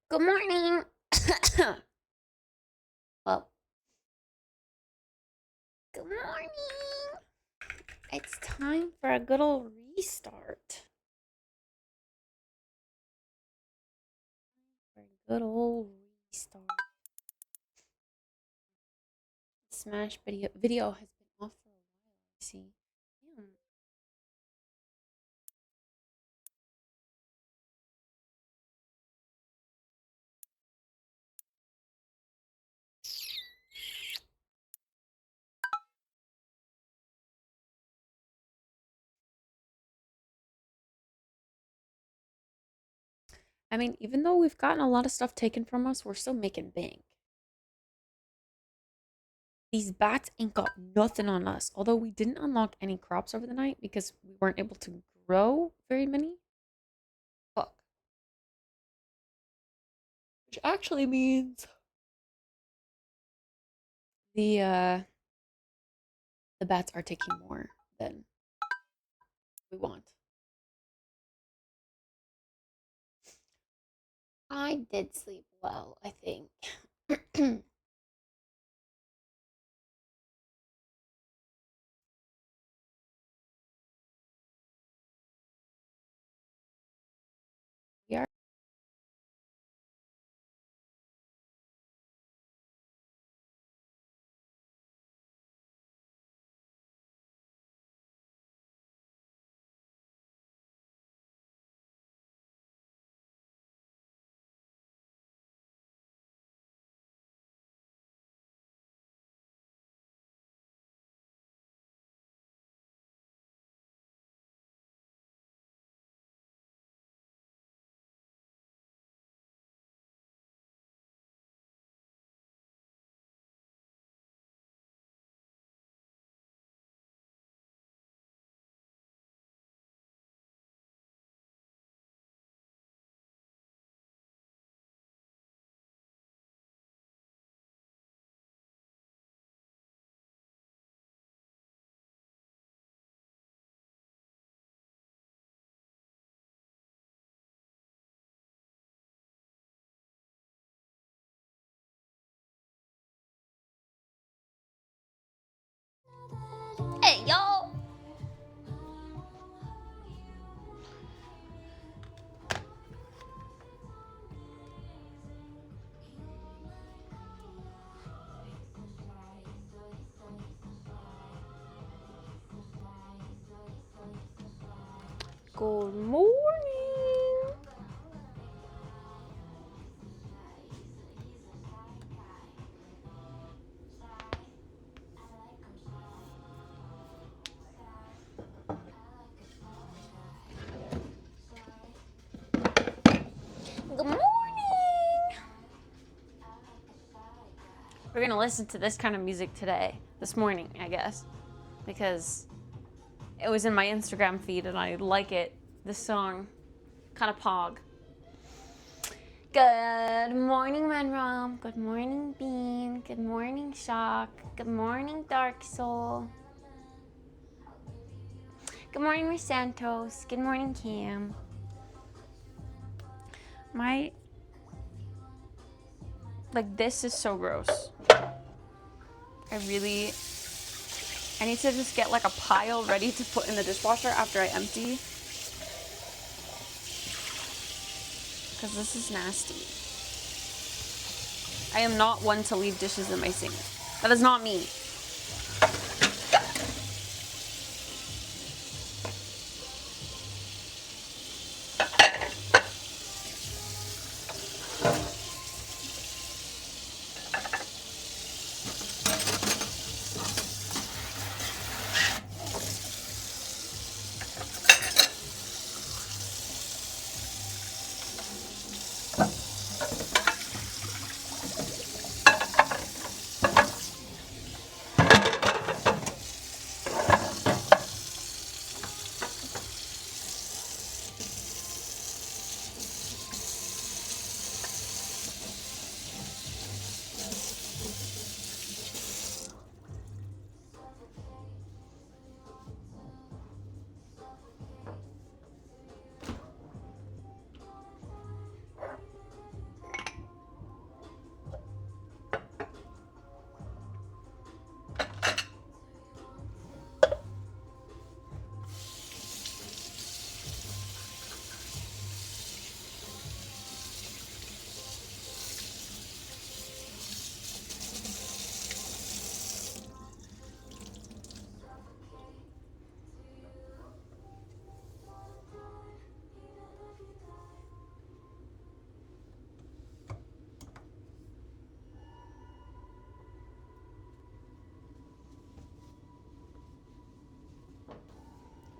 Good morning. Well, good morning. It's time for a good old restart. For a good old restart. Smash video has been off for a while. I see. Damn. I mean, even though we've gotten a lot of stuff taken from us, we're still making bank. These bats ain't got nothing on us. Although we didn't unlock any crops over the night because we weren't able to grow very many. Fuck. Which actually means the bats are taking more than we want. I did sleep well, I think. We are. Hey, y'all! Good morning! Good morning! We're gonna listen to this kind of music this morning, I guess, because it was in my Instagram feed and I like it. This song, kind of pog. Good morning, Monroe. Good morning, Bean. Good morning, Shock. Good morning, Dark Soul. Good morning, Miss Santos. Good morning, Cam. This is so gross. I need to just get like a pile ready to put in the dishwasher after I empty. Because this is nasty. I am not one to leave dishes in my sink. That is not me.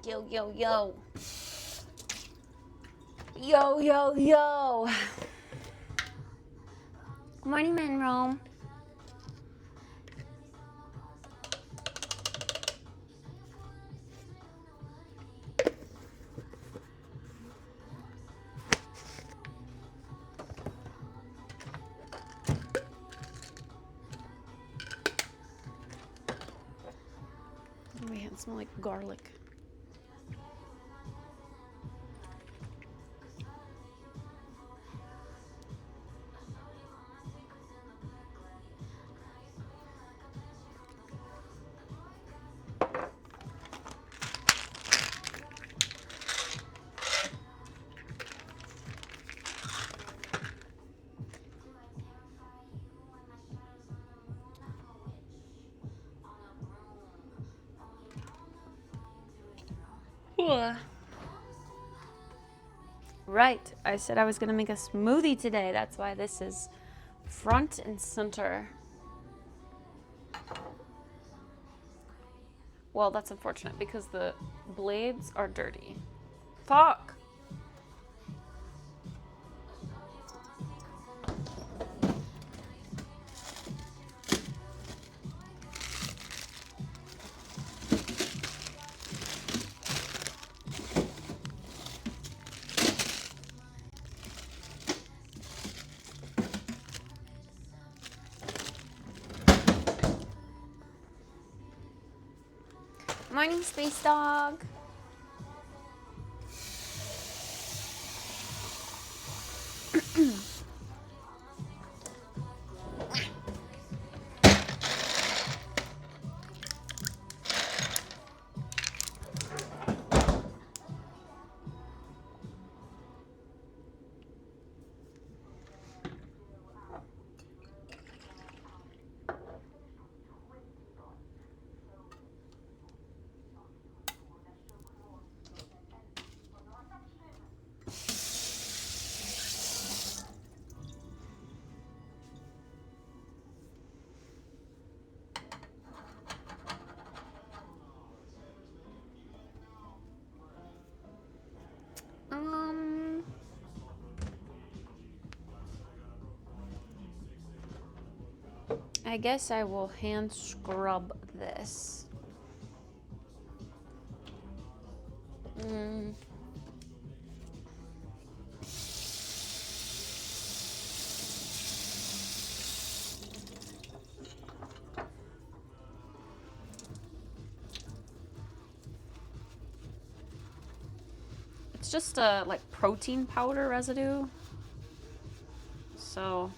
Yo, yo, yo. Yo, yo, yo. Good morning, Monroe. Oh, my hands smell like garlic. Right, I said I was gonna make a smoothie today. That's why this is front and center. Well, that's unfortunate because the blades are dirty. Fuck! Morning, space dog. I guess I will hand scrub this. It's just like protein powder residue. So,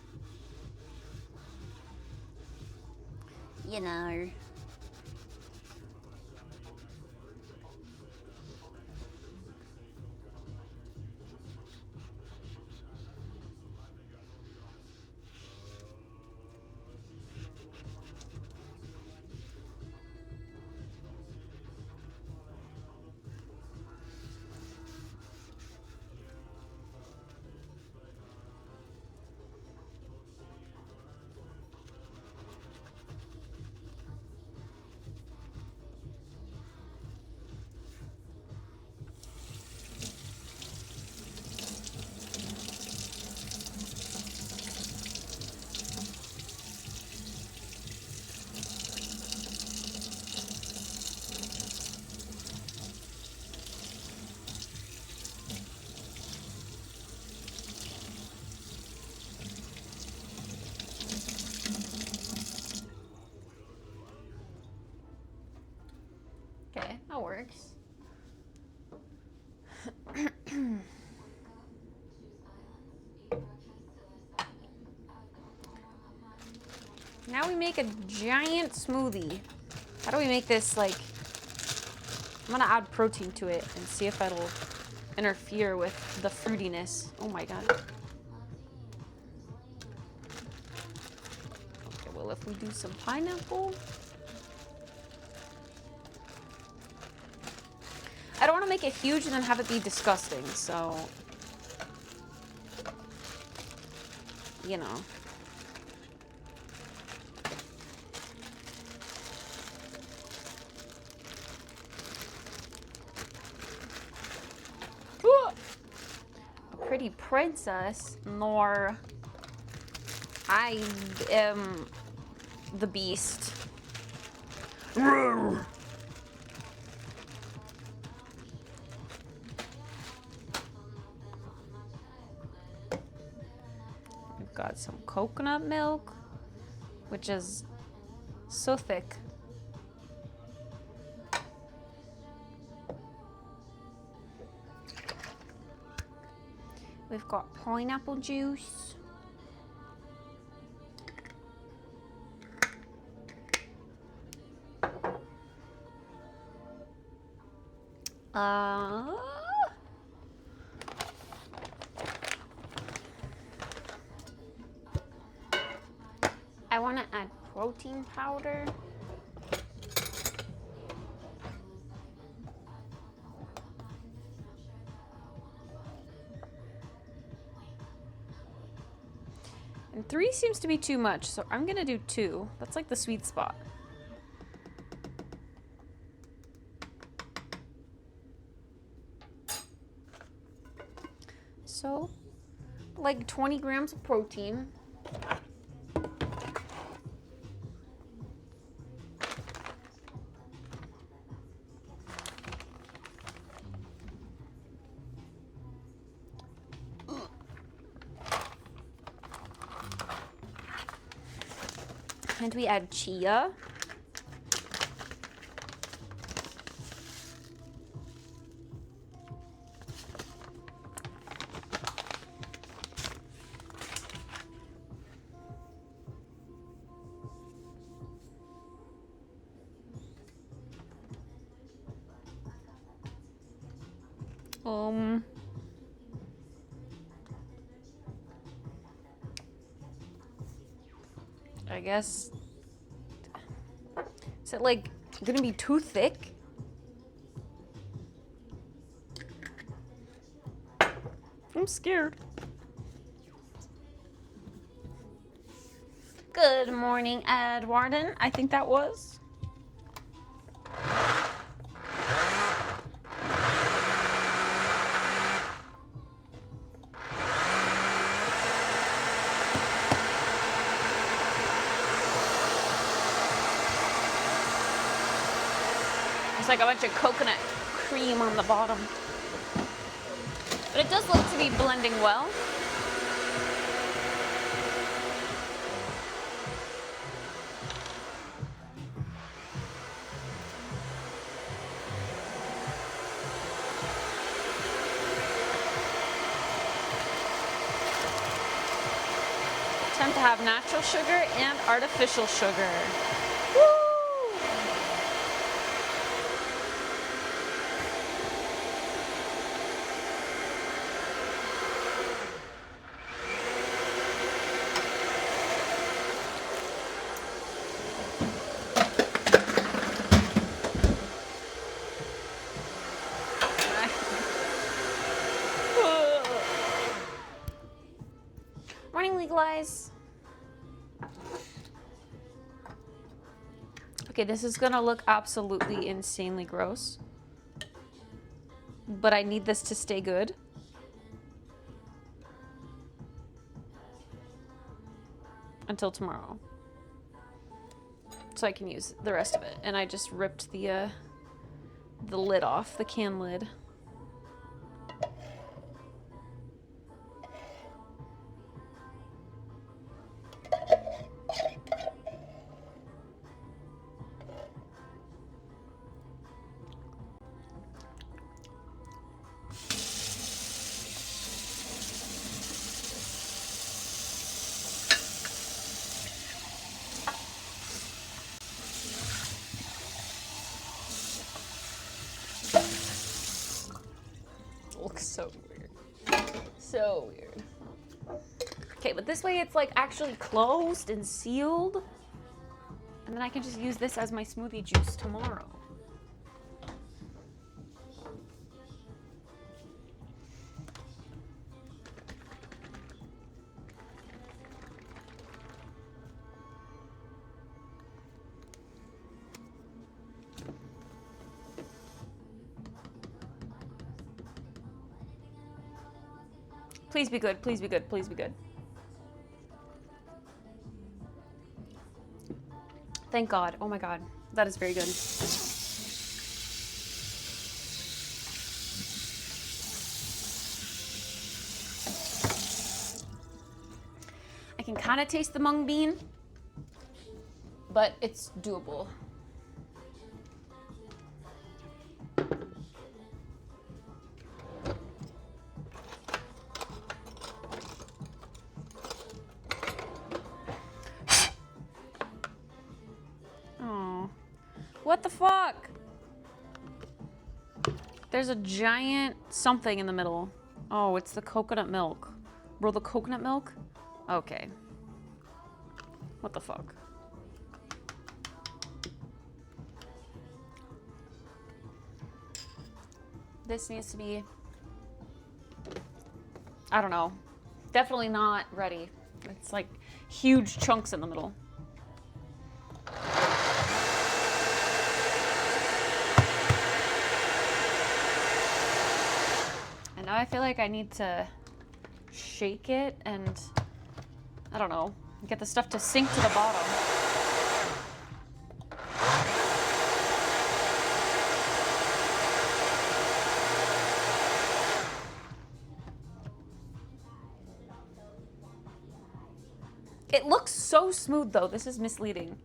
you know. Okay, that works. Now we make a giant smoothie. How do we make this like... I'm gonna add protein to it and see if it'll interfere with the fruitiness. Oh my god. Okay, well if we do some pineapple... I don't want to make it huge and then have it be disgusting, so... You know. pretty princess, nor I am the beast. We've got some coconut milk, which is so thick. We've got pineapple juice. I want to add protein powder. And 3 seems to be too much, so I'm gonna do 2. That's like the sweet spot. So, like 20 grams of protein. And we add chia. I guess, is it like gonna be too thick? I'm scared. Good morning, Edwarden. I think that was. It's like a bunch of coconut cream on the bottom. But it does look to be blending well. Time to have natural sugar and artificial sugar. Woo! Morning, Legalize. Okay, this is gonna look absolutely insanely gross, but I need this to stay good. Until tomorrow. So I can use the rest of it. And I just ripped the lid off, the can lid. Looks so weird. So weird. Okay, but this way it's like actually closed and sealed. And then I can just use this as my smoothie juice tomorrow. Please be good. Please be good. Please be good. Thank God. Oh my God. That is very good. I can kind of taste the mung bean, but it's doable. Oh, what the fuck? There's a giant something in the middle. Oh, it's the coconut milk. Bro, the coconut milk? Okay. What the fuck? This needs to be, I don't know. Definitely not ready. It's like huge chunks in the middle. And now I feel like I need to shake it and, I don't know, get the stuff to sink to the bottom. It looks so smooth though. This is misleading.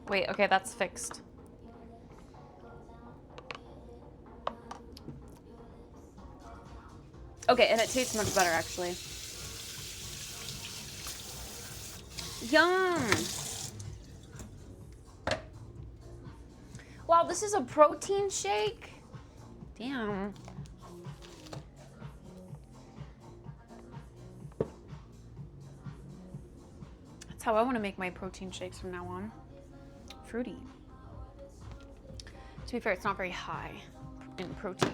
Wait, okay, that's fixed. Okay, and it tastes much better actually. Yum! Wow, this is a protein shake? Damn. That's how I want to make my protein shakes from now on. Fruity. To be fair, it's not very high in protein.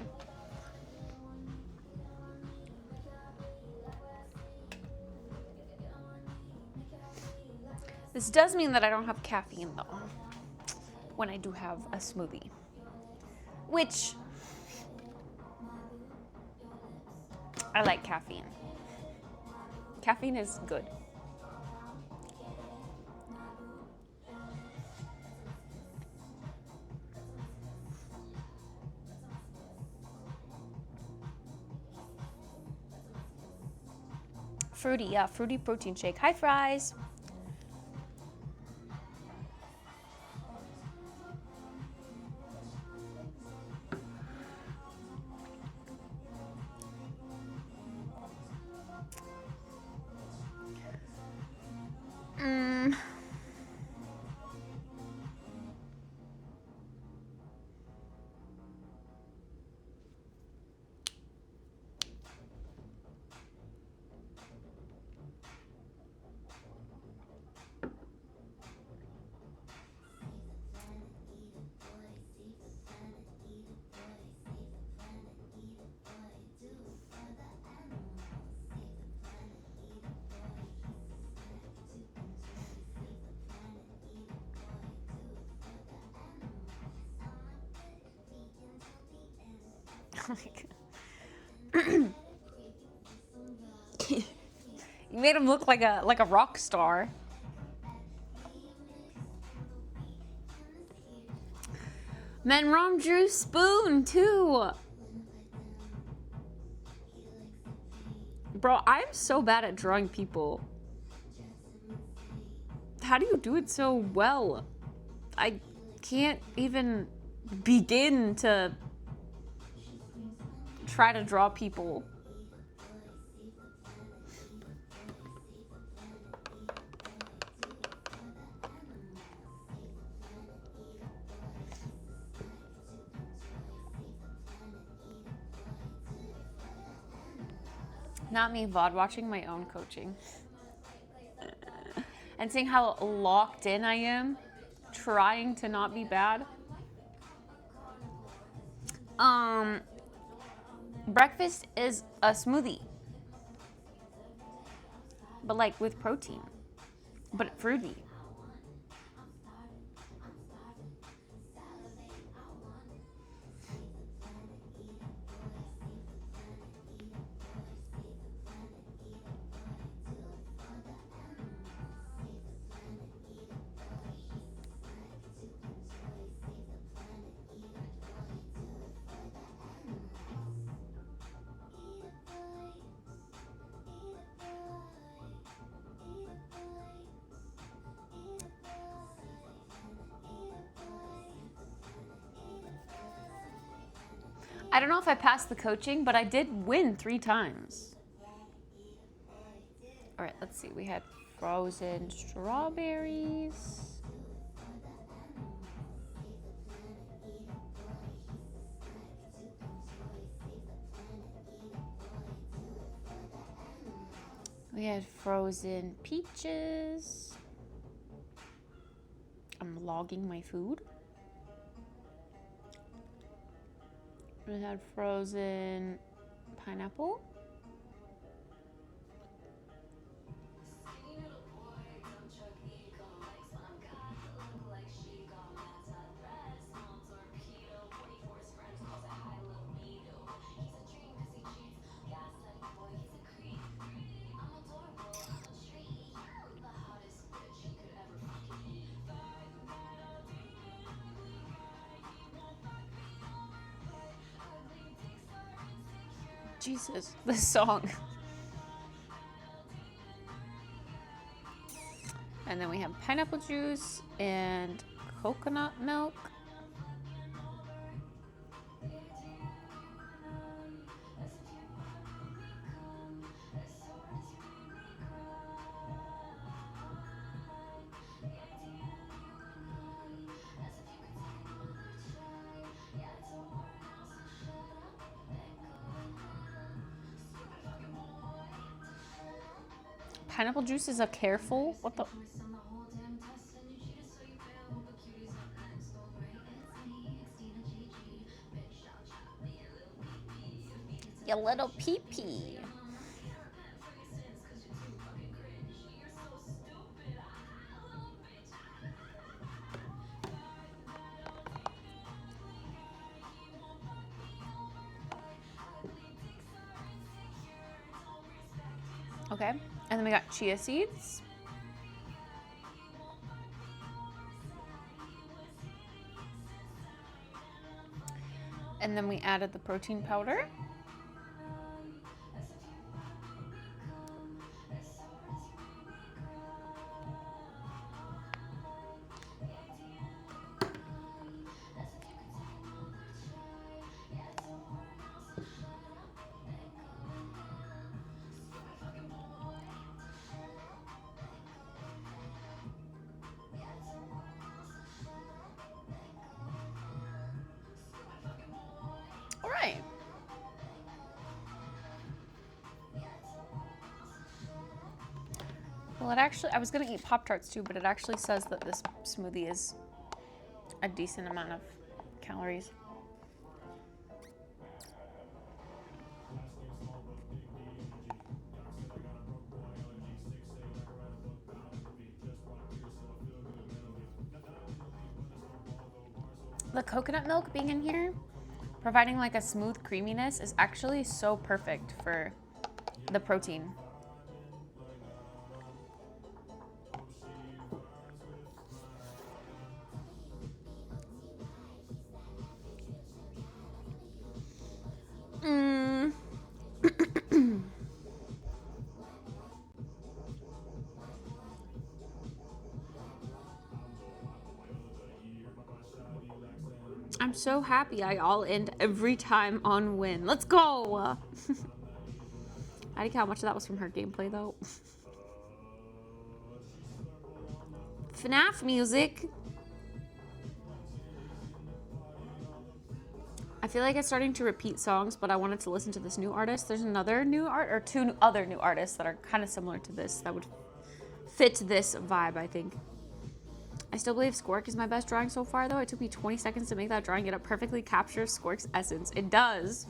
This does mean that I don't have caffeine though, when I do have a smoothie. Which, I like caffeine. Caffeine is good. Fruity, yeah, fruity protein shake. Hi, fries. You made him look like a rock star. Men Rom drew spoon too. Bro, I'm so bad at drawing people. How do you do it so well? I can't even begin to try to draw people. Not me VOD watching my own coaching. And seeing how locked in I am, trying to not be bad. Breakfast is a smoothie. But like with protein. But fruity. I don't know if I passed the coaching, but I did win 3 times. All right, let's see. We had frozen strawberries. We had frozen peaches. I'm logging my food. We had frozen pineapple. Jesus, this song. And then we have pineapple juice and coconut milk. Pineapple juice is a careful. What the? You little pee-pee. Okay, and then we got chia seeds. And then we added the protein powder. All right. Well, it actually, I was gonna eat Pop-Tarts too, but it actually says that this smoothie is a decent amount of calories. The coconut milk being in here, providing like a smooth creaminess, is actually so perfect for the protein. I'm so happy I all end every time on win. Let's go! I think how much of that was from her gameplay though. FNAF music. I feel like it's starting to repeat songs, but I wanted to listen to this new artist. There's another new or 2 other new artists that are kind of similar to this that would fit this vibe, I think. I still believe Squirk is my best drawing so far, though. It took me 20 seconds to make that drawing, yet it perfectly captures Squirk's essence. It does.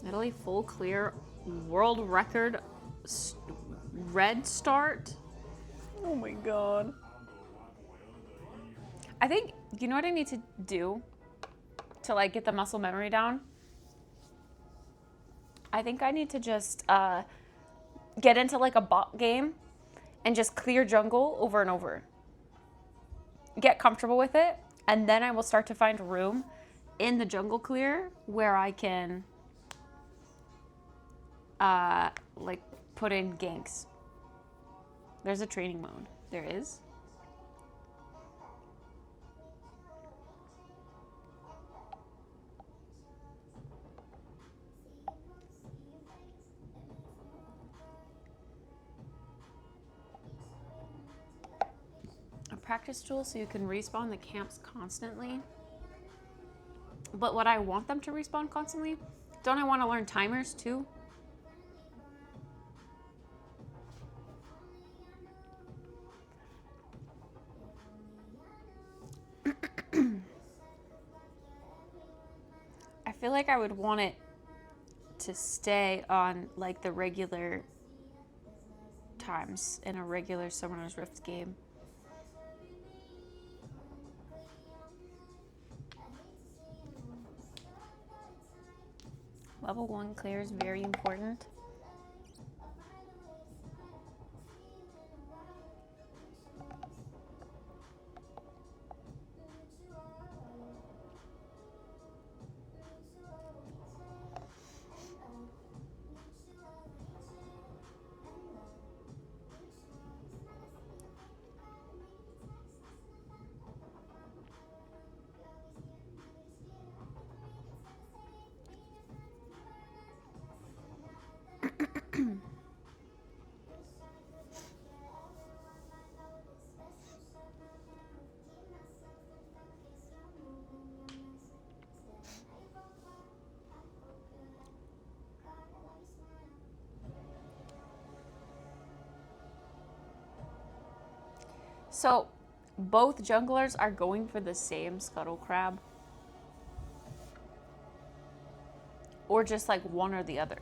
Italy full clear world record red start. Oh my god. I think, you know what I need to do to like get the muscle memory down? I think I need to just get into like a bot game and just clear jungle over and over. Get comfortable with it, and then I will start to find room in the jungle clear where I can like put in ganks. There's a training mode. There is. A practice tool so you can respawn the camps constantly. But would I want them to respawn constantly? Don't I want to learn timers too? I feel like I would want it to stay on like the regular times in a regular Summoner's Rift game. Level 1 clear is very important. So, both junglers are going for the same scuttle crab? Or just like one or the other?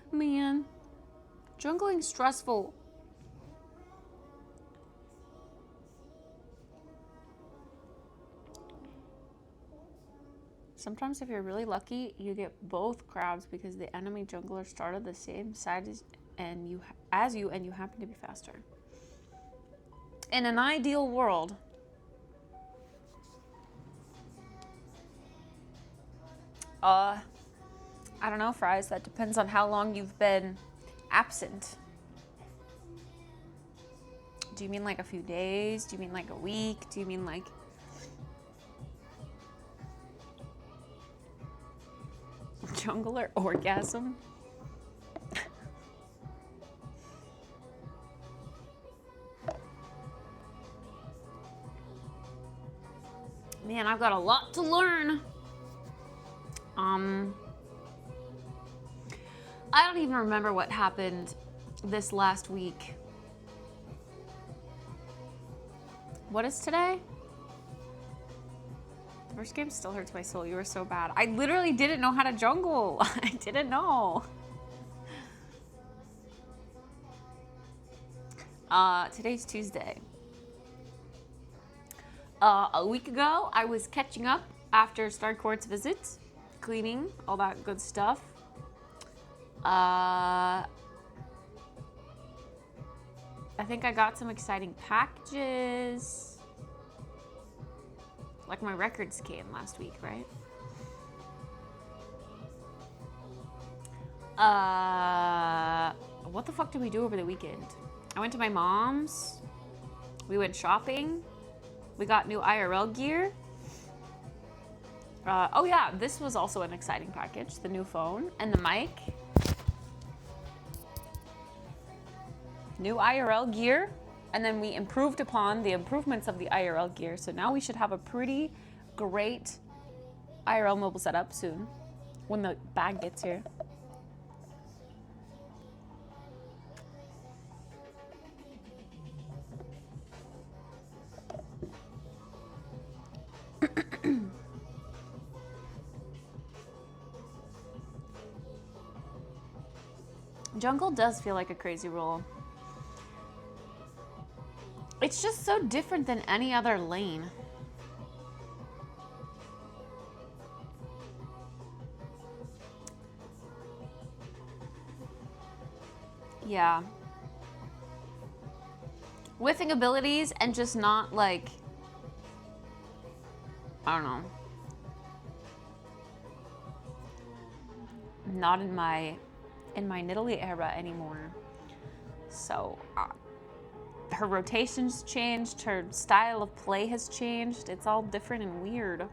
Man, jungling's stressful. Sometimes if you're really lucky, you get both crabs because the enemy jungler started the same side as you and you happen to be faster. In an ideal world, I don't know, Fries. That depends on how long you've been absent. Do you mean like a few days? Do you mean like a week? Do you mean like... jungler orgasm? Man, I've got a lot to learn. I don't even remember what happened this last week. What is today? The first game still hurts my soul. You were so bad. I literally didn't know how to jungle. I didn't know. Today's Tuesday. A week ago, I was catching up after Starcourt's visit, cleaning, all that good stuff. I think I got some exciting packages. Like my records came last week, right? What the fuck did we do over the weekend? I went to my mom's. We went shopping. We got new IRL gear. Oh yeah, this was also an exciting package. The new phone and the mic. New IRL gear. And then we improved upon the improvements of the IRL gear. So now we should have a pretty great IRL mobile setup soon when the bag gets here. Jungle does feel like a crazy rule. It's just so different than any other lane. Yeah. Whiffing abilities and just not like, I don't know. Not in my Nidalee era anymore. So her rotations changed, her style of play has changed. It's all different and weird.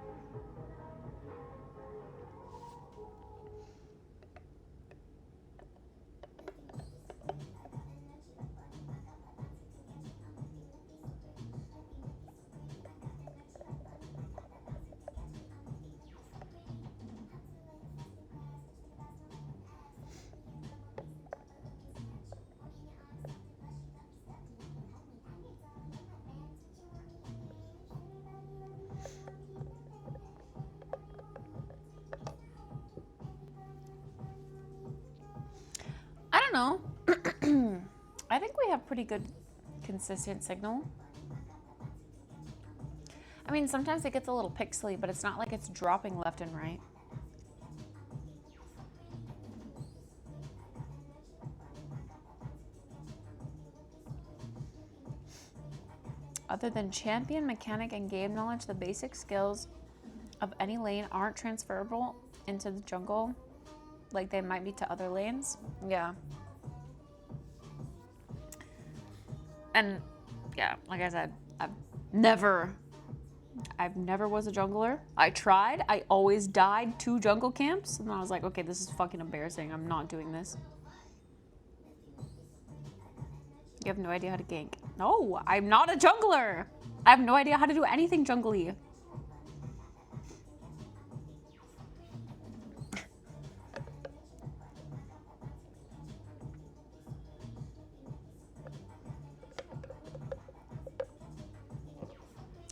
I don't know. I think we have pretty good consistent signal. I mean, sometimes it gets a little pixely, but it's not like it's dropping left and right. Other than champion, mechanic, and game knowledge, the basic skills of any lane aren't transferable into the jungle like they might be to other lanes. Yeah. And yeah, like I said, I've never was a jungler. I tried. I always died 2 jungle camps. And I was like, okay, this is fucking embarrassing. I'm not doing this. You have no idea how to gank. No, I'm not a jungler. I have no idea how to do anything jungly.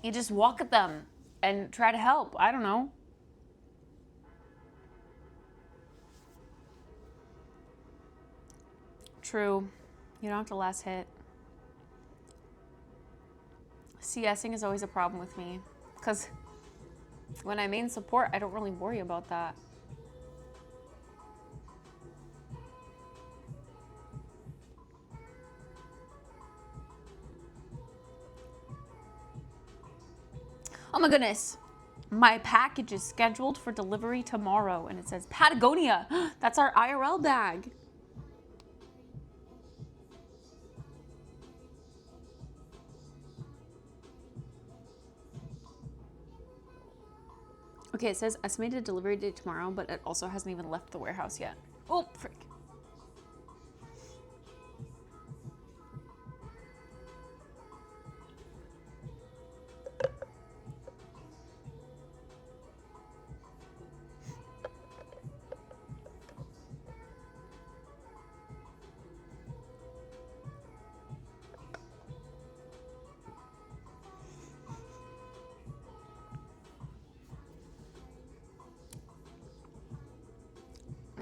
You just walk at them and try to help. I don't know. True. You don't have to last hit. CSing is always a problem with me. Because when I main support, I don't really worry about that. Oh my goodness. My package is scheduled for delivery tomorrow, and it says Patagonia. That's our IRL bag. Okay, it says estimated delivery date tomorrow, but it also hasn't even left the warehouse yet. Oh, frick.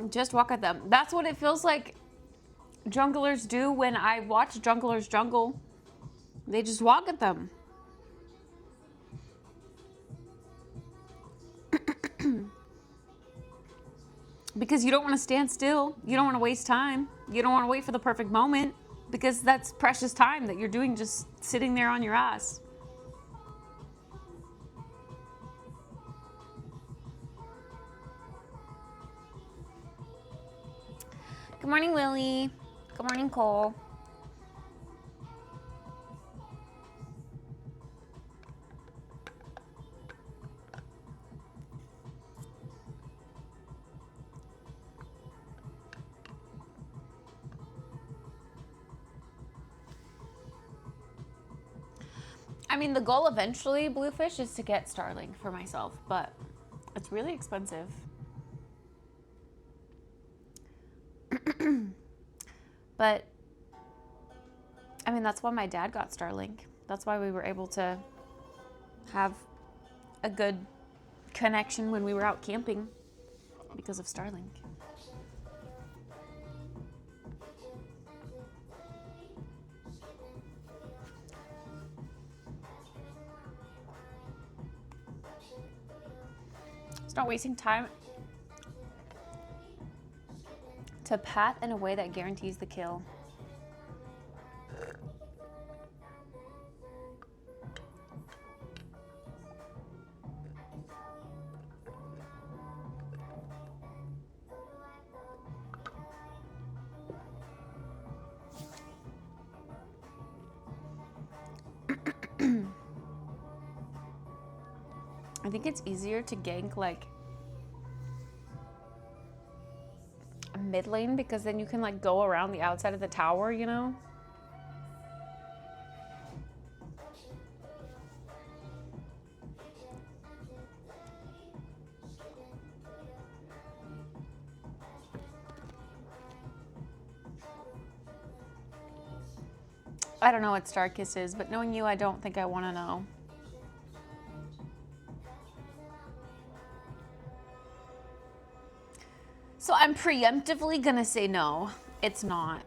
Just walk at them. That's what it feels like junglers do when I watch junglers jungle. They just walk at them. Because you don't want to stand still. You don't want to waste time. You don't want to wait for the perfect moment. Because that's precious time that you're doing just sitting there on your ass. Good morning, Lily. Good morning, Cole. I mean, the goal eventually, Bluefish, is to get Starlink for myself, but it's really expensive. But, I mean, that's why my dad got Starlink. That's why we were able to have a good connection when we were out camping, because of Starlink. Start wasting time to path in a way that guarantees the kill. I think it's easier to gank like a mid lane because then you can like go around the outside of the tower, you know? I don't know what Star Kiss is, but knowing you, I don't think I want to know. So I'm preemptively gonna say no. It's not.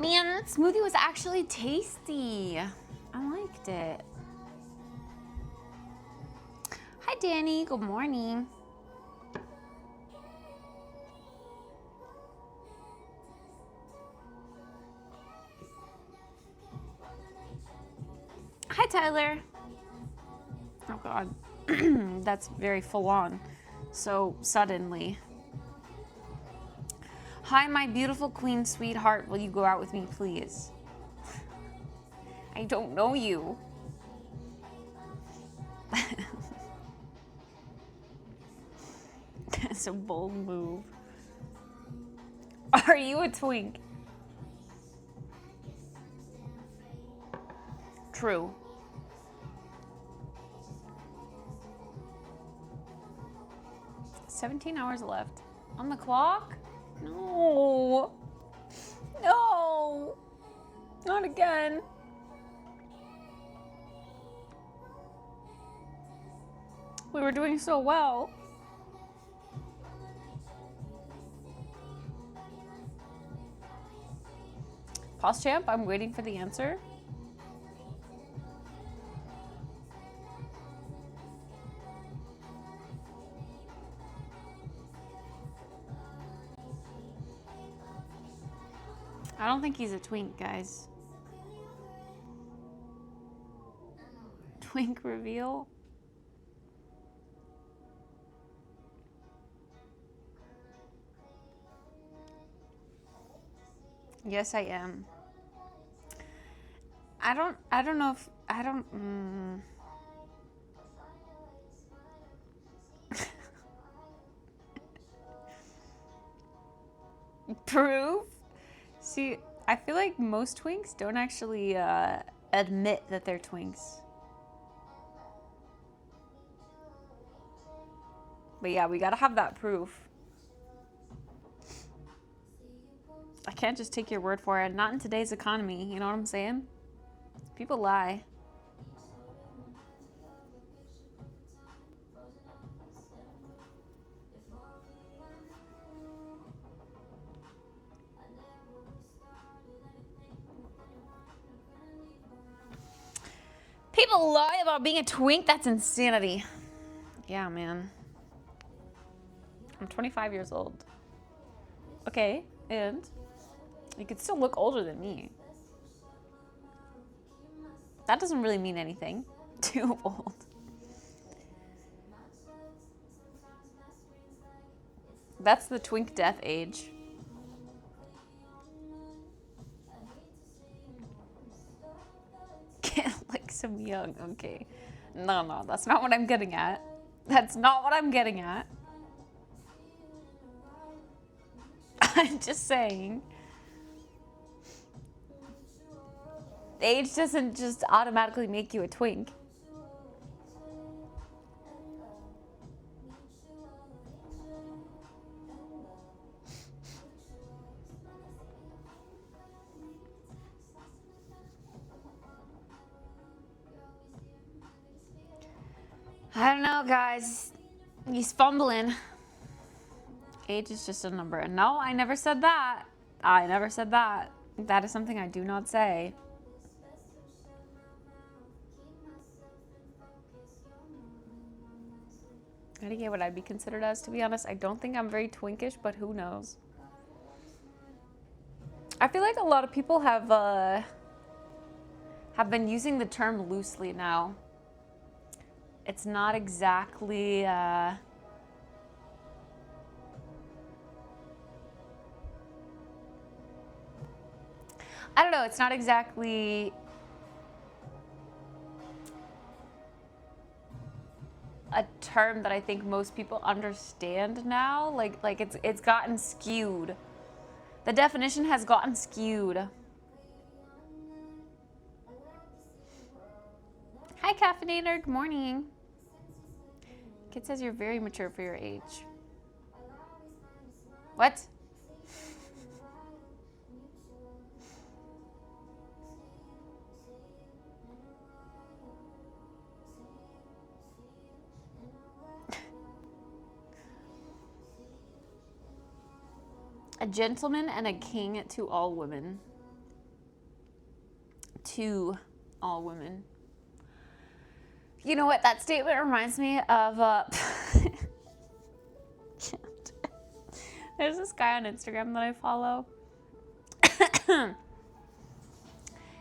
Man, that smoothie was actually tasty. I liked it. Hi, Danny. Good morning. Hi, Tyler. Oh, God. That's very full on. So suddenly. Hi, my beautiful queen sweetheart. Will you go out with me, please? I don't know you. That's a bold move. Are you a twink? True. "17 hours left. On the clock? No. No. Not again. We were doing so well. Pause champ, I'm waiting for the answer. I don't think he's a twink, guys. Twink reveal? Yes, I am. I don't know if, I don't, Proof? See, I feel like most twinks don't actually admit that they're twinks. But yeah, we gotta have that proof. I can't just take your word for it. Not in today's economy, you know what I'm saying? People lie. People lie about being a twink? That's insanity. Yeah, man. I'm 25 years old. Okay, and you could still look older than me. That doesn't really mean anything. Too old. That's the twink death age. Like some young, okay. No, that's not what I'm getting at. That's not what I'm getting at. I'm just saying. Age doesn't just automatically make you a twink. I don't know, guys. He's fumbling. Age is just a number. No, I never said that. I never said that. That is something I do not say. I don't get what I'd be considered as, to be honest. I don't think I'm very twinkish, but who knows? I feel like a lot of people have been using the term loosely now. It's not exactly I don't know, it's not exactly a term that I think most people understand now. Like it's gotten skewed. The definition has gotten skewed. Hi, Caffeinator. Good morning. Kid says you're very mature for your age. What? A gentleman and a king to all women. To all women. You know what? That statement reminds me of there's this guy on Instagram that I follow.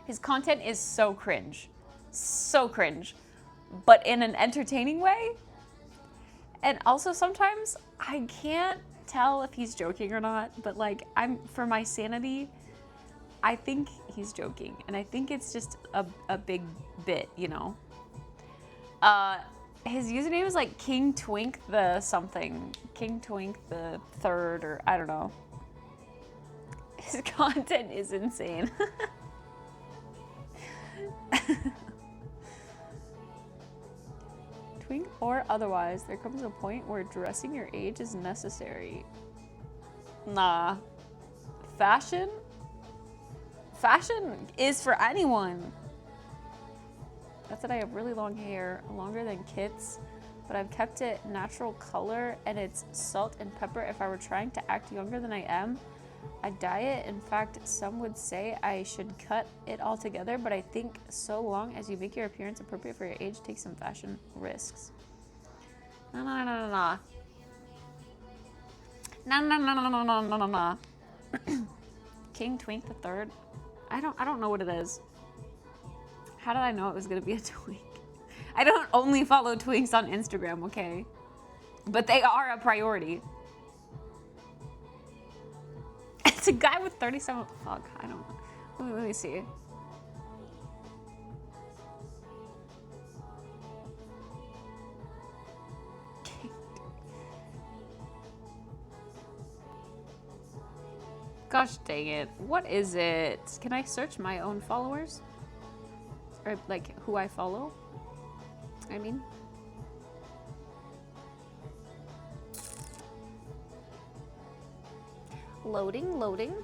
His content is so cringe. So cringe. But in an entertaining way. And also sometimes I can't tell if he's joking or not, but like for my sanity, I think he's joking, and I think it's just a big bit, you know. His username is like King Twink the something, King Twink the third, or I don't know. His content is insane. Twink or otherwise, there comes a point where dressing your age is necessary. Nah. Fashion is for anyone. That's that I have really long hair, longer than Kit's, but I've kept it natural color, and it's salt and pepper. If I were trying to act younger than I am, I'd dye it. In fact, some would say I should cut it all together, but I think so long as you make your appearance appropriate for your age, take some fashion risks. No. King Twink the third. I don't know what it is. How did I know it was gonna be a twink? I don't only follow twinks on Instagram, okay? But they are a priority. It's a guy with 37. Fuck, I don't know. Let me see. Gosh dang it. What is it? Can I search my own followers? Or like who I follow? I mean. Loading.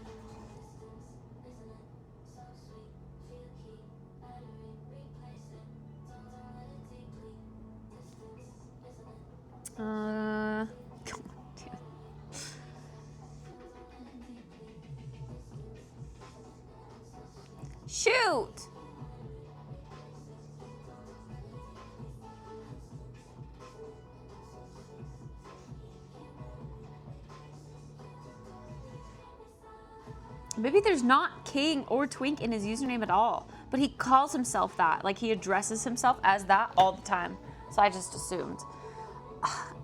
Shoot! Maybe there's not King or Twink in his username at all, but he calls himself that. Like he addresses himself as that all the time. So I just assumed.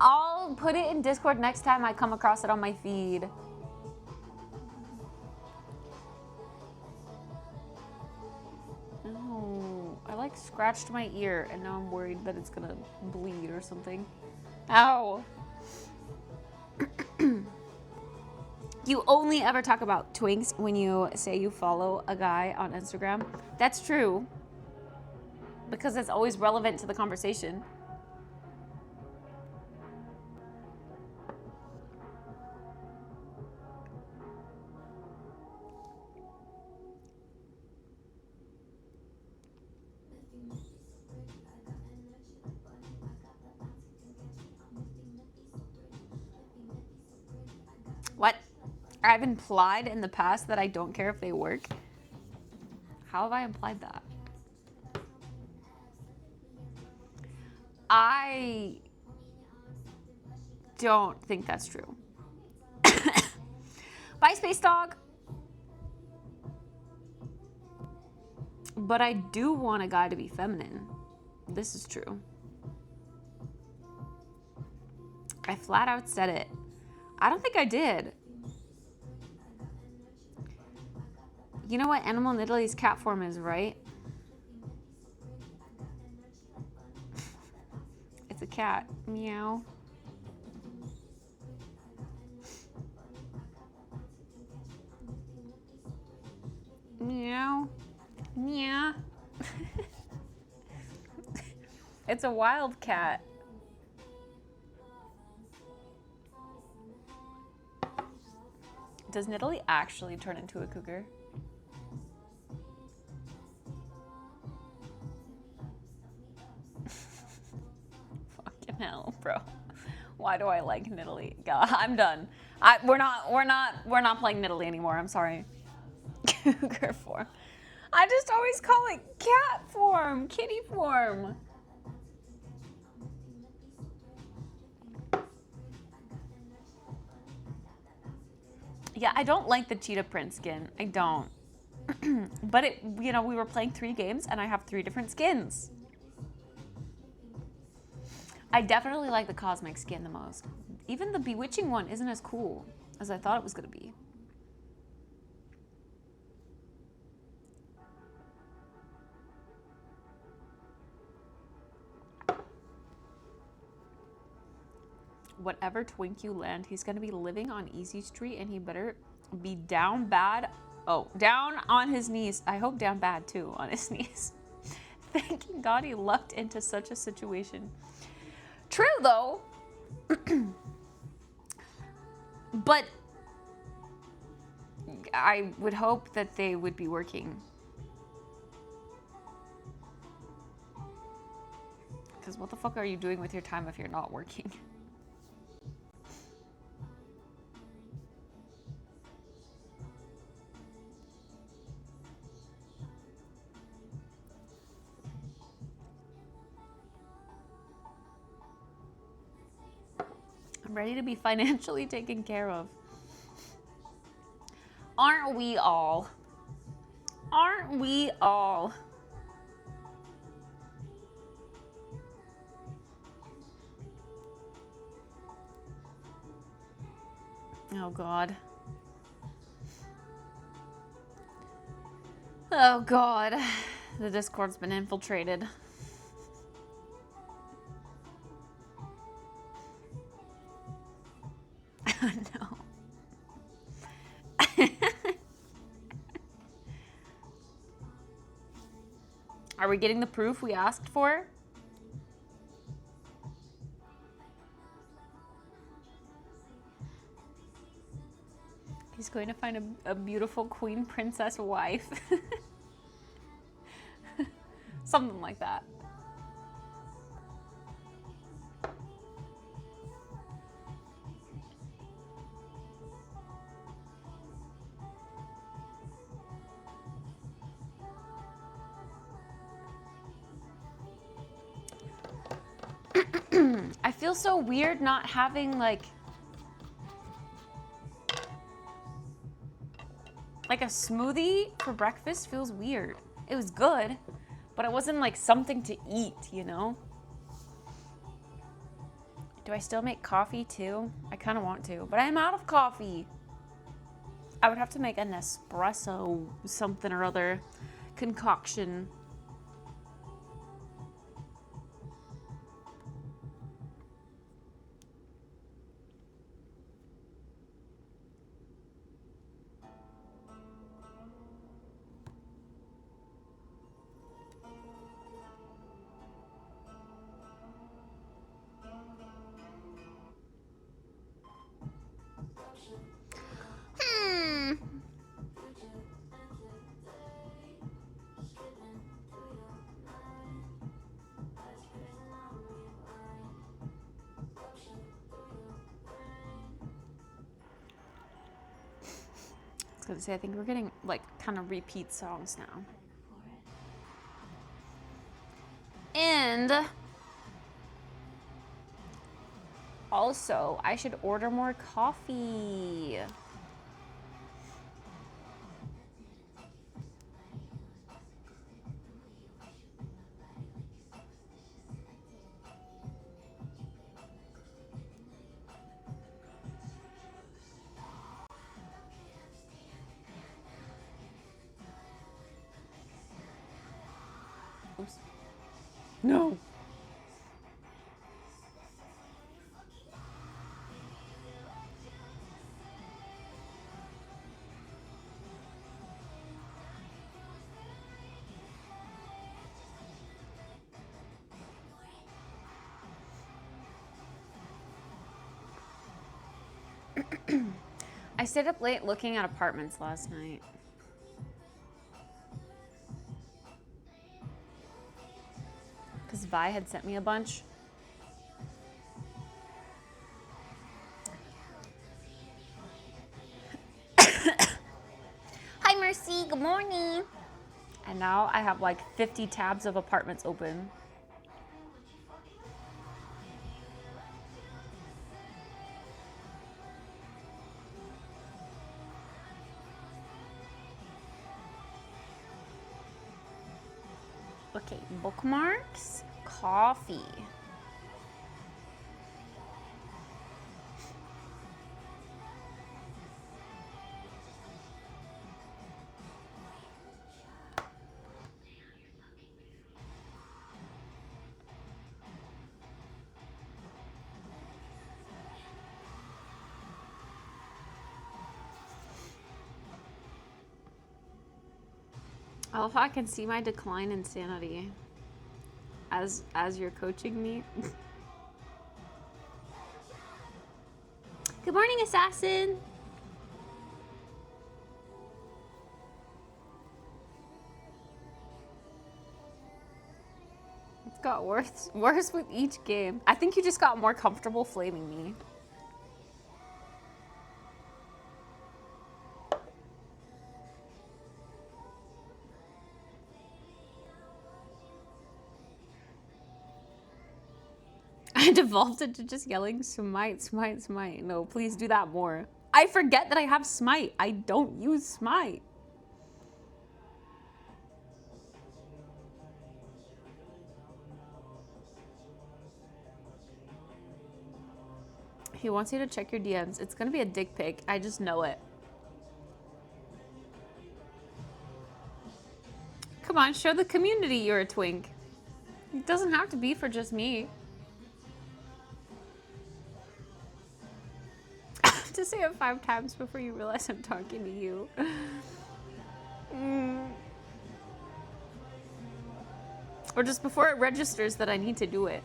I'll put it in Discord next time I come across it on my feed. Oh, I like scratched my ear and now I'm worried that it's gonna bleed or something. Ow. You only ever talk about twinks when you say you follow a guy on Instagram. That's true. Because it's always relevant to the conversation. What? I've implied in the past that I don't care if they work. How have I implied that? I don't think that's true. Bye, Space Dog. But I do want a guy to be feminine. This is true. I flat out said it. I don't think I did. You know what animal in Italy's cat form is, right? It's a cat. Meow. Meow. Meow. It's a wild cat. Does Nidalee actually turn into a cougar? Fucking hell, bro. Why do I like Nidalee? God, I'm done. We're not playing Nidalee anymore. I'm sorry. Cougar form. I just always call it cat form, kitty form. Yeah, I don't like the cheetah print skin. I don't. But it, you know, we were playing 3 games and I have 3 different skins. I definitely like the cosmic skin the most. Even the bewitching one isn't as cool as I thought it was gonna be. Whatever twink you land, he's gonna be living on Easy Street and he better be down bad. Oh, down on his knees. I hope down bad too, on his knees. Thanking God he lucked into such a situation. True though. But I would hope that they would be working. Because what the fuck are you doing with your time if you're not working? I'm ready to be financially taken care of. Aren't we all? Aren't we all? Oh God. Oh God. The Discord's been infiltrated. No. Are we getting the proof we asked for? He's going to find a beautiful queen princess wife. Something like that. I feel so weird not having like Like a smoothie for breakfast feels weird. It was good, but it wasn't like something to eat, you know? Do I still make coffee too? I kind of want to, but I'm out of coffee. I would have to make an espresso something or other concoction. I was gonna say, I think we're getting like kind of repeat songs now. And also, I should order more coffee. Oops. No. I stayed up late looking at apartments last night. Because Vi had sent me a bunch. Hi, Mercy. Good morning. And now I have like 50 tabs of apartments open. Okay, bookmarks, coffee. I love how I can see my decline in sanity as you're coaching me. Good morning, assassin. It's got worse with each game. I think you just got more comfortable flaming me. I devolved into just yelling smite, smite, smite. No, please do that more. I forget that I have smite. I don't use smite. He wants you to check your DMs. It's gonna be a dick pic. I just know it. Come on, show the community you're a twink. It doesn't have to be for just me. To say it 5 times before you realize I'm talking to you. Or just before it registers that I need to do it.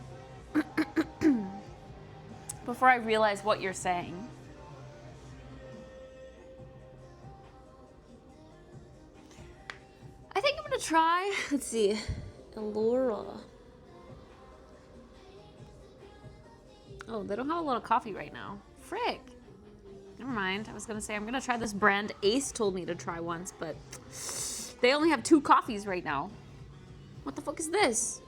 Before I realize what you're saying. I think I'm gonna try, let's see, Elora. Oh, they don't have a lot of coffee right now. Frick. Never mind. I was gonna say I'm gonna try this brand Ace told me to try once, but they only have 2 coffees right now. What the fuck is this?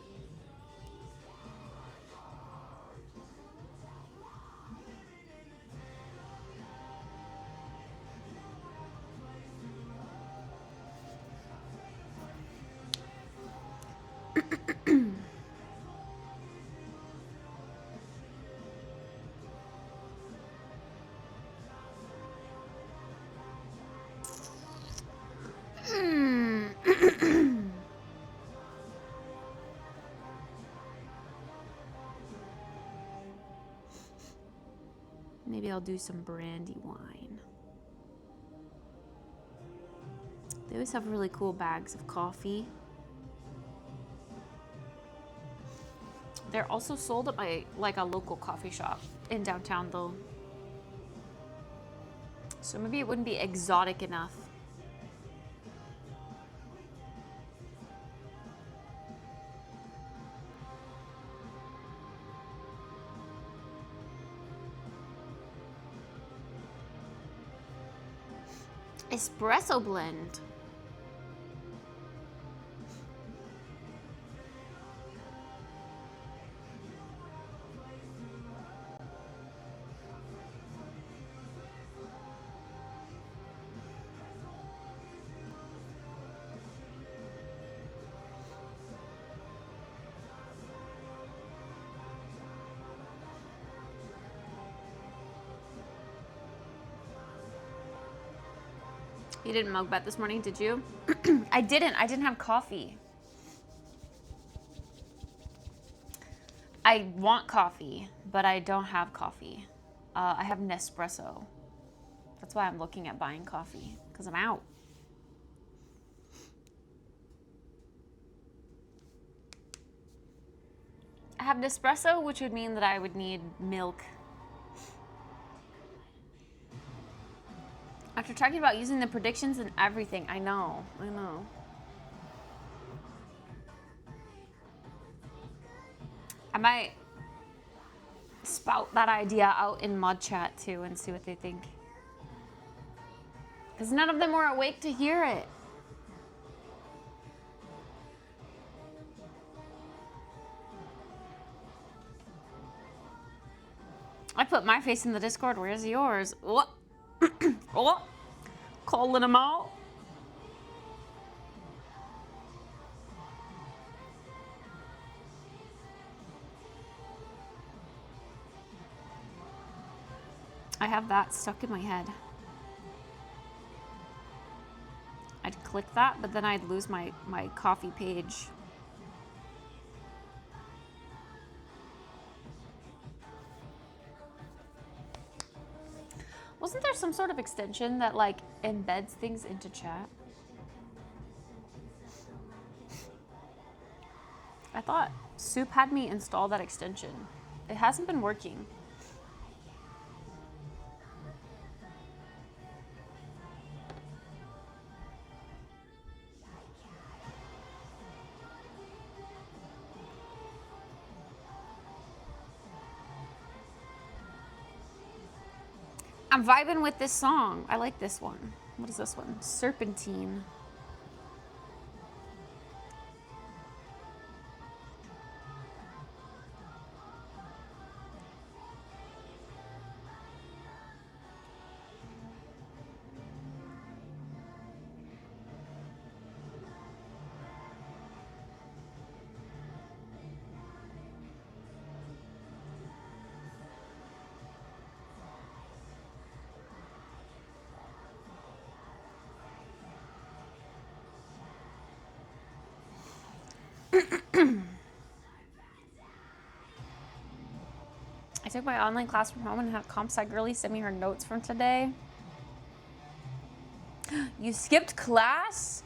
Maybe I'll do some brandy wine. They always have really cool bags of coffee. They're also sold at my, like, a local coffee shop in downtown though. So maybe it wouldn't be exotic enough. Espresso blend. You didn't mug bet this morning, did you? I didn't have coffee. I want coffee, but I don't have coffee. I have Nespresso. That's why I'm looking at buying coffee, because I'm out. I have Nespresso, which would mean that I would need milk. After talking about using the predictions and everything, I know. I might spout that idea out in mod chat too and see what they think. Because none of them were awake to hear it. I put my face in the Discord. Where's yours? What? Oh, calling them out. I have that stuck in my head. I'd click that, but then I'd lose my coffee page. Wasn't there some sort of extension that like embeds things into chat? I thought Soup had me install that extension. It hasn't been working. I'm vibing with this song. I like this one. What is this one? Serpentine. I took my online class from home and had a comp sci girlie send me her notes from today. You skipped class?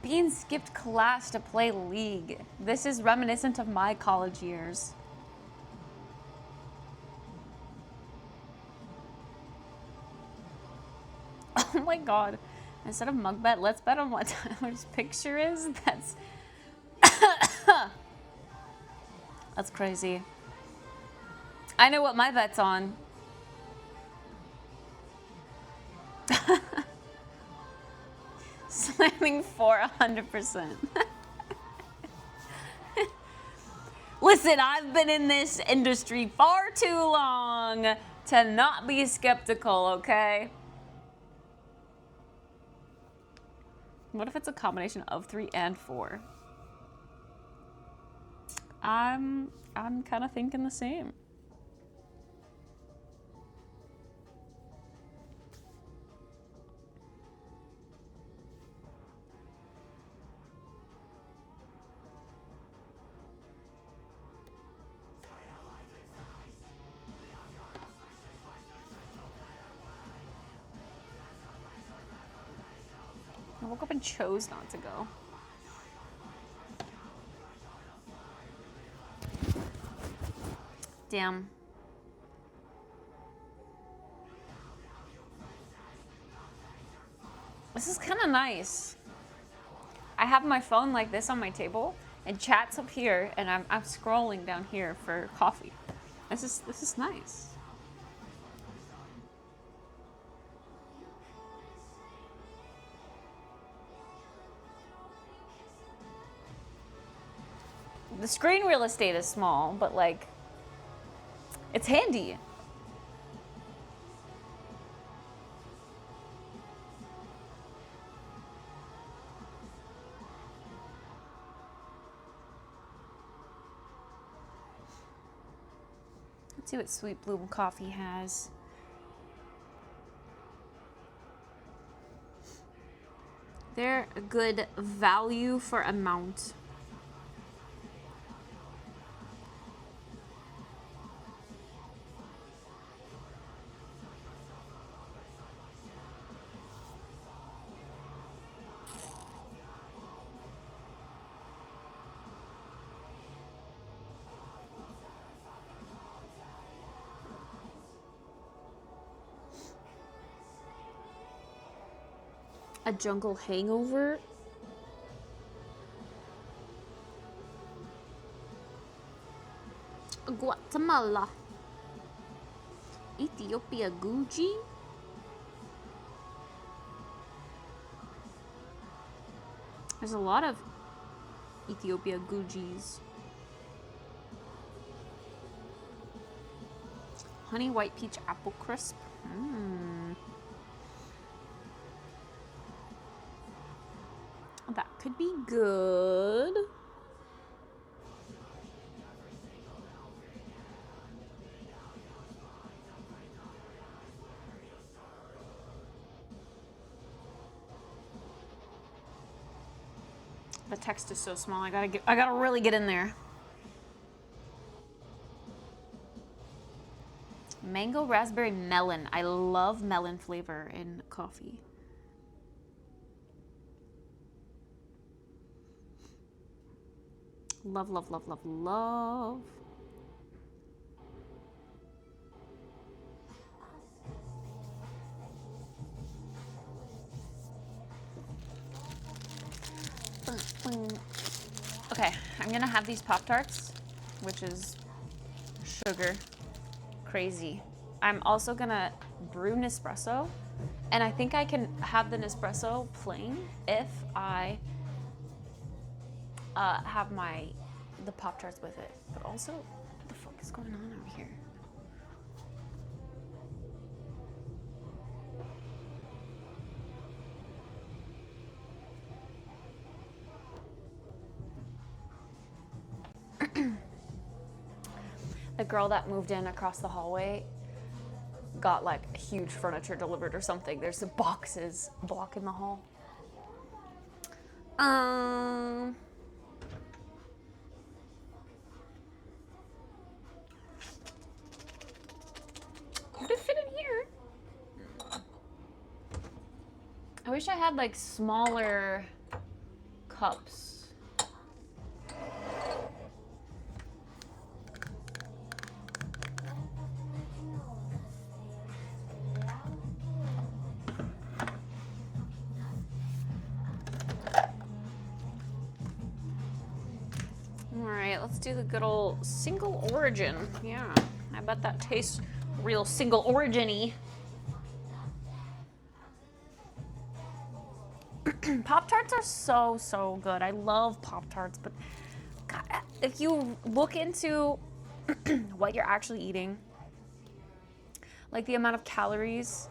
Bean skipped class to play League. This is reminiscent of my college years. Oh my god. Instead of mug bet, let's bet on what Tyler's picture is. That's crazy. I know what my bet's on. Slamming for 100%. Listen, I've been in this industry far too long to not be skeptical, okay? What if it's a combination of 3 and 4? I'm kind of thinking the same. woke up and chose not to go. Damn. This is kind of nice. I have my phone like this on my table, and chat's up here, and I'm scrolling down here for coffee. This is nice. The screen real estate is small, but like, it's handy. Let's see what Sweet Bloom Coffee has. They're a good value for amount. A jungle hangover. Guatemala. Ethiopia Gucci. There's a lot of Ethiopia Gucci's. Honey white peach apple crisp. That could be good. The text is so small. I gotta really get in there. Mango raspberry melon. I love melon flavor in coffee. Love, love, love, love, love. Okay, I'm gonna have these Pop-Tarts, which is sugar crazy. I'm also gonna brew Nespresso, and I think I can have the Nespresso plain if I have the Pop-Tarts with it. But also, what the fuck is going on over here? The girl that moved in across the hallway got like huge furniture delivered or something. There's the boxes blocking the hall. Would it fit in here? I wish I had like smaller cups. Let's do the good old single origin. Yeah, I bet that tastes real single origin-y. Pop-Tarts are so good. I love Pop-Tarts, but God, if you look into what you're actually eating, like the amount of calories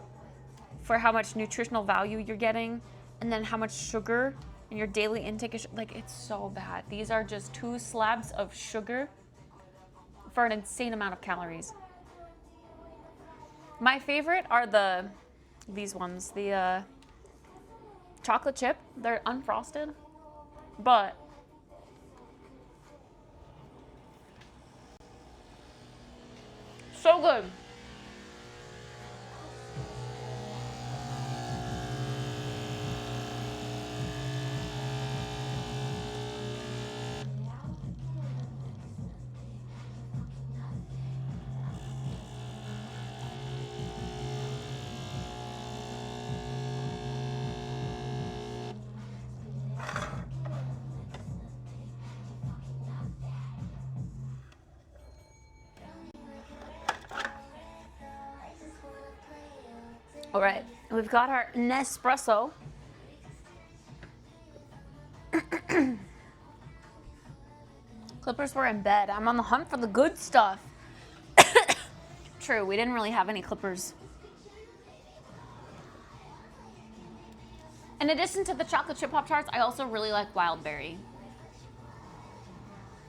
for how much nutritional value you're getting, and then how much sugar in your daily intake is, like, it's so bad. These are just 2 slabs of sugar for an insane amount of calories. My favorite are these ones, the chocolate chip. They're unfrosted, but so good. All right, we've got our Nespresso. Clippers were in bed. I'm on the hunt for the good stuff. True, we didn't really have any Clippers. In addition to the chocolate chip Pop-Tarts, I also really like wild berry.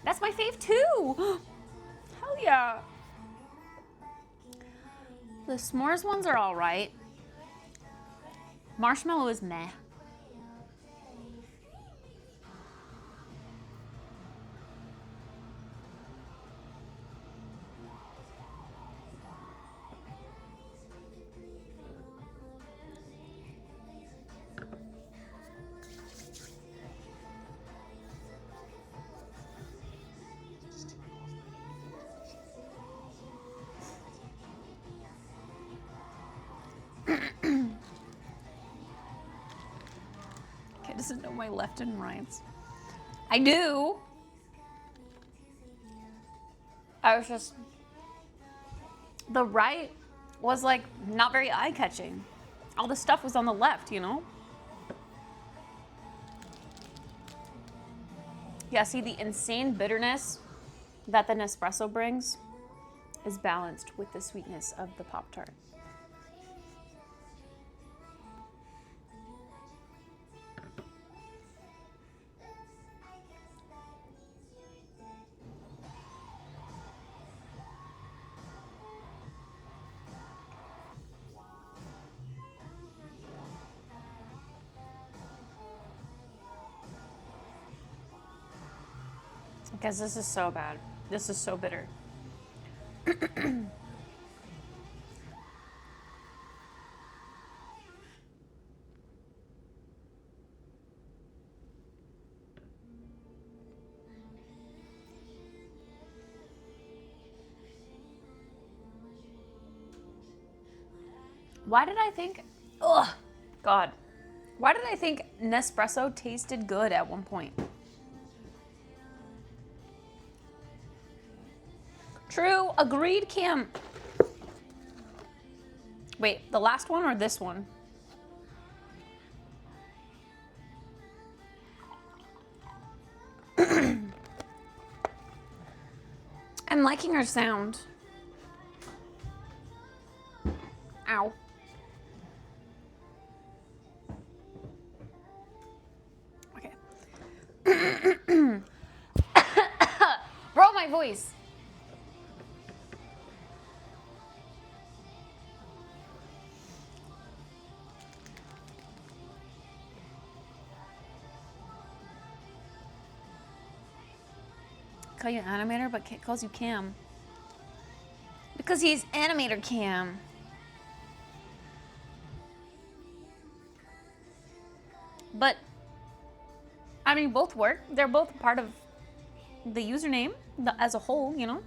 That's my fave too. Hell yeah. The s'mores ones are all right. Marshmallow is meh. Kid doesn't know my left and rights. I do. I was just, the right was like not very eye-catching. All the stuff was on the left, you know? Yeah, see, the insane bitterness that the Nespresso brings is balanced with the sweetness of the Pop-Tart. Because this is so bad. This is so bitter. Why did I think, ugh, God. Why did I think Nespresso tasted good at one point? True, agreed, Cam. Wait, the last one or this one? I'm liking her sound. Ow. Okay. Bro, my voice. Call you animator, but calls you Cam. Because he's animator Cam. But, I mean, both work. They're both part of the username as a whole, you know?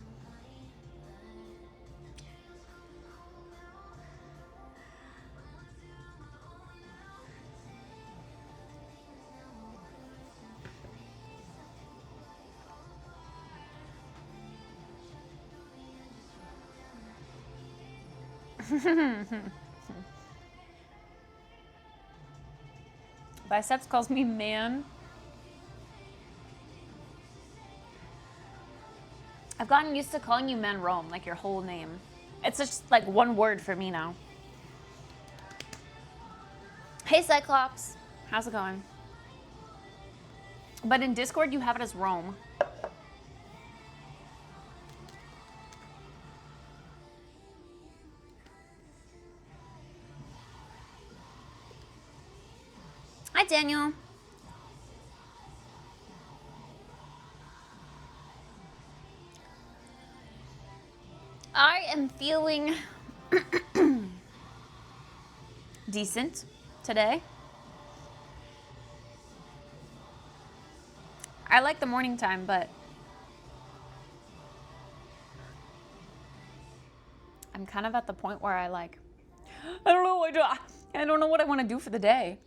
Biceps calls me man. I've gotten used to calling you Man Rome, like your whole name. It's just like one word for me now. Hey Cyclops, how's it going? But in Discord you have it as Rome. Hi Daniel. I am feeling decent today. I like the morning time, but I'm kind of at the point where I don't know what I want to do for the day.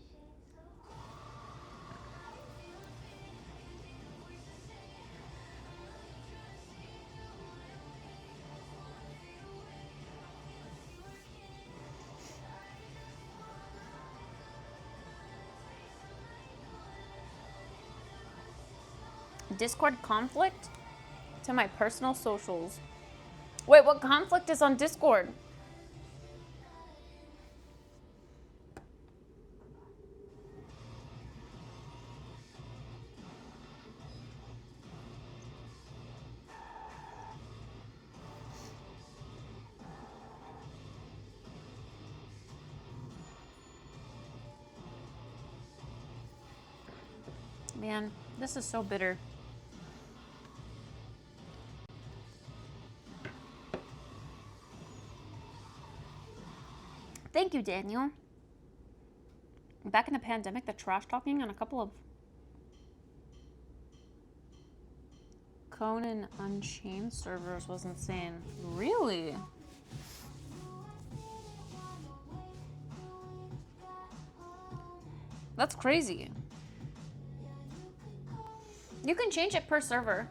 Discord conflict to my personal socials. Wait, what conflict is on Discord? Man, this is so bitter. Thank you, Daniel. Back in the pandemic, the trash talking on a couple of Conan Unchained servers was insane. Really? That's crazy. You can change it per server.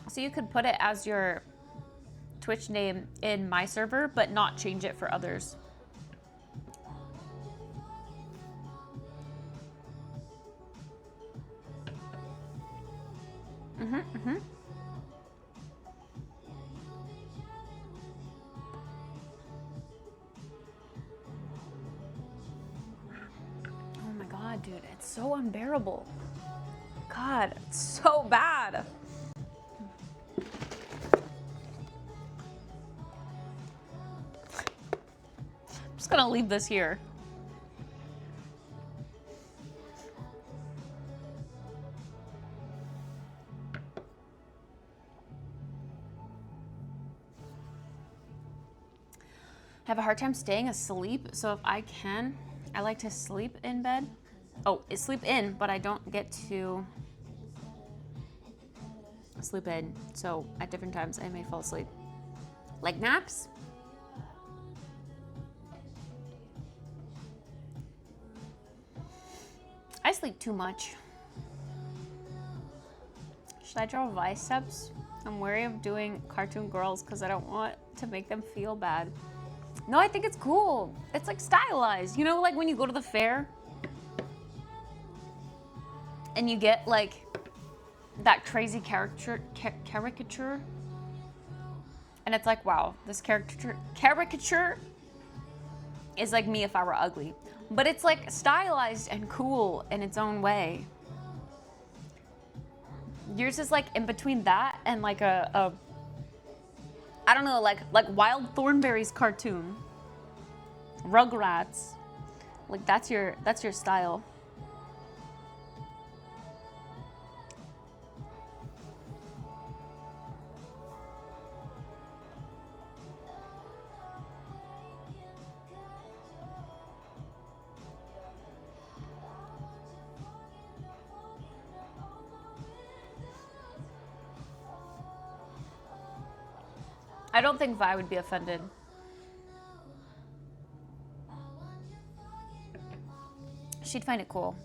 So you could put it as your Twitch name in my server, but not change it for others. Oh my God, dude, it's so unbearable. God, it's so bad. I'm just gonna leave this here. I have a hard time staying asleep, so if I can, I like to sleep in bed. Oh, sleep in, but I don't get to sleep in. So at different times, I may fall asleep. Like naps. I sleep too much. Should I draw biceps? I'm wary of doing cartoon girls because I don't want to make them feel bad. No, I think it's cool. It's like stylized. You know, like when you go to the fair and you get like that crazy caricature. And it's like, wow, this caricature is like me if I were ugly. But it's like stylized and cool in its own way. Yours is like in between that and like a I don't know, like Wild Thornberry's cartoon. Rugrats. Like that's your style. I don't think Vi would be offended. She'd find it cool.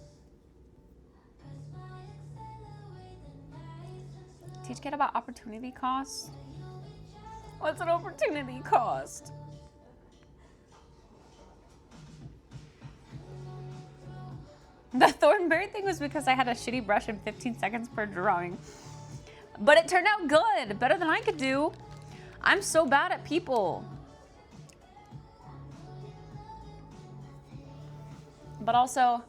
Teach kid about opportunity cost. What's an opportunity cost? The Thornberry thing was because I had a shitty brush and 15 seconds per drawing. But it turned out good. Better than I could do. I'm so bad at people. But also,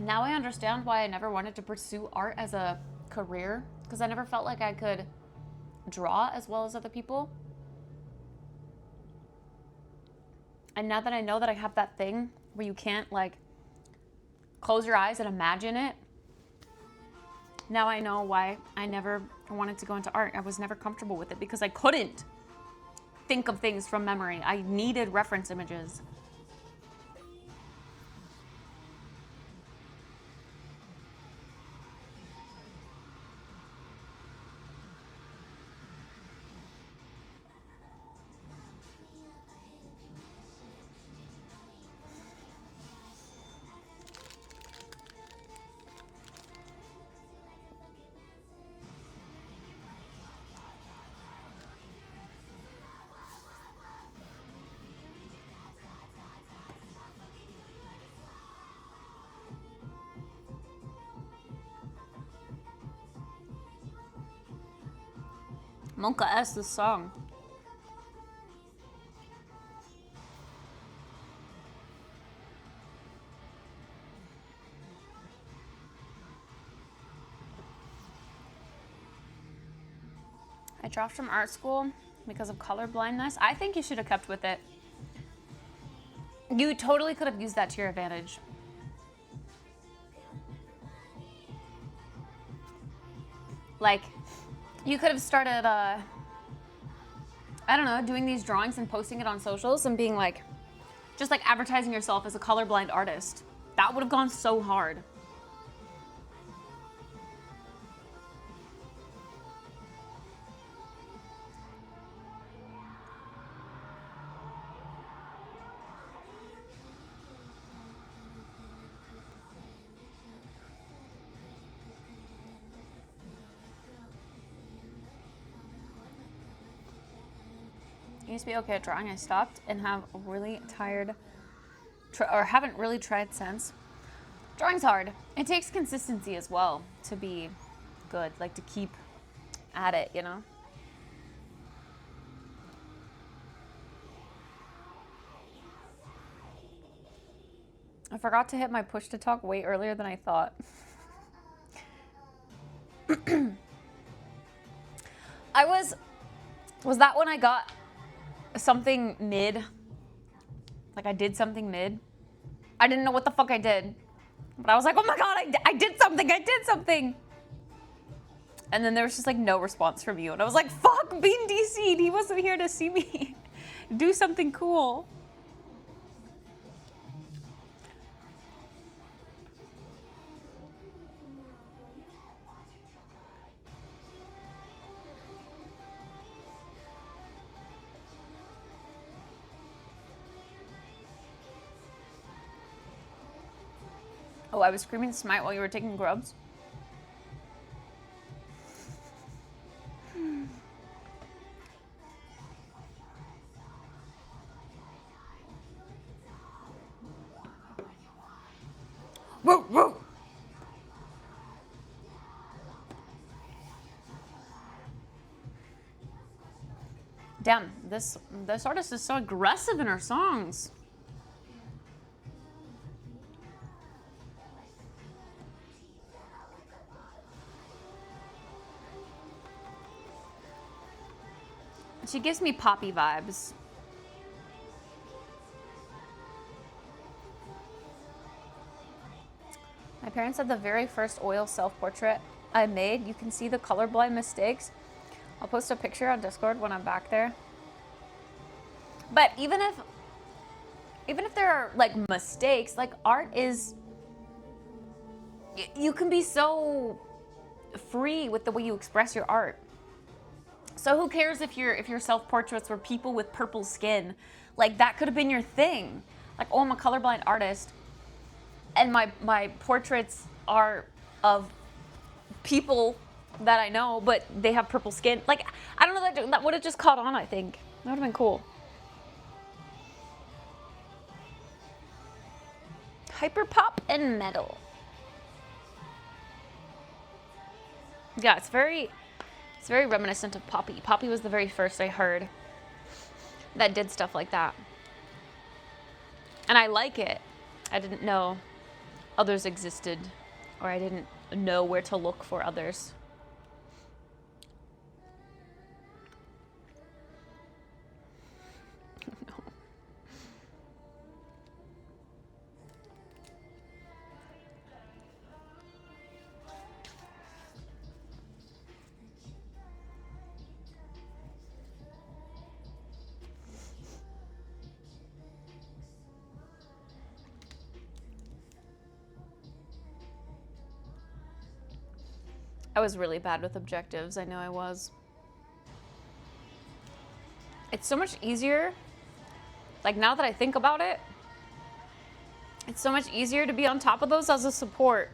now I understand why I never wanted to pursue art as a career, because I never felt like I could draw as well as other people. And now that I know that I have that thing where you can't like close your eyes and imagine it, now I know why I never wanted to go into art. I was never comfortable with it because I couldn't think of things from memory. I needed reference images. Monka S, this song. I dropped from art school because of color blindness. I think you should have kept with it. You totally could have used that to your advantage. Like, you could have started, I don't know, doing these drawings and posting it on socials and being like, just like advertising yourself as a colorblind artist. That would have gone so hard. I used to be okay at drawing. I stopped and have a really tired, or haven't really tried since. Drawing's hard. It takes consistency as well to be good, like to keep at it, you know? I forgot to hit my push to talk way earlier than I thought. Was that when I got something mid? Like I did something mid? I didn't know what the fuck I did. But I was like, oh my god, I did something. And then there was just like no response from you. And I was like, fuck, Bean DC'd. He wasn't here to see me do something cool. Oh, I was screaming smite while you were taking grubs? Whoa, whoa. Damn, this artist is so aggressive in her songs. She gives me poppy vibes. My parents had the very first oil self-portrait I made. You can see the colorblind mistakes. I'll post a picture on Discord when I'm back there. But even if there are like mistakes, like art is, you can be so free with the way you express your art. So who cares if your self-portraits were people with purple skin? Like that could have been your thing. Like, oh, I'm a colorblind artist, and my portraits are of people that I know, but they have purple skin. Like, I don't know, that would have just caught on, I think. That would have been cool. Hyperpop and metal. Yeah, it's very reminiscent of Poppy. Poppy was the very first I heard that did stuff like that. And I like it. I didn't know others existed, or I didn't know where to look for others. No. I was really bad with objectives. I know I was. It's so much easier, like now that I think about it, it's so much easier to be on top of those as a support.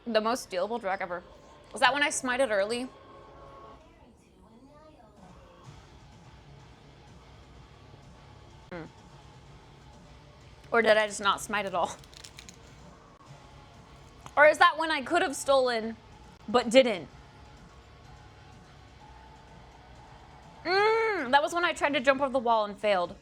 The most stealable track ever. Was that when I smited early? Or did I just not smite at all? Or is that when I could have stolen, but didn't? That was when I tried to jump over the wall and failed.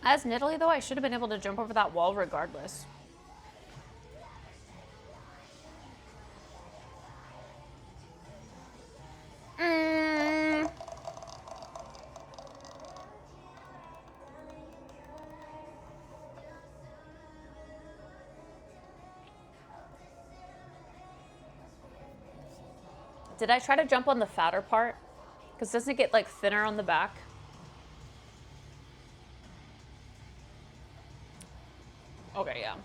As Nidalee, though, I should have been able to jump over that wall regardless. Did I try to jump on the fatter part? Because doesn't it get like thinner on the back? Okay, yeah.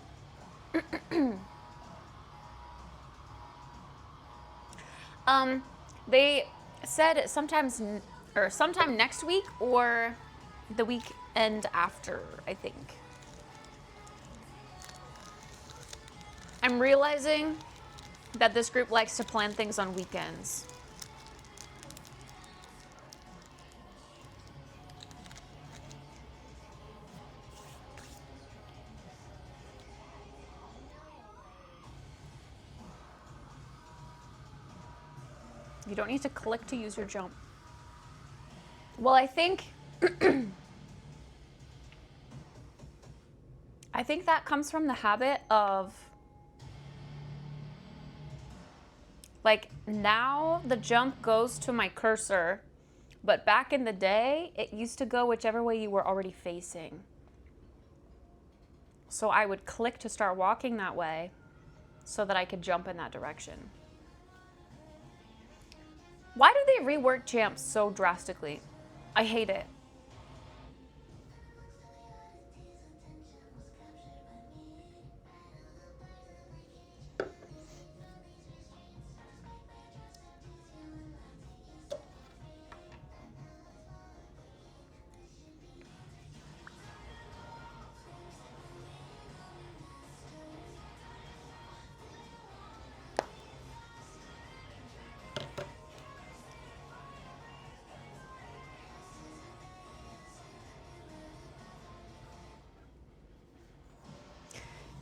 They said sometime next week or the weekend after, I think. I'm realizing that this group likes to plan things on weekends. You don't need to click to use your jump. Well, I think that comes from the habit of like now the jump goes to my cursor, but back in the day it used to go whichever way you were already facing. So I would click to start walking that way so that I could jump in that direction. Why do they rework champs so drastically? I hate it.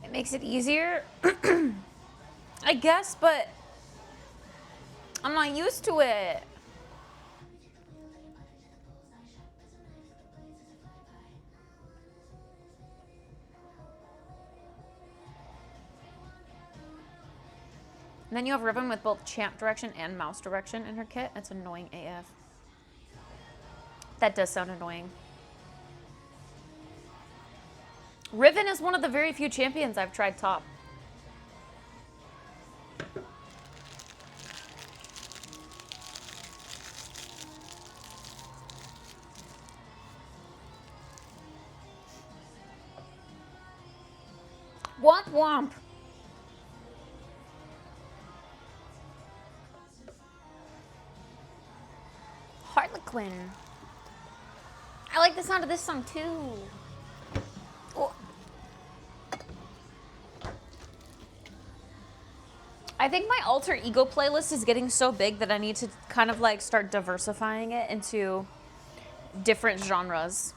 It makes it easier, I guess, but I'm not used to it. And then you have Riven with both champ direction and mouse direction in her kit. It's annoying AF. That does sound annoying. Riven is one of the very few champions I've tried top. Womp womp. Harlequin. I like the sound of this song too. Oh. I think my alter ego playlist is getting so big that I need to kind of like start diversifying it into different genres.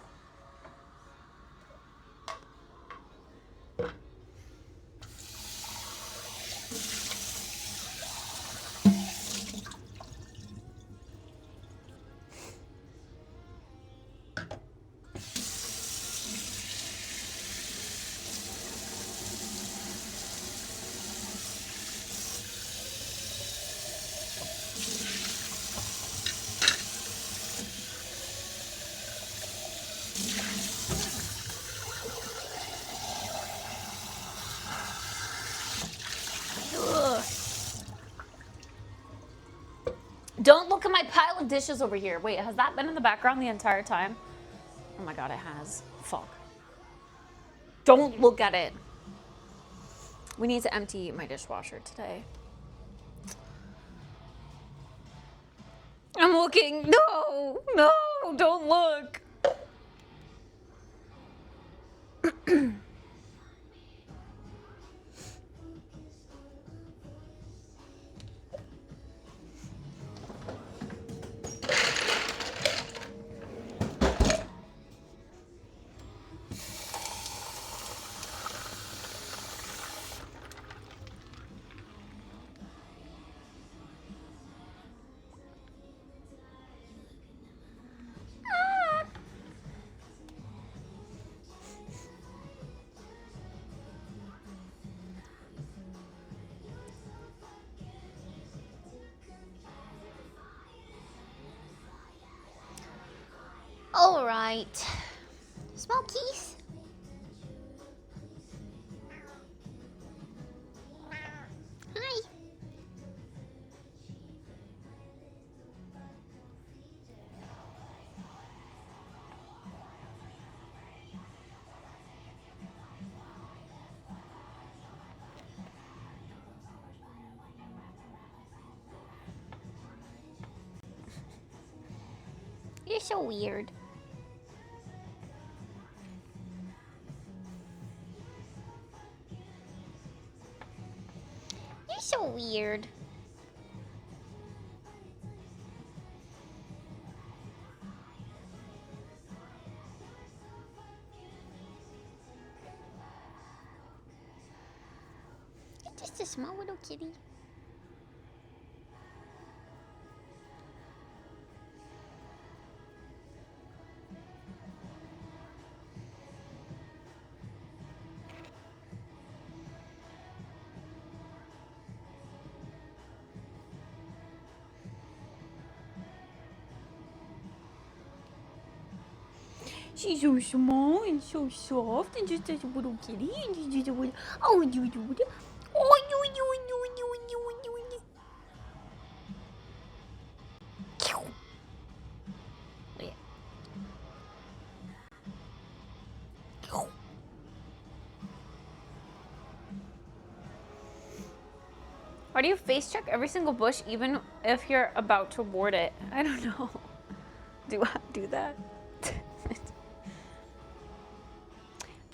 look at my pile of dishes over here. Wait, has that been in the background the entire time? Oh my god, it has. Fuck. Don't look at it. We need to empty my dishwasher today. I'm looking. No, no, don't look. All right. Smokies. Hi. You're so weird. You're so weird. You're just a small little kitty. She's so small and so soft and just a little kitty and she's just a little... Oh, you do it. Oh, you. Why do you face check every single bush even if you're about to ward it? I don't know. Do I do that?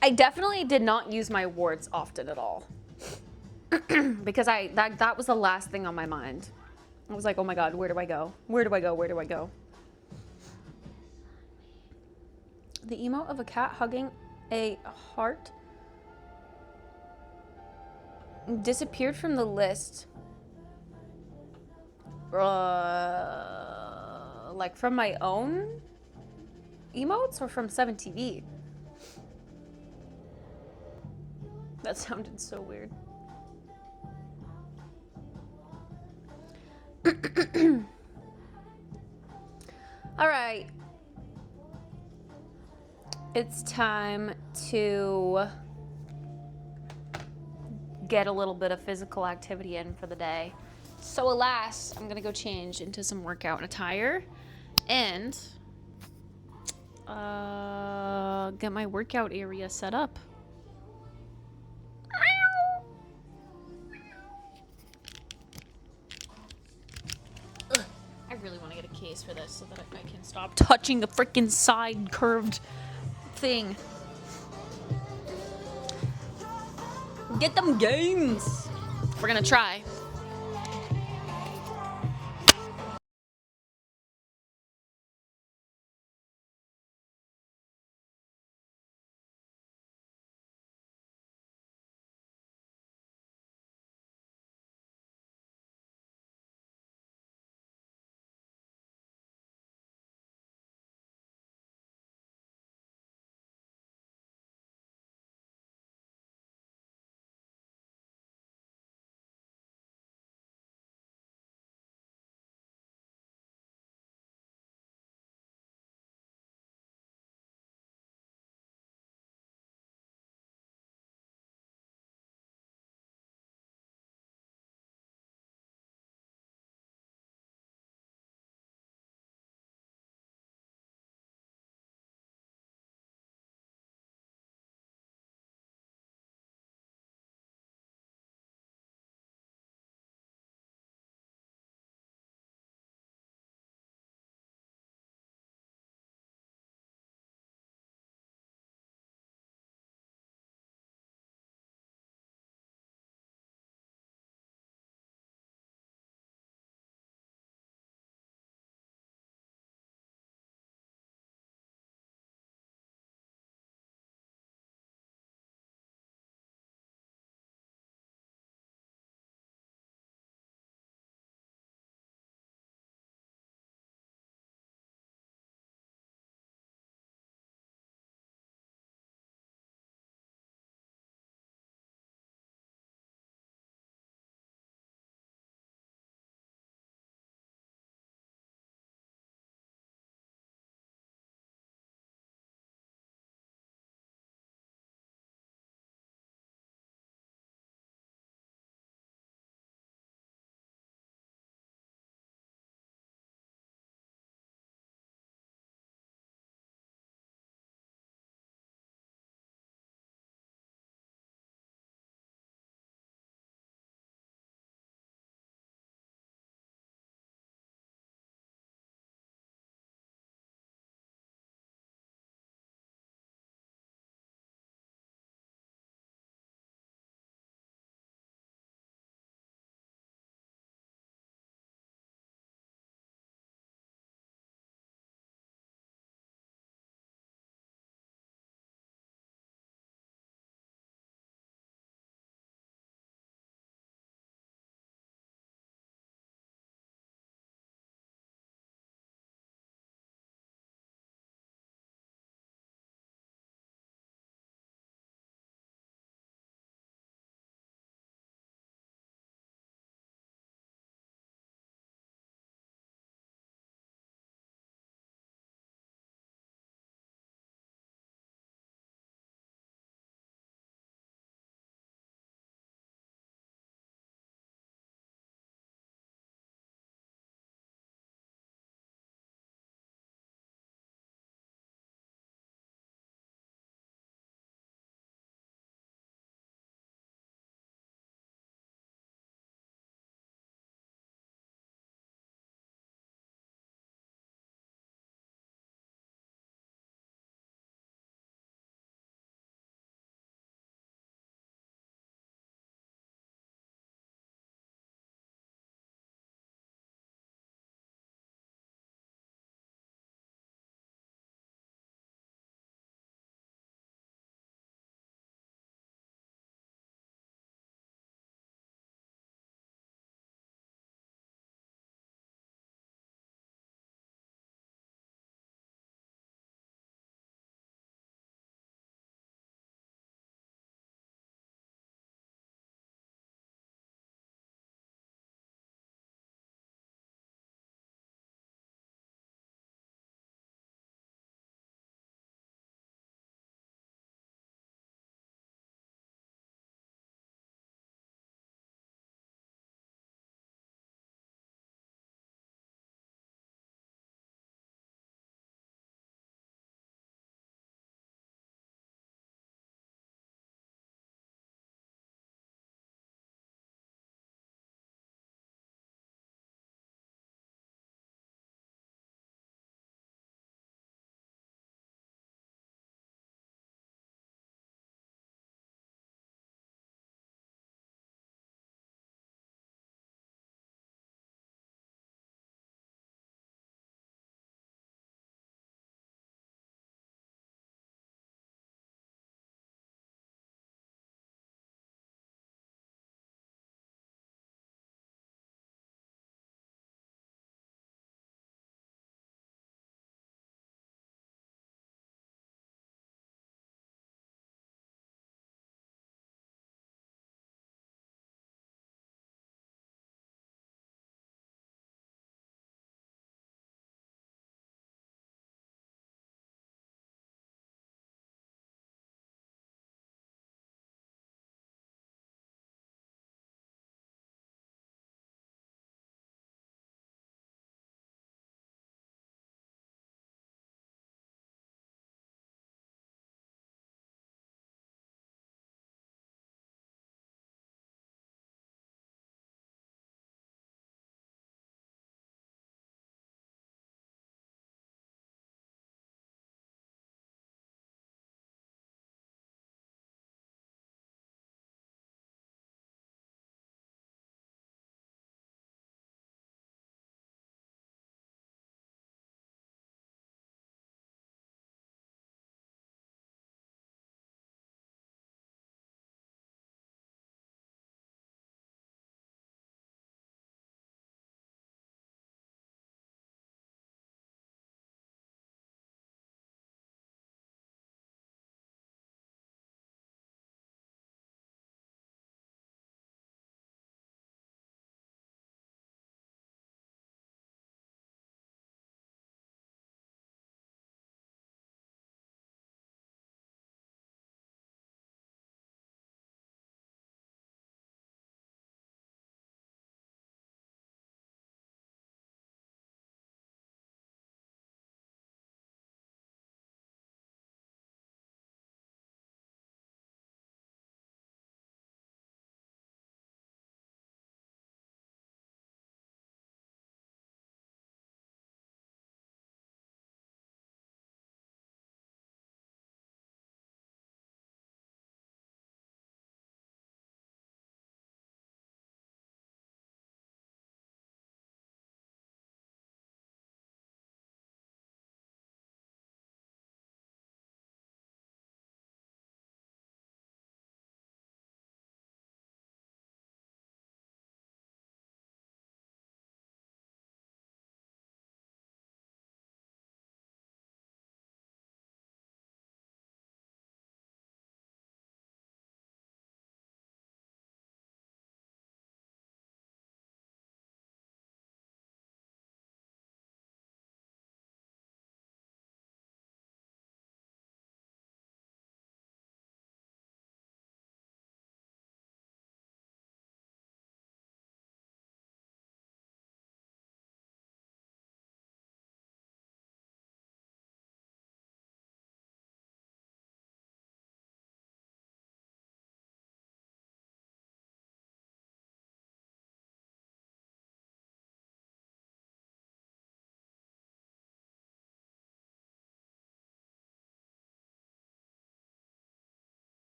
I definitely did not use my wards often at all. Because that was the last thing on my mind. I was like, oh my god, where do I go? Where do I go? Where do I go? The emote of a cat hugging a heart disappeared from the list. Like from my own emotes or from 7TV? That sounded so weird. All right. It's time to get a little bit of physical activity in for the day. So alas, I'm gonna go change into some workout attire and get my workout area set up. Ugh, I really want to get a case for this so that I can stop touching the freaking side curved thing. Get them gains. We're gonna try.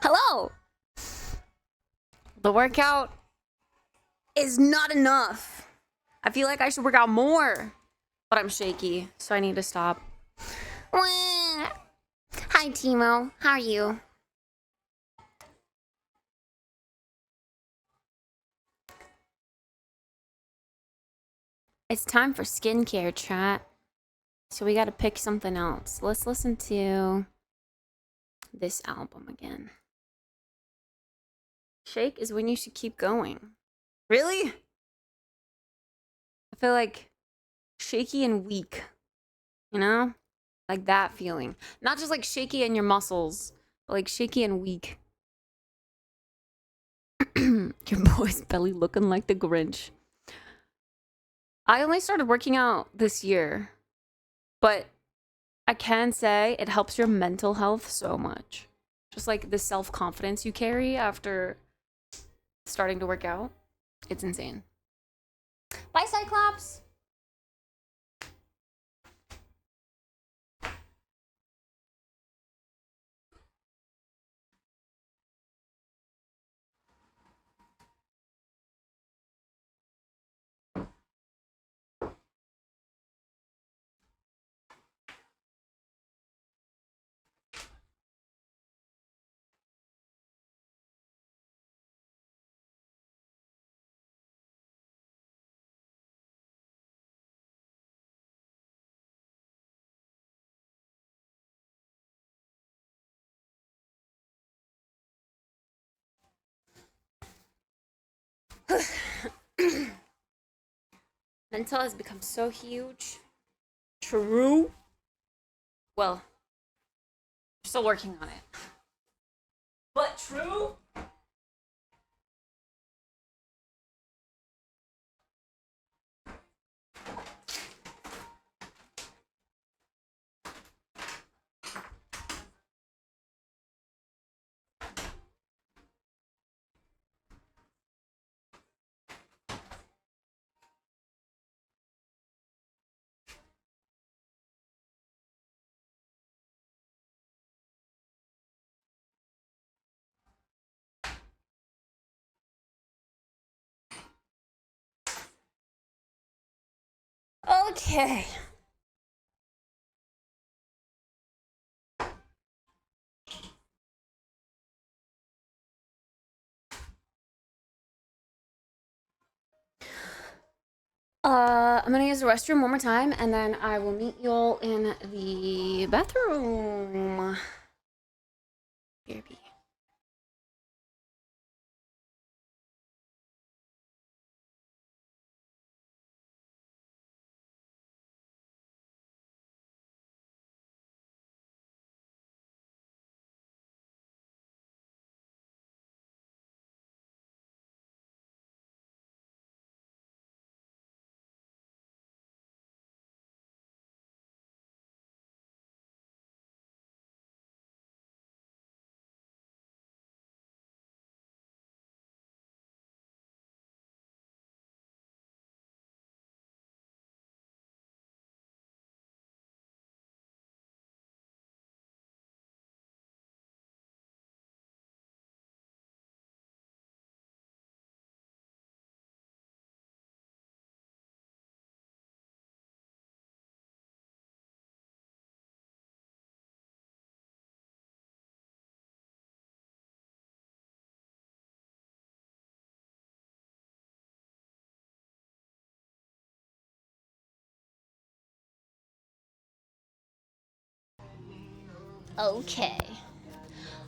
Hello! The workout is not enough. I feel like I should work out more, but I'm shaky, so I need to stop. Hi, Timo. How are you? It's time for skincare, chat. So we gotta pick something else. Let's listen to this album again. Shake is when you should keep going. Really? I feel like shaky and weak. You know? Like that feeling. Not just like shaky in your muscles, but like shaky and weak. Your boy's belly looking like the Grinch. I only started working out this year, but I can say it helps your mental health so much. Just like the self-confidence you carry after starting to work out. It's insane. Bye, Cyclops! Mental has become so huge. True. Well, we're still working on it. But true? Okay. I'm gonna use the restroom one more time, and then I will meet y'all in the bathroom. BRB. Okay.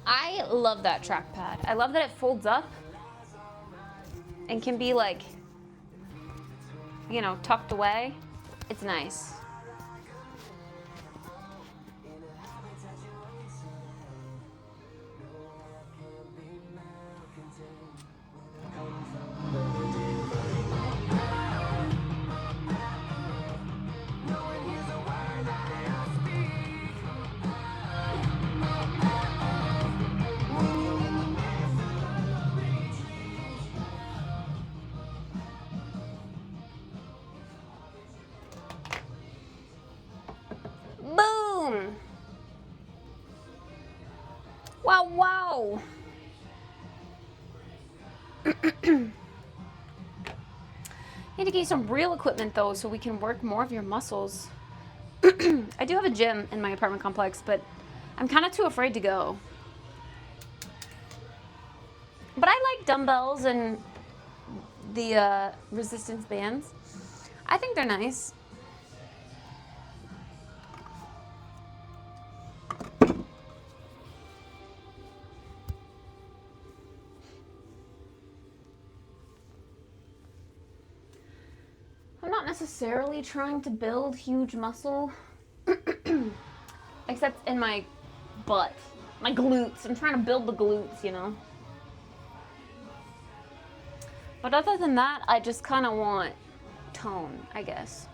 I love that trackpad. I love that it folds up and can be like, you know, tucked away. It's nice. Boom! Wow, wow! Need to get some real equipment though so we can work more of your muscles. I do have a gym in my apartment complex, but I'm kind of too afraid to go. But I like dumbbells and the resistance bands. I think they're nice. I'm not necessarily trying to build huge muscle, except in my butt, my glutes. I'm trying to build the glutes, you know. But other than that, I just kind of want tone, I guess.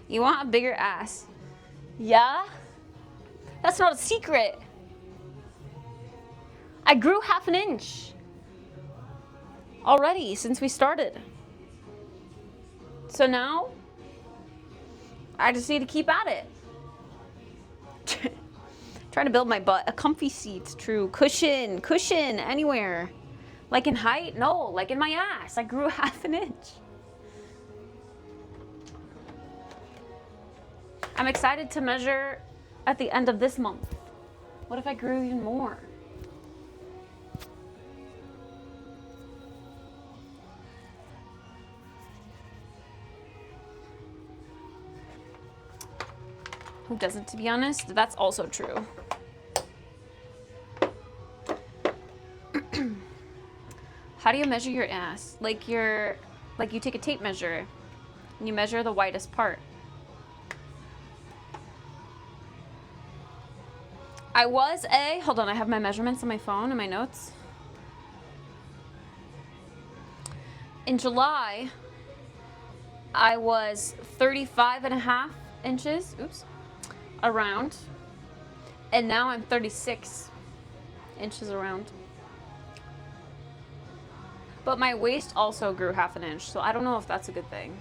You want a bigger ass? Yeah? That's not a secret. I grew half an inch already since we started. So now, I just need to keep at it. Trying to build my butt. A comfy seat, true. Cushion, anywhere. Like in height? No, like in my ass. I grew half an inch. I'm excited to measure at the end of this month. What if I grew even more? Who doesn't, to be honest? That's also true. How do you measure your ass? Like you take a tape measure and you measure the widest part. Hold on, I have my measurements on my phone and my notes. In July, I was 35.5 inches, around. And now I'm 36 inches around. But my waist also grew half an inch, so I don't know if that's a good thing.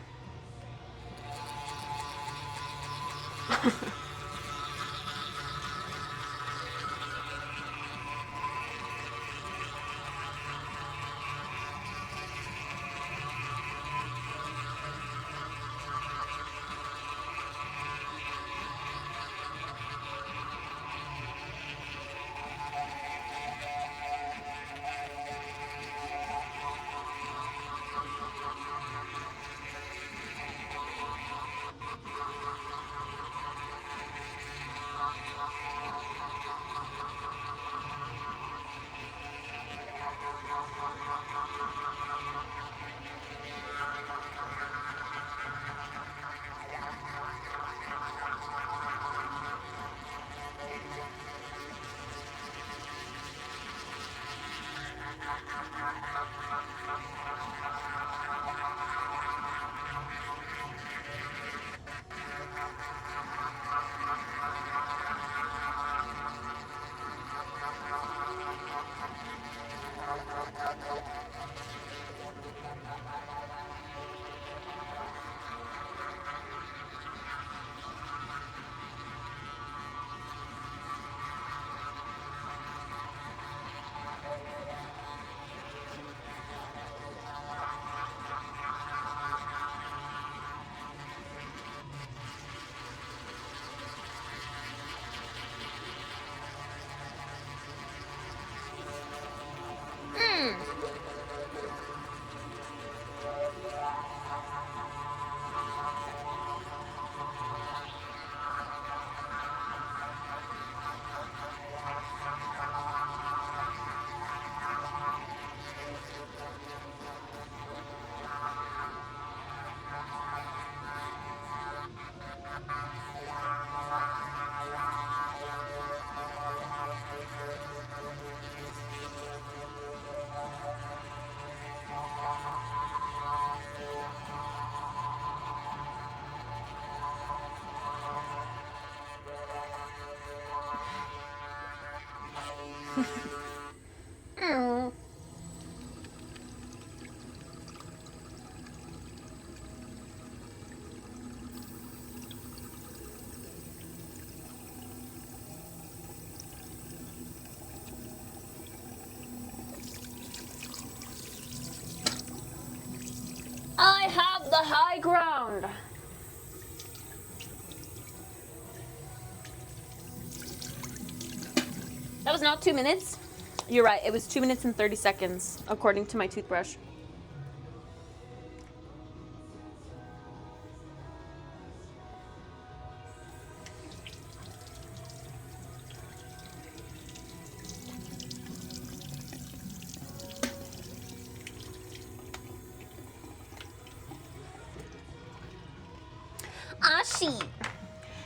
high ground. That was not 2 minutes. You're right, it was 2 minutes and 30 seconds, according to my toothbrush.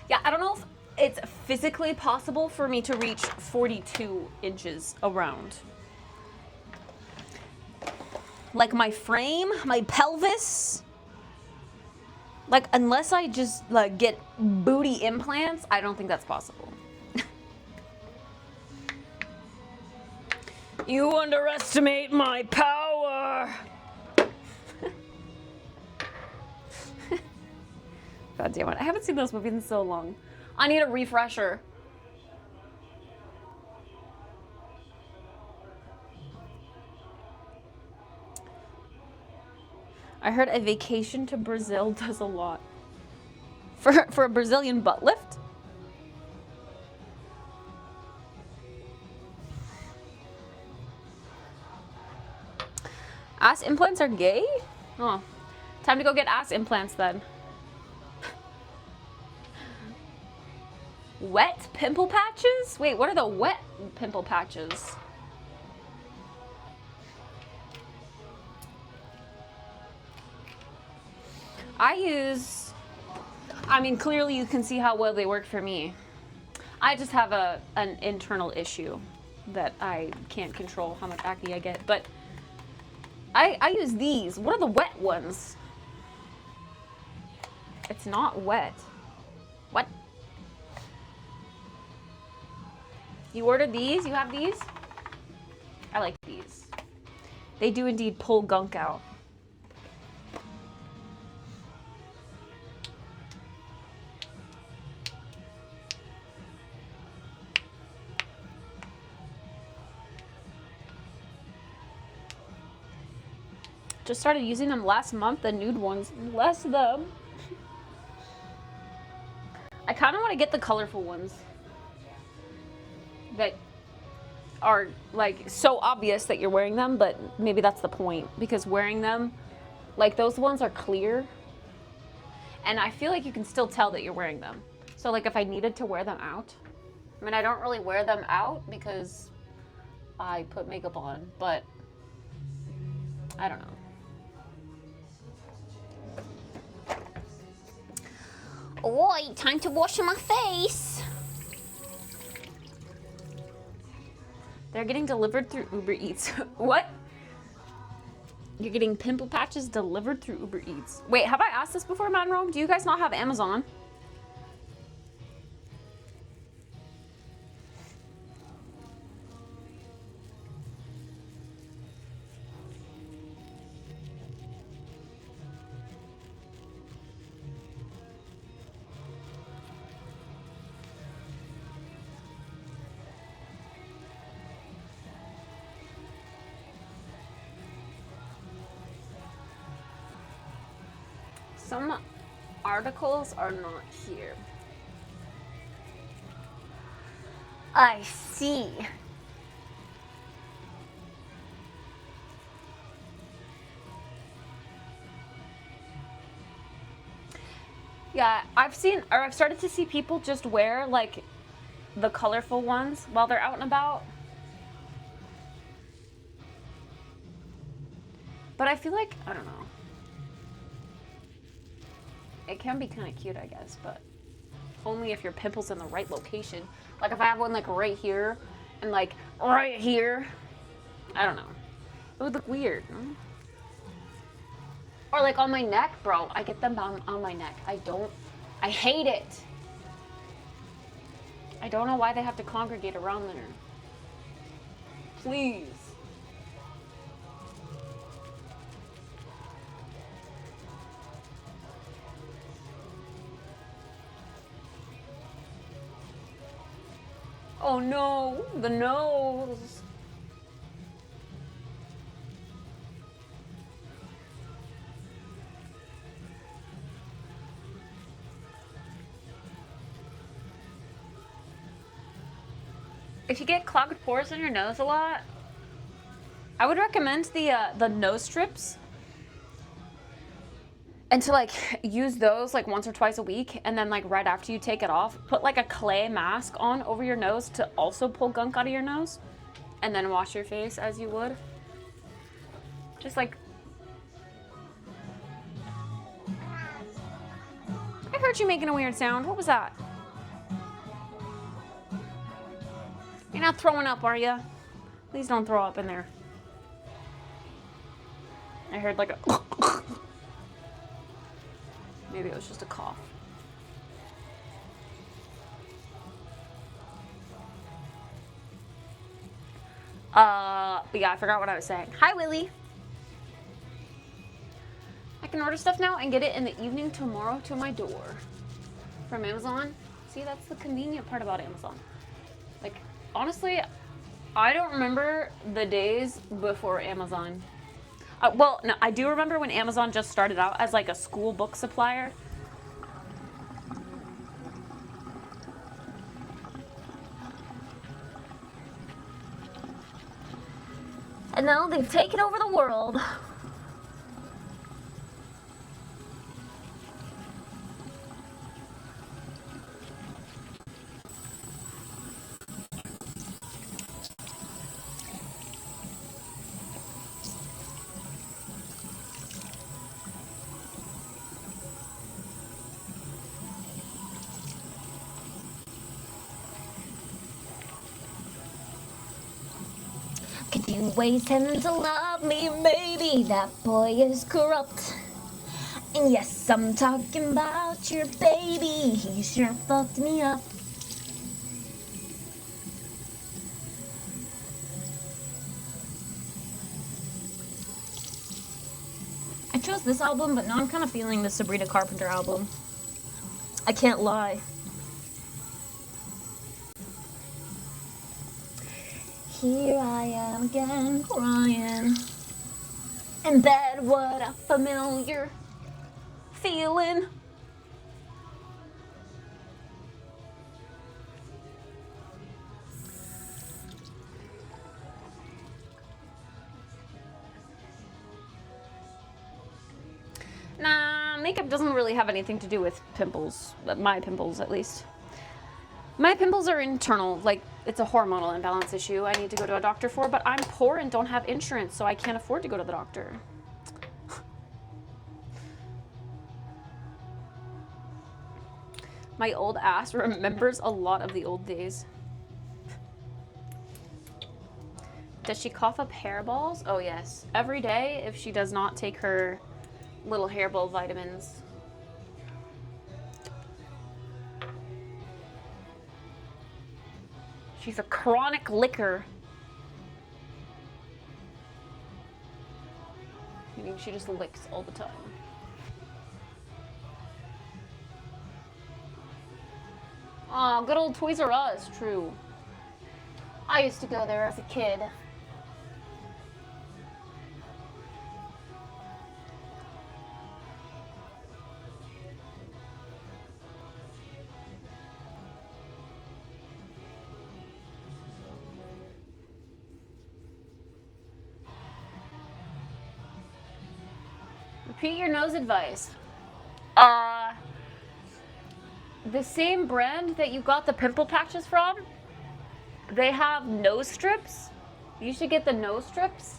Yeah, I don't know if it's physically possible for me to reach 42 inches around. Like my frame, my pelvis. Like unless I just like get booty implants, I don't think that's possible. You underestimate my power. God damn it. I haven't seen those movies in so long. I need a refresher. I heard a vacation to Brazil does a lot. For a Brazilian butt lift? Ass implants are gay? Oh. Time to go get ass implants then. Wet pimple patches? Wait, what are the wet pimple patches? I mean, clearly you can see how well they work for me. I just have an internal issue that I can't control how much acne I get, but I use these. What are the wet ones? It's not wet. What? You ordered these? You have these? I like these. They do indeed pull gunk out. Just started using them last month, the nude ones. Bless them. I kind of want to get the colorful ones that are like so obvious that you're wearing them, but maybe that's the point, because wearing them, like those ones are clear and I feel like you can still tell that you're wearing them. So like if I needed to wear them out, I mean, I don't really wear them out because I put makeup on, but I don't know. Oi, time to wash my face. They're getting delivered through Uber Eats. What? You're getting pimple patches delivered through Uber Eats. Wait, have I asked this before, Matt and Rome? Do you guys not have Amazon? Some articles are not here. I see. Yeah, I've started to see people just wear like the colorful ones while they're out and about. But I feel like, I don't know. It can be kind of cute, I guess, but only if your pimple's in the right location. Like if I have one like right here and like right here, I don't know. It would look weird. No? Or like on my neck, bro. I get them on my neck. I hate it. I don't know why they have to congregate around there. Please. Oh no, the nose. if you get clogged pores in your nose a lot, I would recommend the nose strips, and to like use those like once or twice a week, and then like right after you take it off, put like a clay mask on over your nose to also pull gunk out of your nose, and then wash your face as you would. Just like, I heard you making a weird sound. What was that? You're not throwing up, are you? Please don't throw up in there. I heard like a maybe it was just a cough. But yeah, I forgot what I was saying. Hi, Willie. I can order stuff now and get it in the evening tomorrow to my door from Amazon. See, that's the convenient part about Amazon. Like, honestly, I don't remember the days before Amazon. Well, no, I do remember when Amazon just started out as like a school book supplier. And now they've taken over the world. Could you wait him to love me? Maybe that boy is corrupt. And yes, I'm talking about your baby. He sure fucked me up. I chose this album, but now I'm kind of feeling the Sabrina Carpenter album. I can't lie. Here I am again, crying in bed. What a familiar feeling. Nah, makeup doesn't really have anything to do with pimples, my pimples at least. My pimples are internal, like it's a hormonal imbalance issue I need to go to a doctor for, but I'm poor and don't have insurance, so I can't afford to go to the doctor. My old ass remembers a lot of the old days. Does she cough up hairballs? Oh yes, every day if she does not take her little hairball vitamins. She's a chronic licker. Meaning she just licks all the time. Aw, good old Toys R Us, true. I used to go there as a kid. Repeat your nose advice. The same brand that you got the pimple patches from, they have nose strips. You should get the nose strips.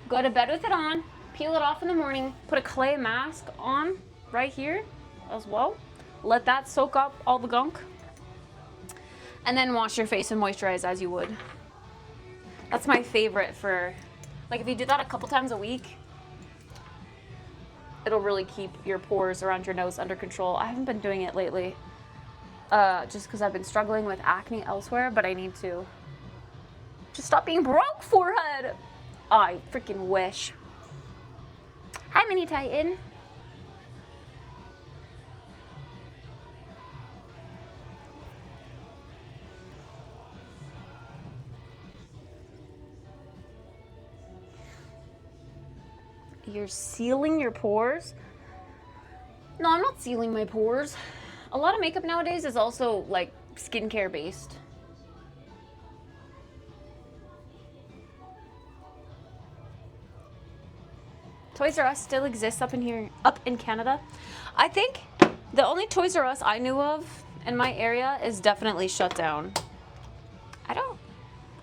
Go to bed with it on, peel it off in the morning, put a clay mask on right here as well. Let that soak up all the gunk. And then wash your face and moisturize as you would. That's my favorite for, like if you do that a couple times a week, it'll really keep your pores around your nose under control. I haven't been doing it lately, just because I've been struggling with acne elsewhere, but I need to just stop being broke, forehead. Oh, I freaking wish. Hi, Mini Titan. You're sealing your pores? No, I'm not sealing my pores. A lot of makeup nowadays is also like skincare based. Toys R Us still exists up in Canada. I think the only Toys R Us I knew of in my area is definitely shut down.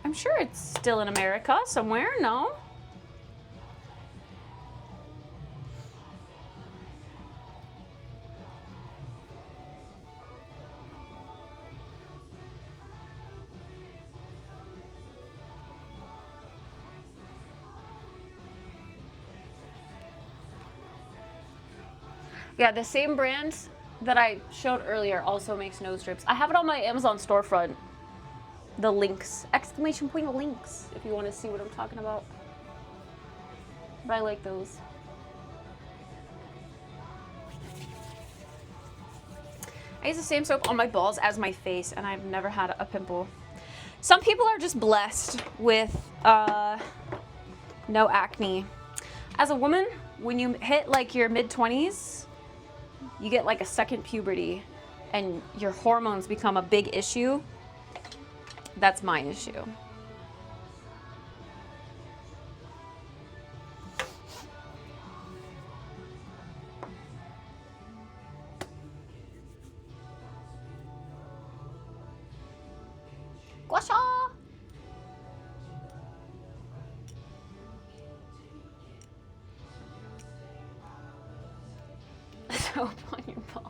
I'm sure it's still in America somewhere, no? Yeah, the same brand that I showed earlier also makes nose strips. I have it on my Amazon storefront. The links, exclamation point links, if you want to see what I'm talking about. But I like those. I use the same soap on my balls as my face, and I've never had a pimple. Some people are just blessed with no acne. As a woman, when you hit like your mid-20s, you get like a second puberty, and your hormones become a big issue. That's my issue. Gua sha! Soap on your balls.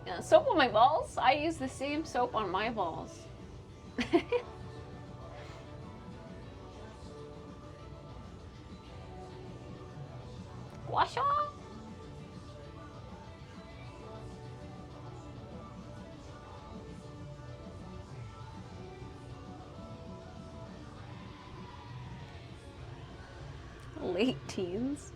Yeah, soap on my balls? I use the same soap on my balls. Gua sha! Late teens.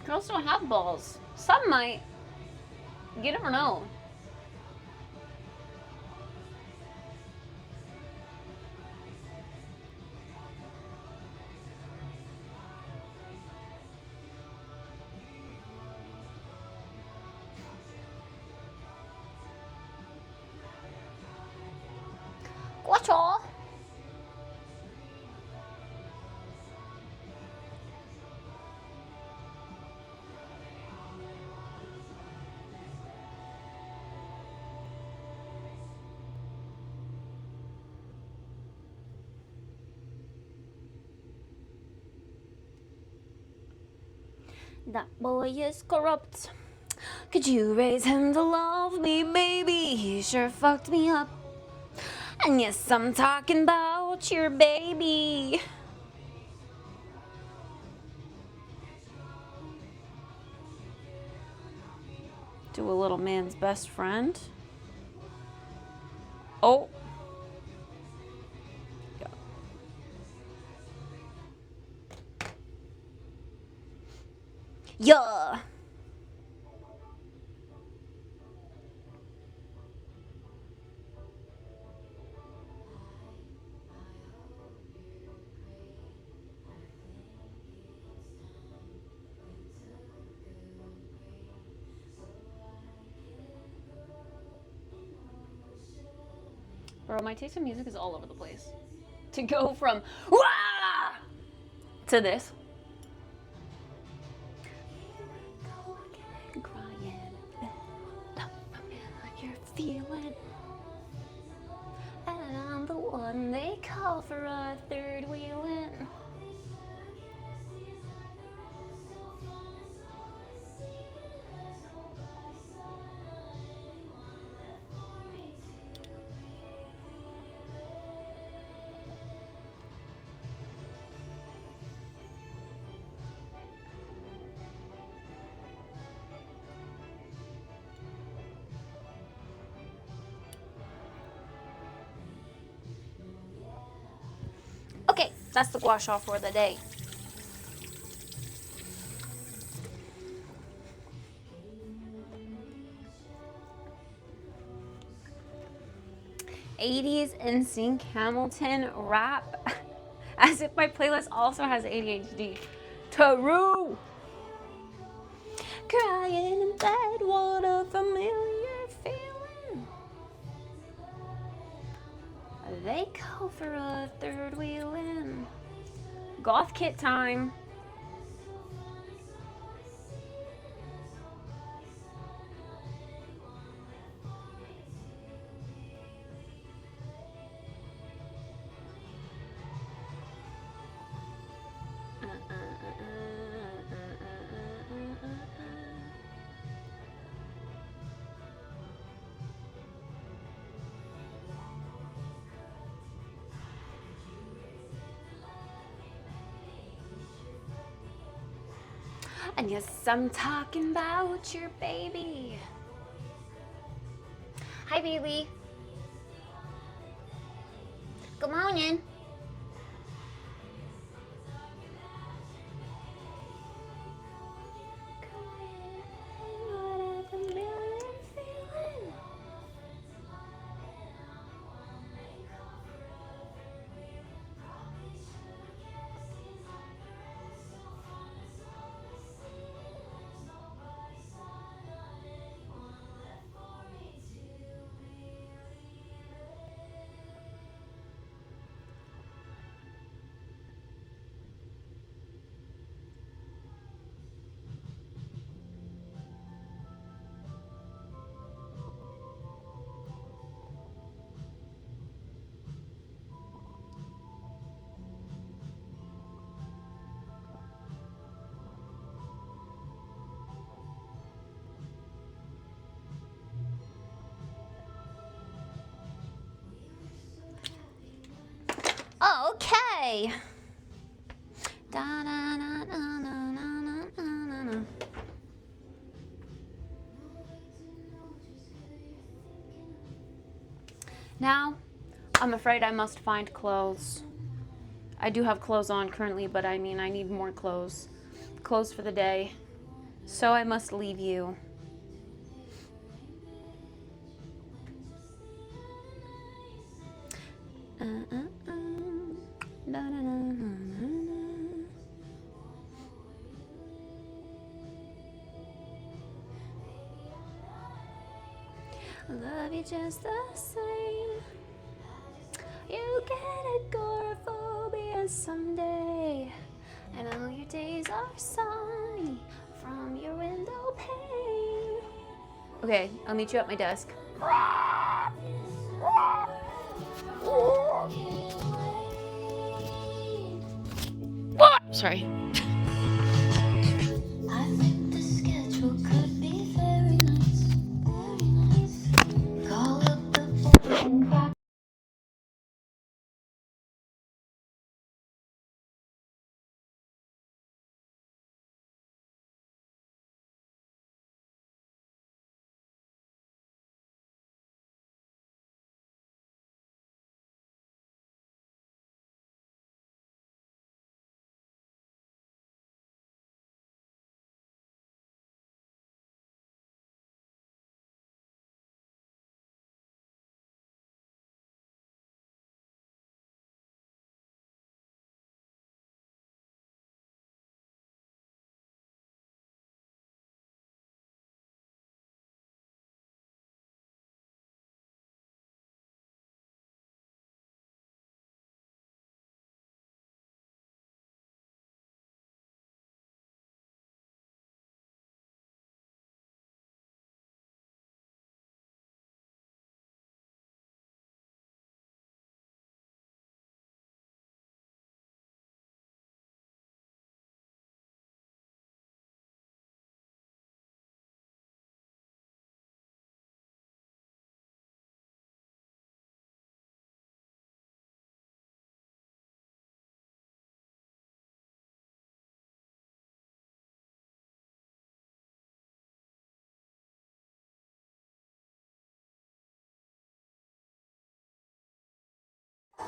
Girls don't have balls. Some might. You never know. Watch all. That boy is corrupt. Could you raise him to love me, baby? He sure fucked me up. And yes, I'm talking about your baby. Do a little man's best friend. Oh. Yeah. Yeah. Bro, my taste in music is all over the place. To go from wah to this. You're feeling, and I'm the one they call for a third wheeling. Okay, that's the gua sha for the day. 80s NSYNC Hamilton rap. As if my playlist also has ADHD. Taru! Crying in bed, what a familiar feeling. They go for a third wheeling. Goth kit time. And yes, I'm talking about your baby. Hi, baby. Good morning. Okay. Now, I'm afraid I must find clothes. I do have clothes on currently, but I mean, I need more clothes. Clothes for the day. So I must leave you. Love you just the same. You get agoraphobia someday. And all your days are sunny from your window pane. Okay, I'll meet you at my desk. Sorry. I think the schedule could be very nice. Very nice. Call up the boys and crack.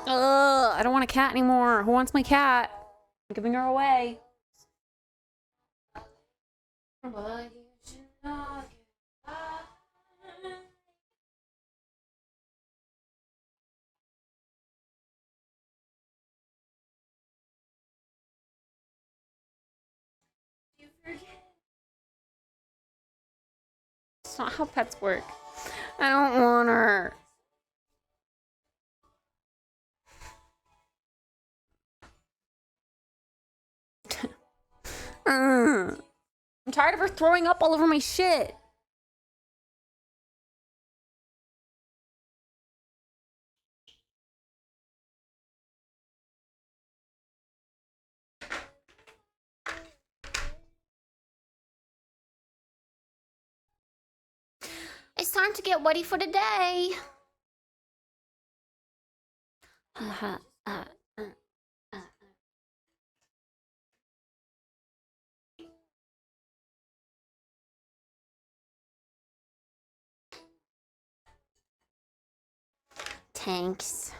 I don't want a cat anymore. Who wants my cat? I'm giving her away. But you should not That's not how pets work. I don't want her. I'm tired of her throwing up all over my shit. It's time to get ready for the day. Thanks.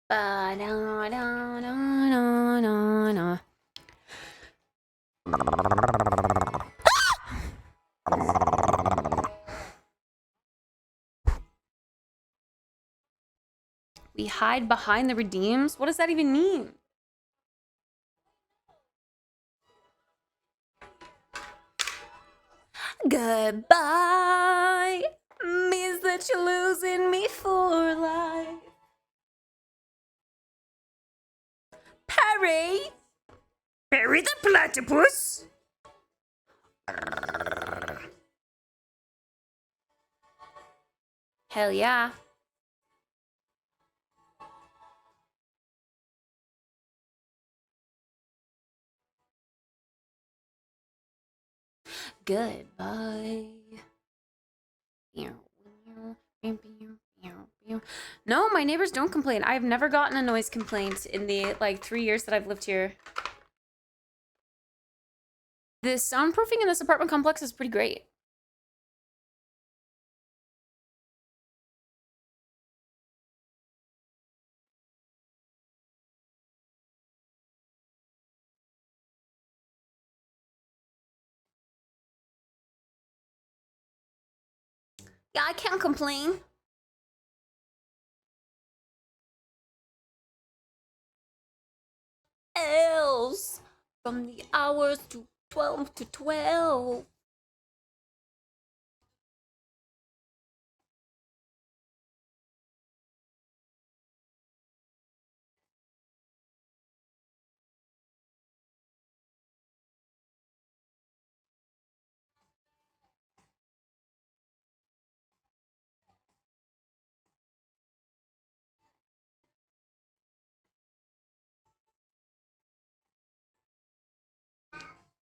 Ba-da-da-da-da-da. We hide behind the redeems? What does that even mean? Goodbye means that you're losing me for life. Perry! Perry the platypus! Hell yeah. Goodbye. No, my neighbors don't complain. I've never gotten a noise complaint in the, 3 years that I've lived here. The soundproofing in this apartment complex is pretty great. Yeah, I can't complain. Else, from the hours to 12 to 12.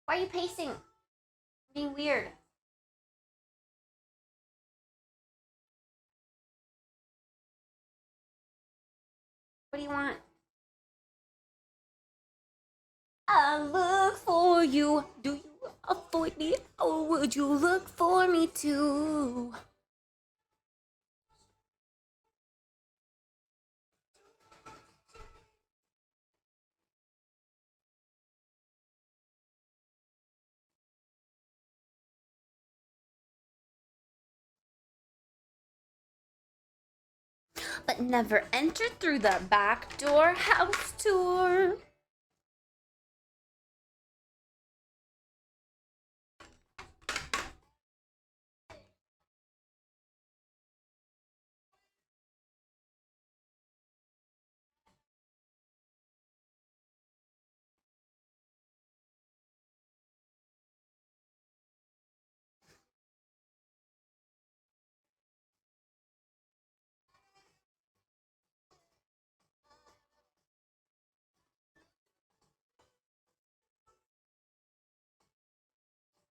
Why are you pacing? Being weird. What do you want? I look for you. Do you avoid me, or would you look for me too? But never enter through the back door house tour.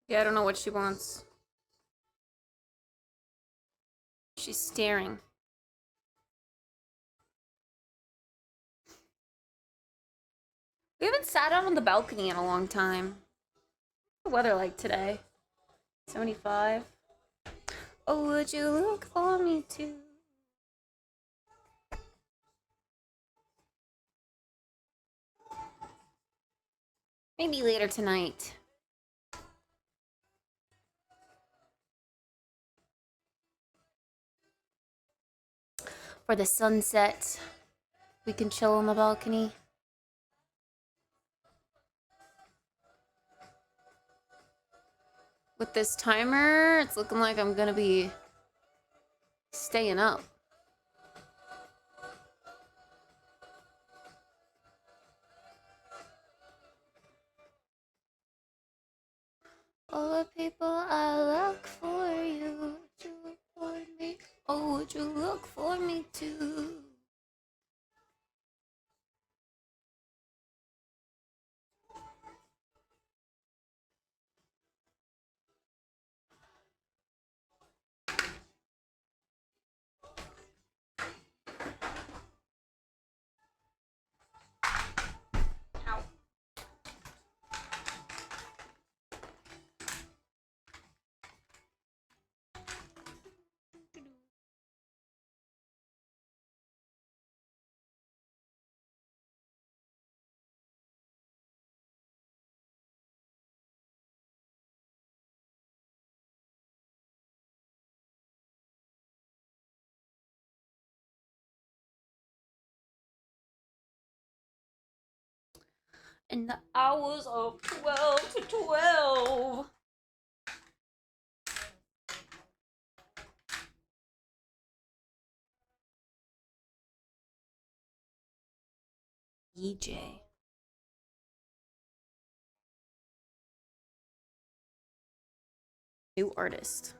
Yeah, I don't know what she wants. She's staring. We haven't sat out on the balcony in a long time. What's the weather like today? 75. Oh, would you look for me too? Maybe later tonight. For the sunset, we can chill on the balcony. With this timer, it's looking like I'm gonna be staying up. All the people I look for you, would you look for me? Oh, would you look for me too? In the hours of 12 to 12. EJ. New artist.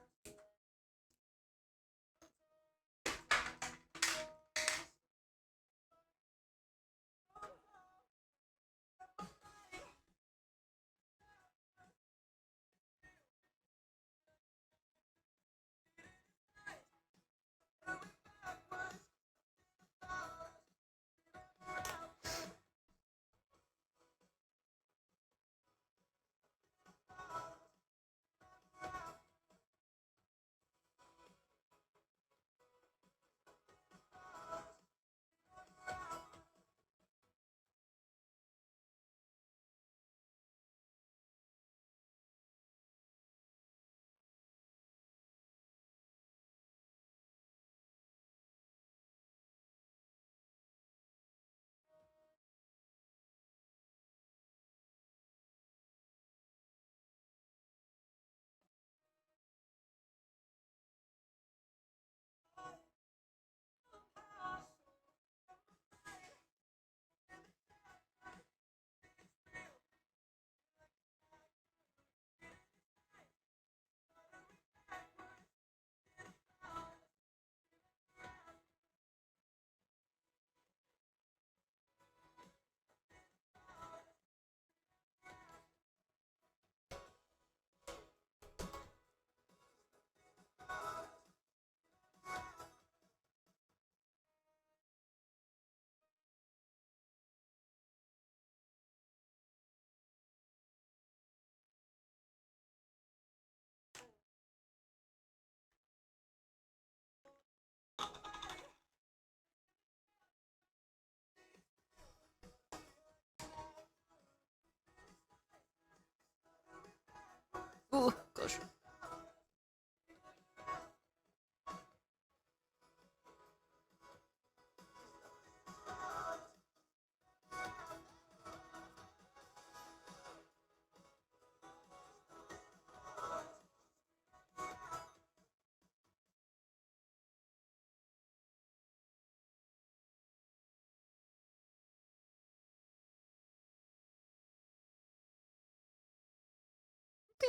Ooh, gosh.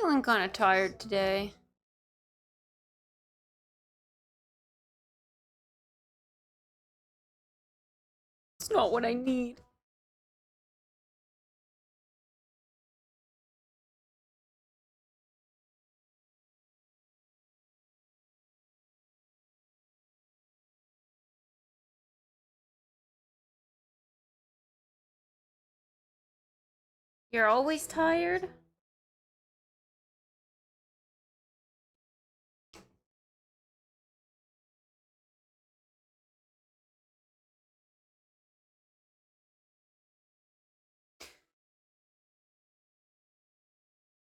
Feeling kind of tired today. It's not what I need. You're always tired?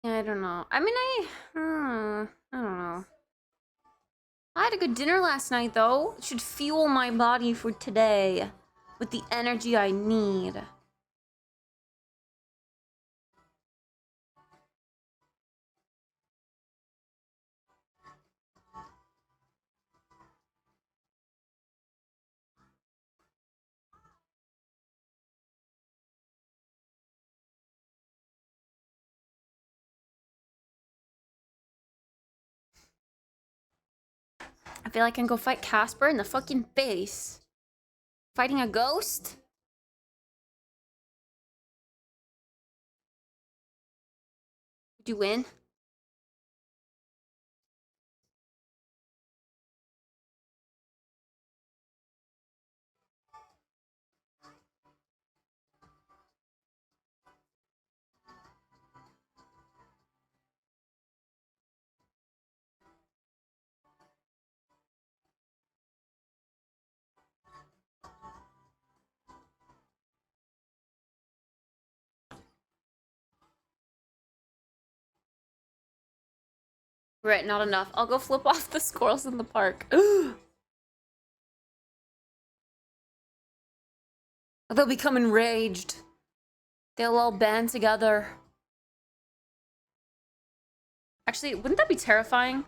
Yeah, I don't know. I mean, I don't know. I had a good dinner last night, though. It should fuel my body for today with the energy I need. I feel like I can go fight Casper in the fucking face. Fighting a ghost? Did you win? Right, not enough. I'll go flip off the squirrels in the park. They'll become enraged. They'll all band together. Actually, wouldn't that be terrifying?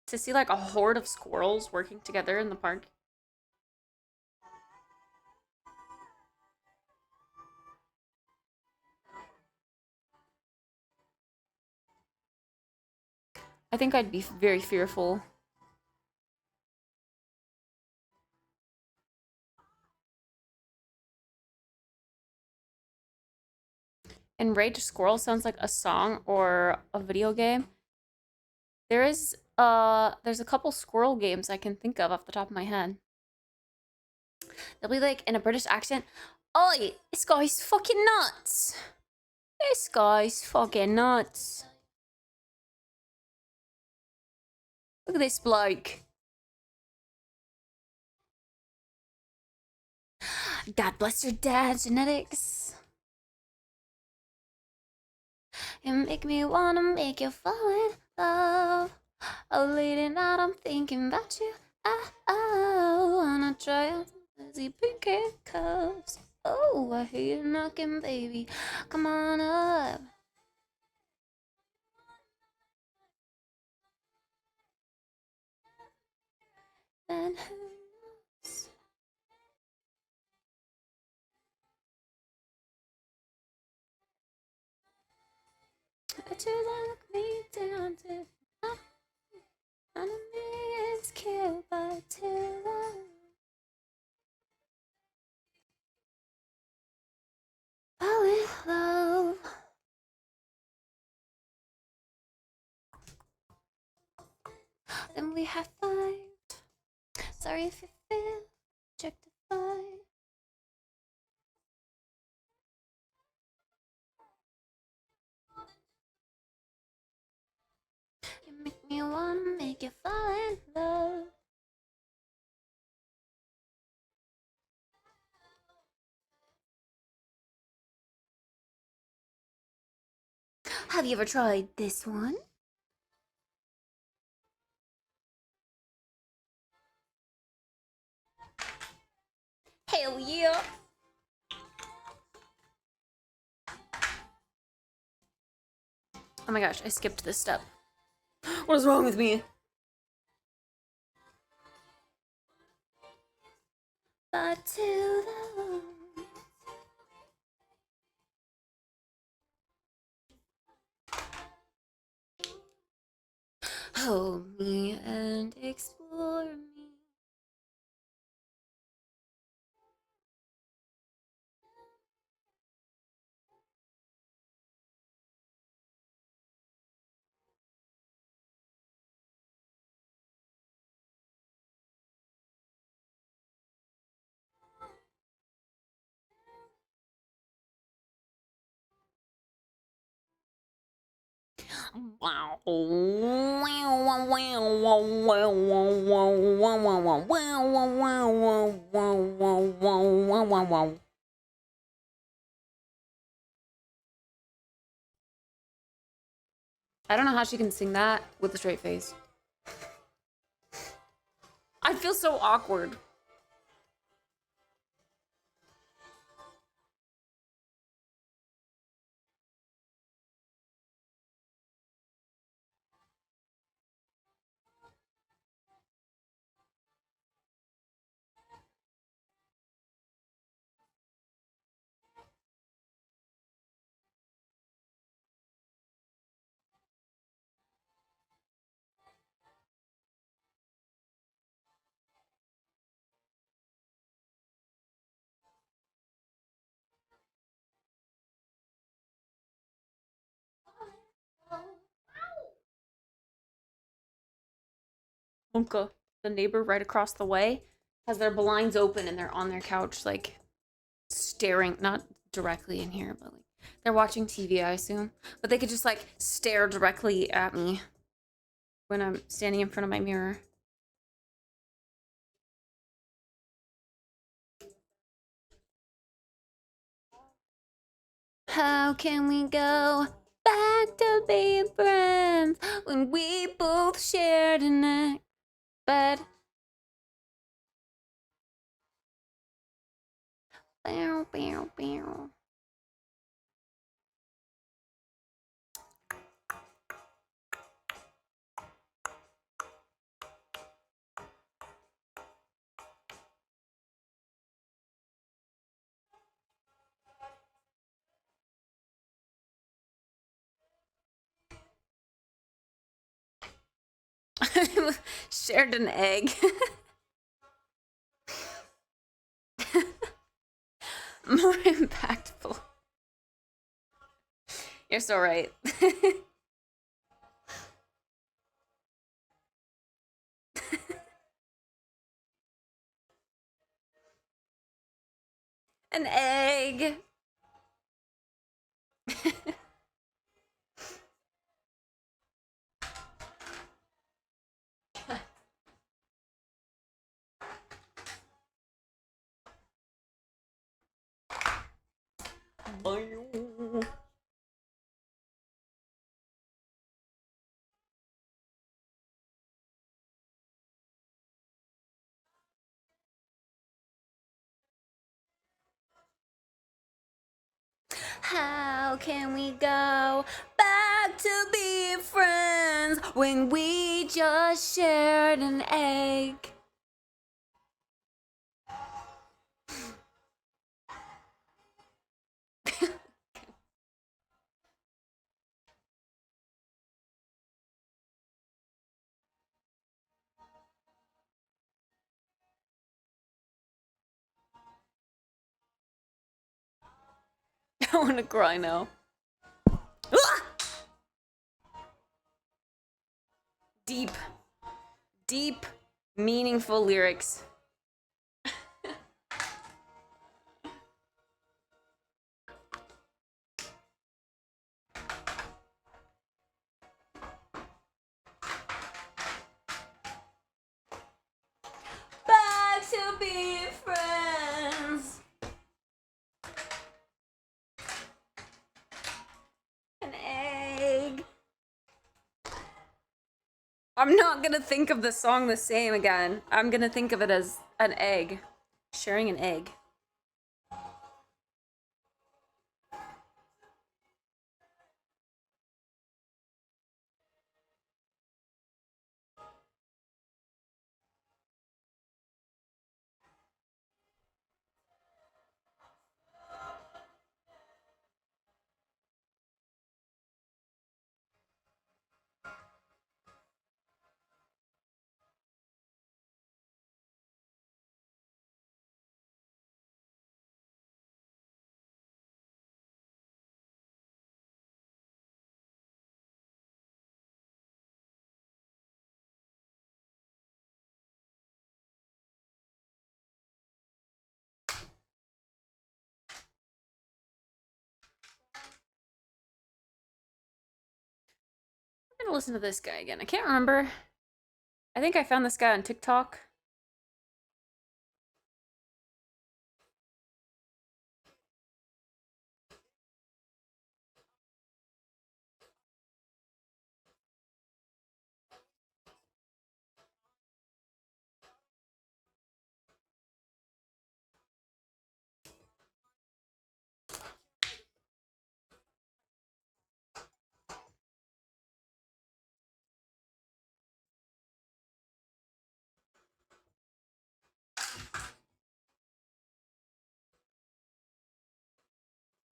To see like a horde of squirrels working together in the park? I think I'd be very fearful. Enraged Squirrel sounds like a song or a video game. There's a couple squirrel games I can think of off the top of my head. They'll be like in a British accent. Oi, this guy's fucking nuts. This guy's fucking nuts. Look at this bloke. God bless your dad, genetics. You make me wanna make you fall in love. Oh, late at night I'm thinking about you. Oh, wanna try on some fuzzy pink handcuffs. Oh, I hear you knocking, baby. Come on up. And who knows? But you look me down to enemy is killed by terror. Fall in love. Then we have fight. Sorry if you feel objectified. You make me wanna make you fall in love. Have you ever tried this one? Hell yeah! Oh my gosh, I skipped this step. What is wrong with me? But to the hold me and explore me. I don't know how she can sing that with a straight face. I feel so awkward. Unka, the neighbor right across the way, has their blinds open and they're on their couch, like staring, not directly in here, but like they're watching TV, I assume. But they could just like stare directly at me when I'm standing in front of my mirror. How can we go back to being friends when we both shared a bed? Bow, bow, bow. Shared an egg. More impactful. You're so right. An egg. How can we go back to being friends when we just shared an egg? I want to cry now. Deep, deep, meaningful lyrics. Back to be friends. An egg. I'm not gonna think of the song the same again. I'm gonna think of it as an egg. Sharing an egg. I'm gonna listen to this guy again. I can't remember. I think I found this guy on TikTok.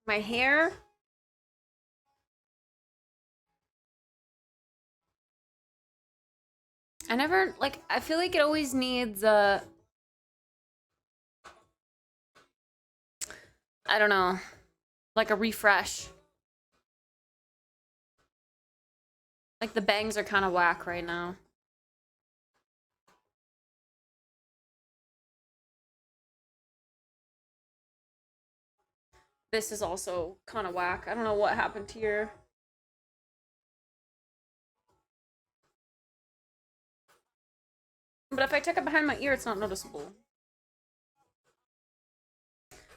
My hair. I never, like, I feel like it always needs I don't know, like a refresh. Like the bangs are kind of whack right now. This is also kind of whack. I don't know what happened here. But if I tuck it behind my ear, it's not noticeable.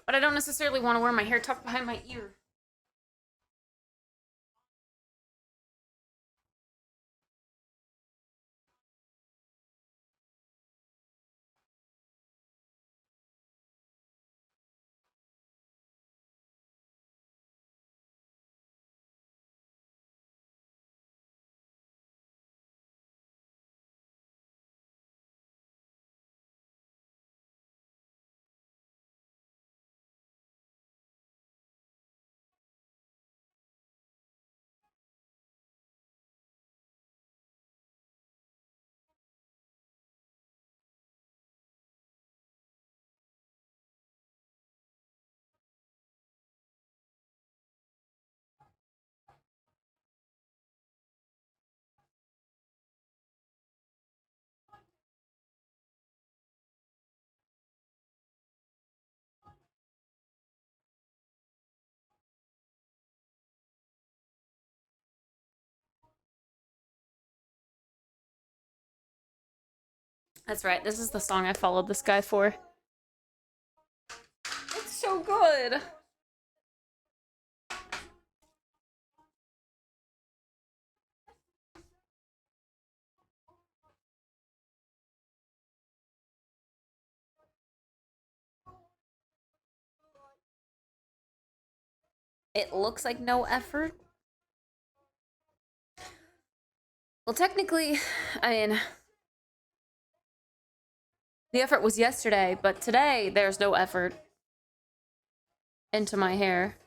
But I don't necessarily want to wear my hair tucked behind my ear. That's right. This is the song I followed this guy for. It's so good. It looks like no effort. Well, technically, I mean, the effort was yesterday, but today there's no effort into my hair.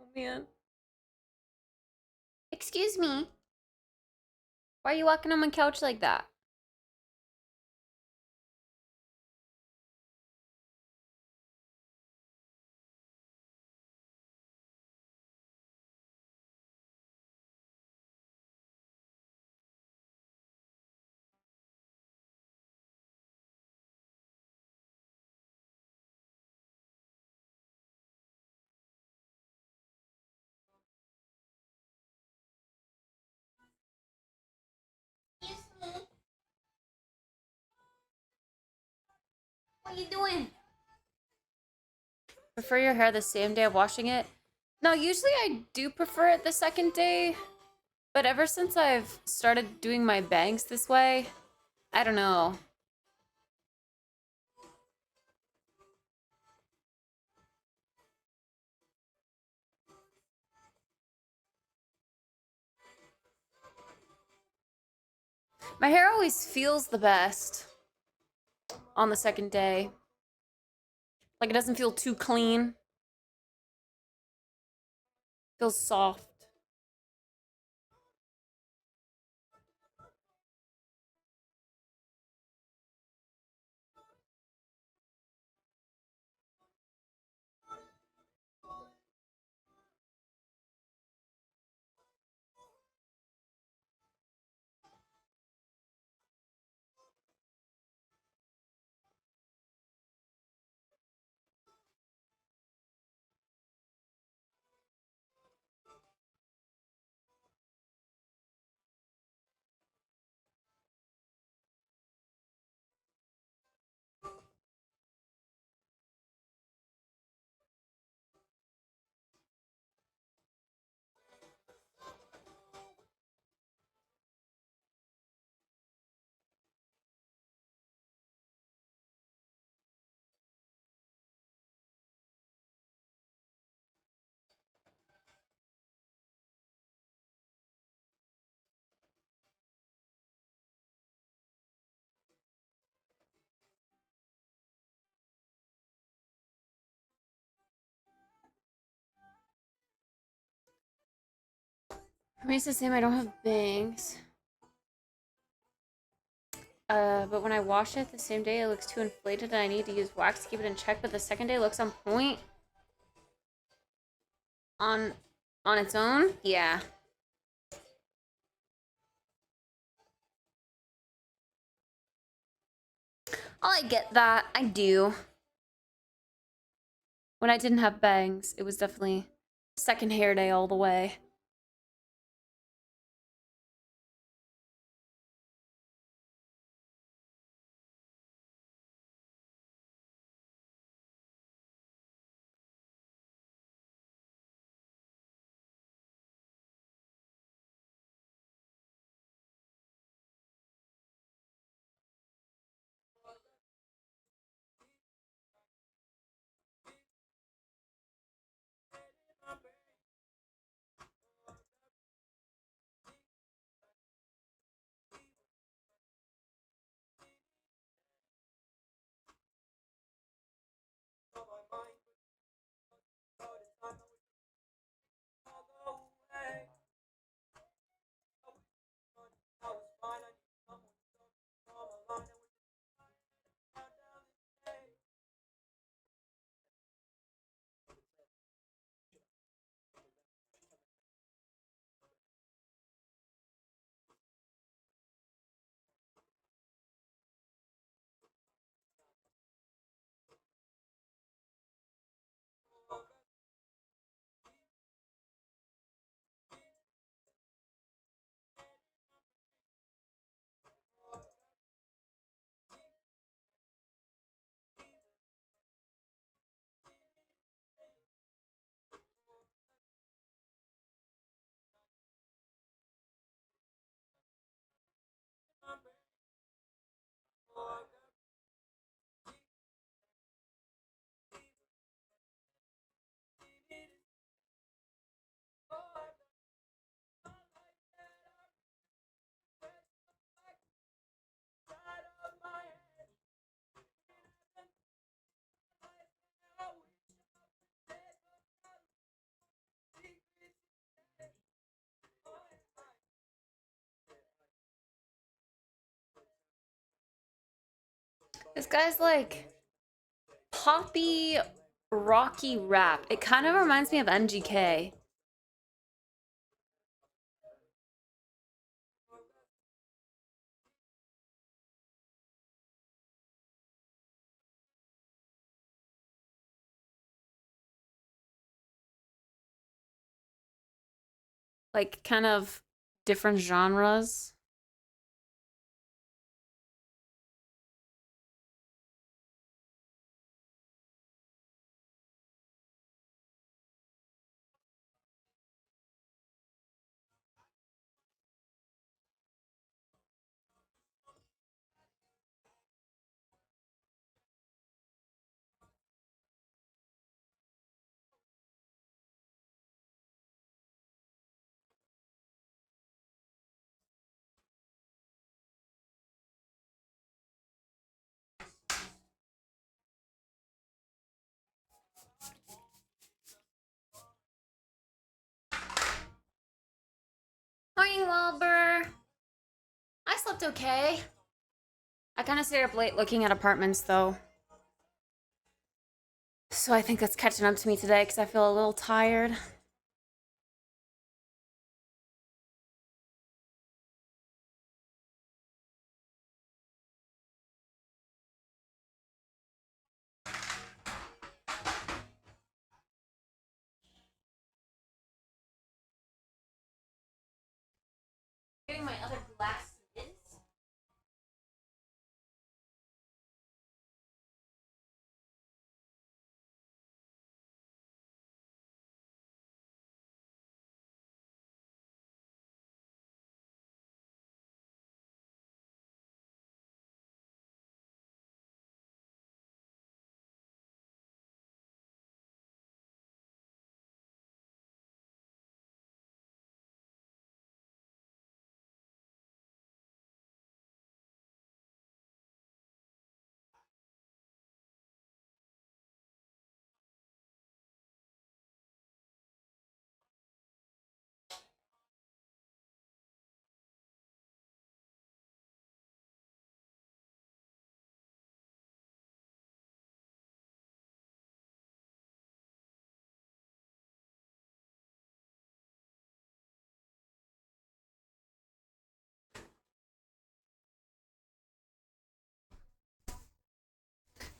Oh man. Excuse me. Why are you walking on my couch like that? What are you doing? Prefer your hair the same day of washing it? No, usually I do prefer it the second day. But ever since I've started doing my bangs this way, I don't know. My hair always feels the best on the second day. Like it doesn't feel too clean. Feels soft. For me, it's the same. I don't have bangs. But when I wash it the same day, it looks too inflated and I need to use wax to keep it in check. But the second day looks on point on its own. Yeah. Oh, I get that. I do. When I didn't have bangs, it was definitely second hair day all the way. This guy's like poppy, rocky rap. It kind of reminds me of MGK. Like kind of different genres. Morning, Wilbur. I slept okay. I kind of stayed up late looking at apartments, though. So I think that's catching up to me today because I feel a little tired. Getting my other glasses.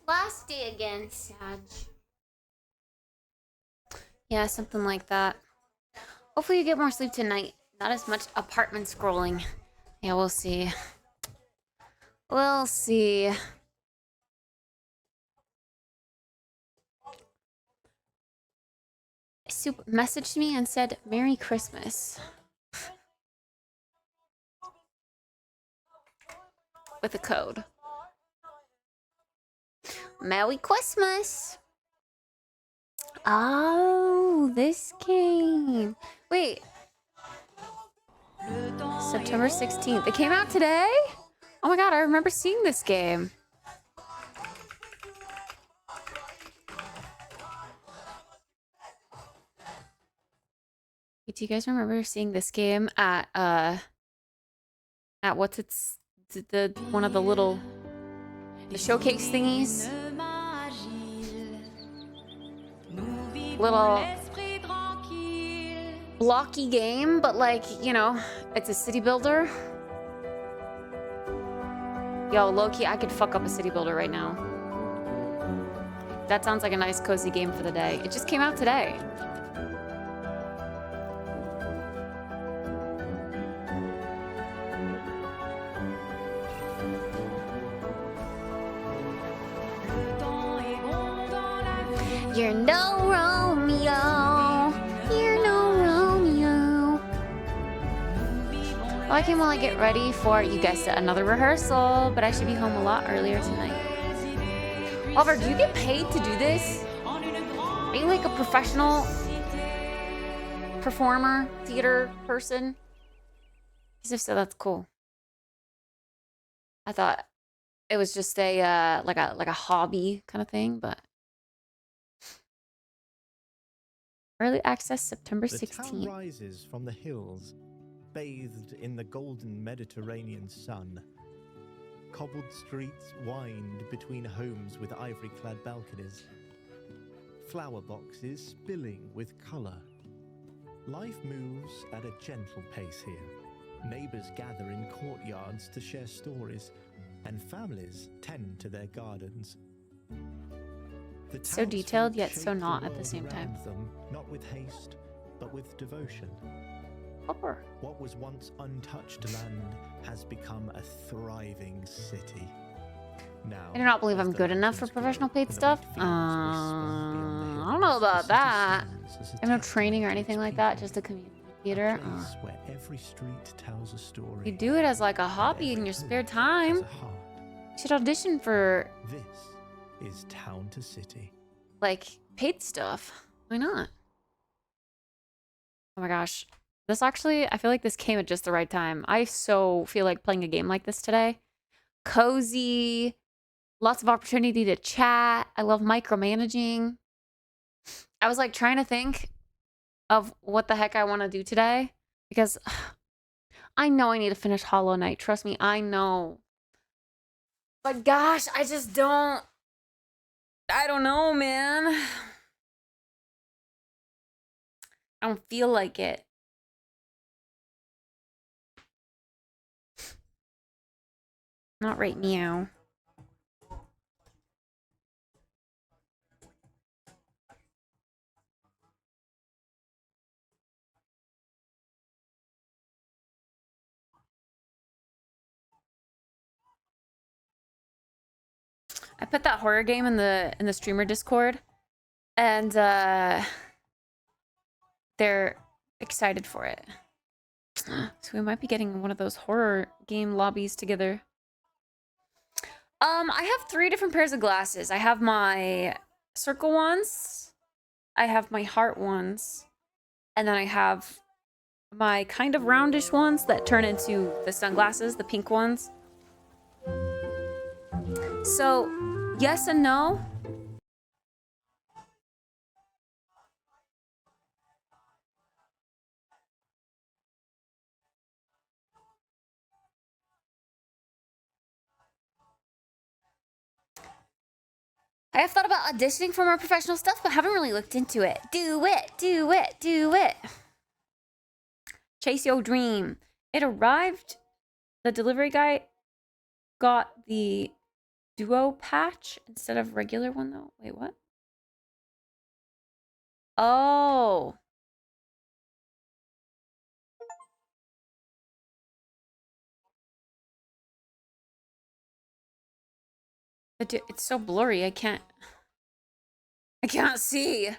Last day again, Sag. Yeah, something like that. Hopefully you get more sleep tonight. Not as much apartment scrolling. Yeah, we'll see. We'll see. Soup messaged me and said, Merry Christmas. With a code. Merry Christmas. Oh, this game. Wait. September 16th. It came out today? Oh my god, I remember seeing this game. Do you guys remember seeing this game at what's its the one of the little showcase thingies? Little blocky game, but like, you know, it's a city builder. Yo, low-key, I could fuck up a city builder right now. That sounds like a nice cozy game for the day. It just came out today. You're no Romeo. You're no Romeo. Well, I came while I get ready for, you guessed it, another rehearsal, but I should be home a lot earlier tonight. Oliver, do you get paid to do this? Are you like a professional performer, theater person? Because if so, that's cool. I thought it was just a like a hobby kind of thing, but early access September 16th. The town rises from the hills, bathed in the golden Mediterranean sun. Cobbled streets wind between homes with ivory-clad balconies. Flower boxes spilling with colour. Life moves at a gentle pace here. Neighbours gather in courtyards to share stories, and families tend to their gardens. So detailed, yet so not at the same time. Them, not with haste, but with devotion. Upper. What was once untouched land has become a thriving city. Now, I do not believe I'm good enough for professional paid stuff. I don't know about that. I have no training or anything like that, just a community theater. Where every street tells a story. You do it as like a hobby in your spare time. You should audition for This is Town to City. like paid stuff. Why not? Oh my gosh. This actually, I feel like this came at just the right time. I so feel like playing a game like this today. Cozy, lots of opportunity to chat. I love micromanaging. I was like trying to think of what the heck I want to do today because I know I need to finish Hollow Knight. Trust me, I know. But gosh, I just don't. I don't know, man. I don't feel like it. Not right now. I put that horror game in the streamer Discord, and they're excited for it. So we might be getting one of those horror game lobbies together. I have 3 different pairs of glasses. I have my circle ones, I have my heart ones, and then I have my kind of roundish ones that turn into the sunglasses, the pink ones. So, yes and no. I have thought about auditioning for more professional stuff, but haven't really looked into it. Do it, do it, do it. Chase your dream. It arrived. The delivery guy got the duo patch instead of regular one, though. Wait, what? Oh. It's so blurry, I can't see.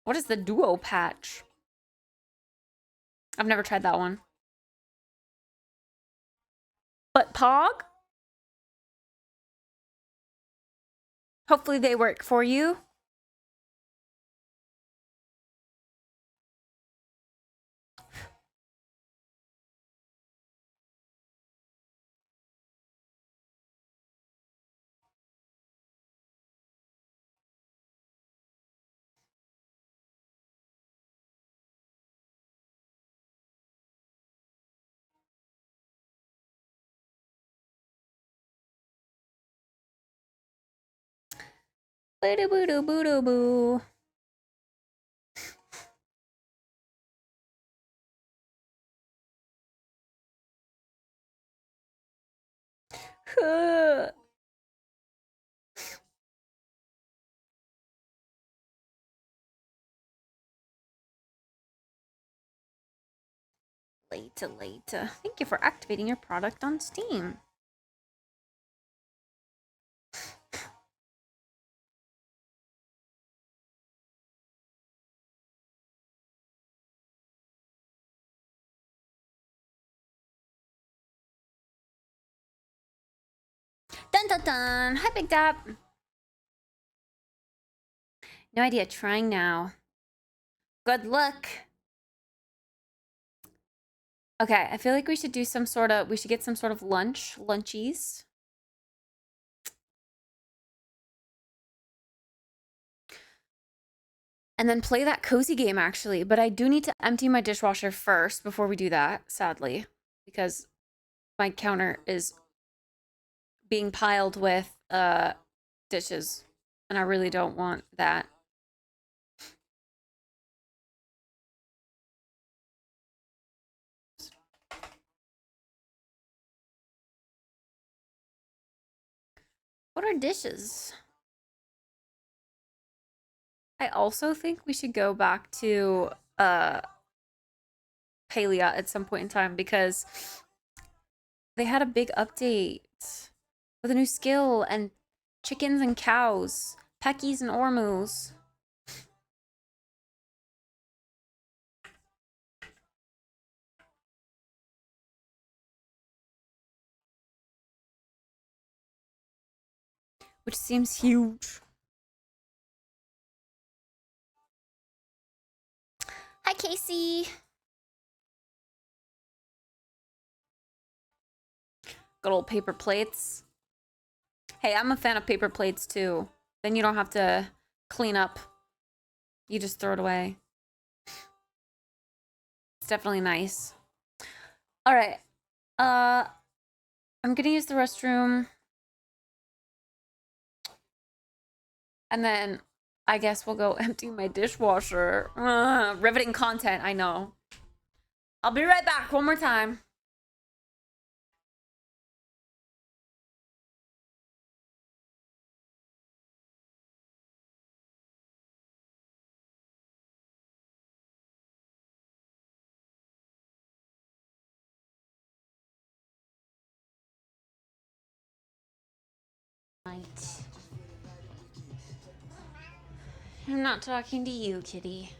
What is the duo patch? I've never tried that one. But Pog? Hopefully they work for you. Boo boo boo boo boo. Later. Thank you for activating your product on Steam. Dun dun dun! Hi, Big Dap! No idea, trying now. Good luck! Okay, I feel like we should do some sort of, we should get some sort of lunchies. And then play that cozy game, actually. But I do need to empty my dishwasher first before we do that, sadly. Because my counter is being piled with dishes. And I really don't want that. What are dishes? I also think we should go back to Palia at some point in time because they had a big update with a new skill and chickens and cows, peckies and ormus. Which seems huge. Hi, Casey. Good old paper plates. Hey, I'm a fan of paper plates too. Then you don't have to clean up. You just throw it away. definitely nice. All right. I'm gonna use the restroom. And then I guess we'll go empty my dishwasher. Riveting content, I know. I'll be right back one more time. Right. I'm not talking to you, kitty.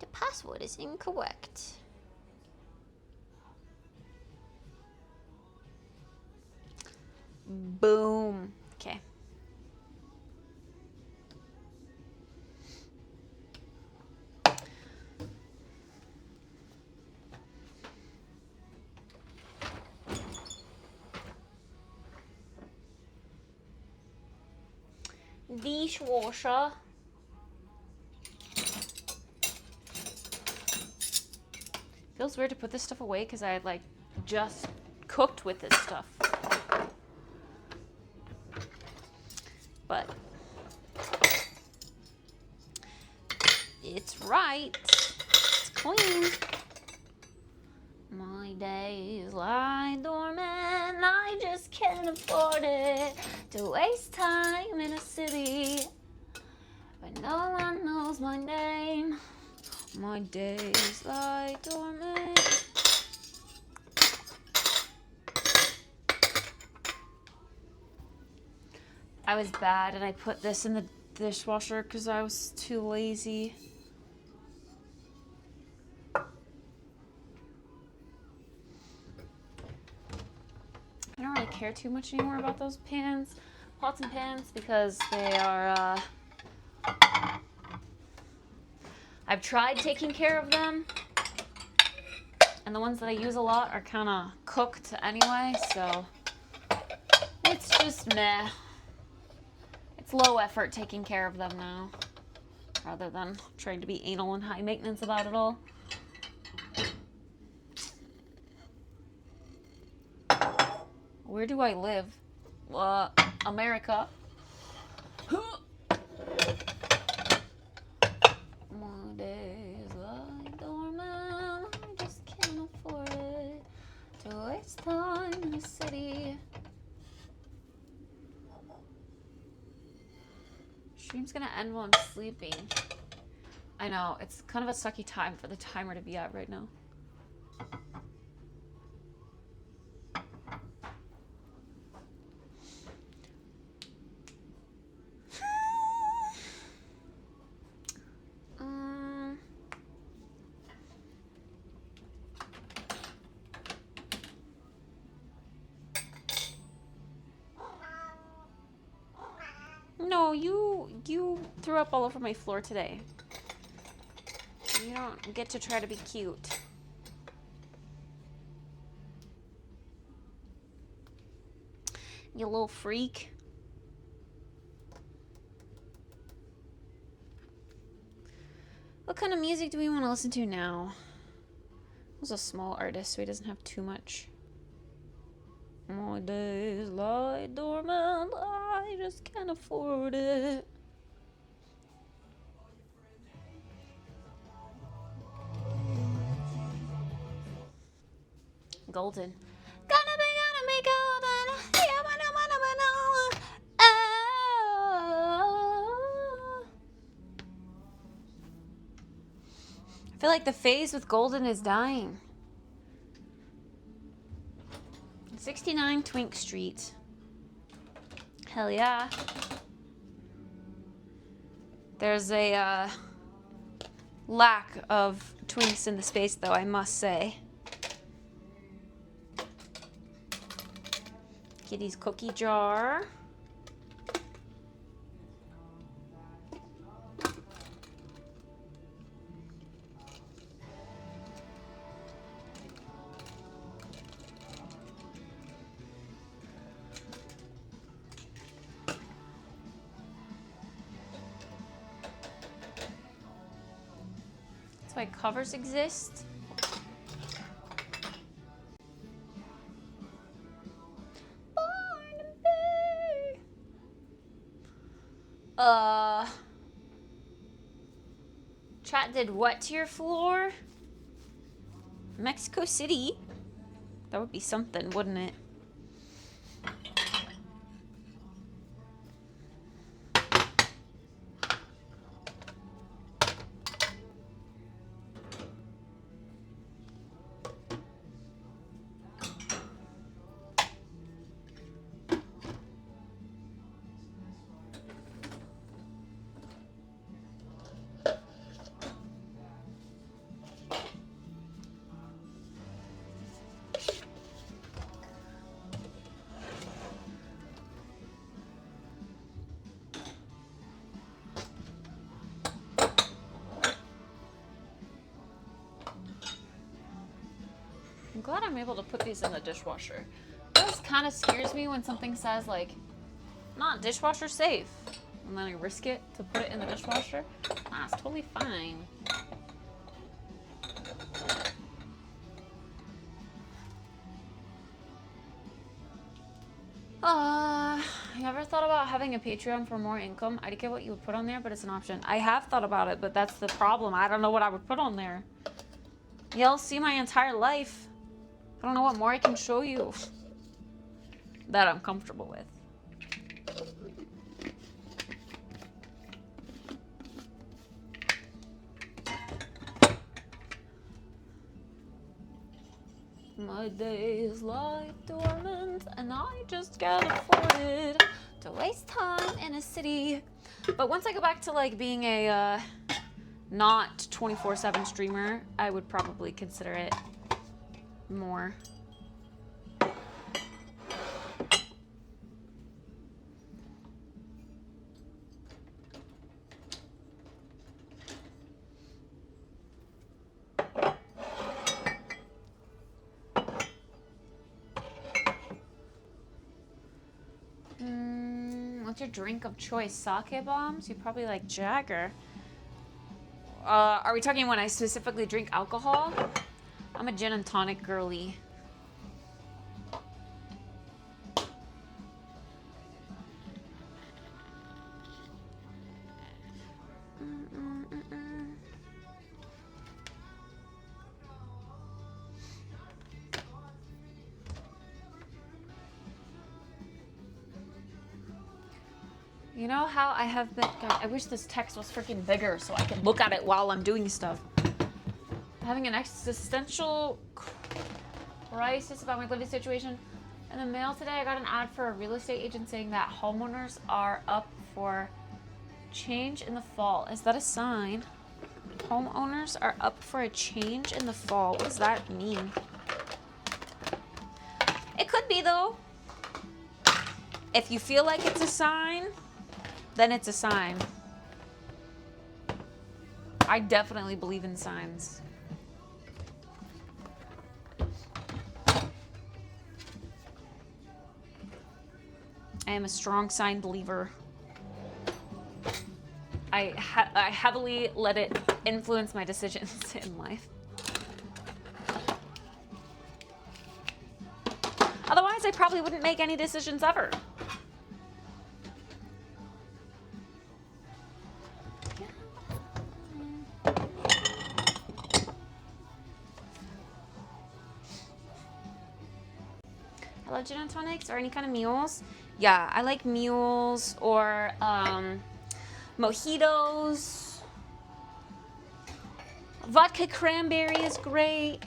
The password is incorrect. Boom. Okay. Dishwasher. Feels weird to put this stuff away because I had like just cooked with this stuff. But it's right. It's clean. My days lie dormant. I just can't afford it to waste time in a city where no one knows my name. My days lie dormant. I was bad and I put this in the dishwasher because I was too lazy. I don't really care too much anymore about those pans, pots and pans, because they are, I've tried taking care of them, and the ones that I use a lot are kind of cooked anyway, so it's just meh. It's low effort taking care of them now, rather than trying to be anal and high maintenance about it all. Where do I live? America. My days lie dormant. I just can't afford it to waste time in a city. Stream's gonna end while I'm sleeping. I know, it's kind of a sucky time for the timer to be at right now. No, you threw up all over my floor today. You don't get to try to be cute. You little freak. What kind of music do we want to listen to now? He's a small artist, so he doesn't have too much. My days lie dormant, I just can't afford it. Golden. Gonna be golden. Oh. I feel like the phase with Golden is dying. 69 Twink Street. Hell yeah. There's a lack of twinks in the space, though, I must say. Kitty's cookie jar. why covers exist. Chat did what to your floor? Mexico City? That would be something, wouldn't it? I'm glad I'm able to put these in the dishwasher. It always kind of scares me when something says, like, not dishwasher safe. And then I risk it to put it in the dishwasher. Nah, it's totally fine. You ever thought about having a Patreon for more income? I get what you would put on there, but it's an option. I have thought about it, but that's the problem. I don't know what I would put on there. You'll see my entire life. I don't know what more I can show you that I'm comfortable with. My days lie dormant, and I just can't afford it to waste time in a city. But once I go back to like being a not 24/7 streamer, I would probably consider it more. What's your drink of choice? Sake bombs? You probably like Jagger. Are we talking when I specifically drink alcohol? I'm a gin and tonic girly. You know how I have been... God, I wish this text was freaking bigger so I could look at it while I'm doing stuff. Having an existential crisis about my living situation. In the mail today, I got an ad for a real estate agent saying that homeowners are up for change in the fall. Is that a sign? Homeowners are up for a change in the fall. What does that mean? It could be, though. If you feel like it's a sign, then it's a sign. I definitely believe in signs. I am a strong sign believer. I heavily let it influence my decisions in life. Otherwise, I probably wouldn't make any decisions ever. I love gin and tonics or any kind of mules. Yeah, I like mules or mojitos. Vodka cranberry is great.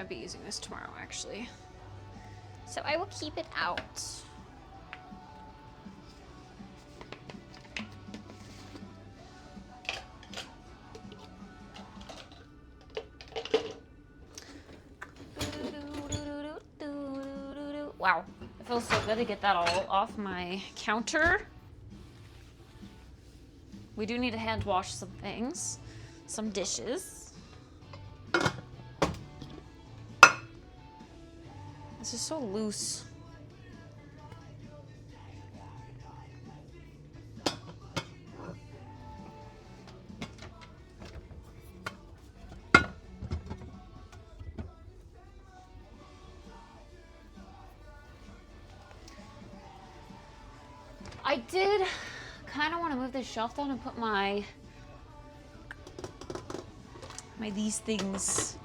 might be using this tomorrow, actually. So I will keep it out. Wow, it feels so good to get that all off my counter. We do need to hand wash some things, some dishes. This is so loose. I did kind of want to move this shelf down and put my these things.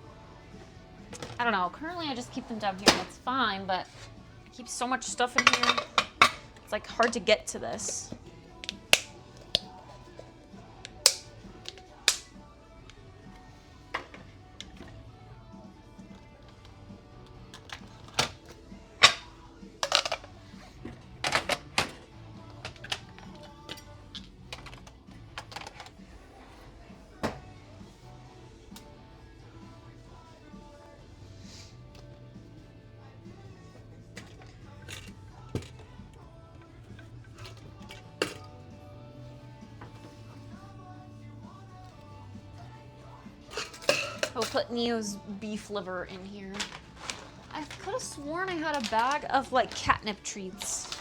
I don't know. Currently, I just keep them down here. That's fine, but I keep so much stuff in here. It's like hard to get to this. I'll put Neo's beef liver in here. I could have sworn I had a bag of like catnip treats.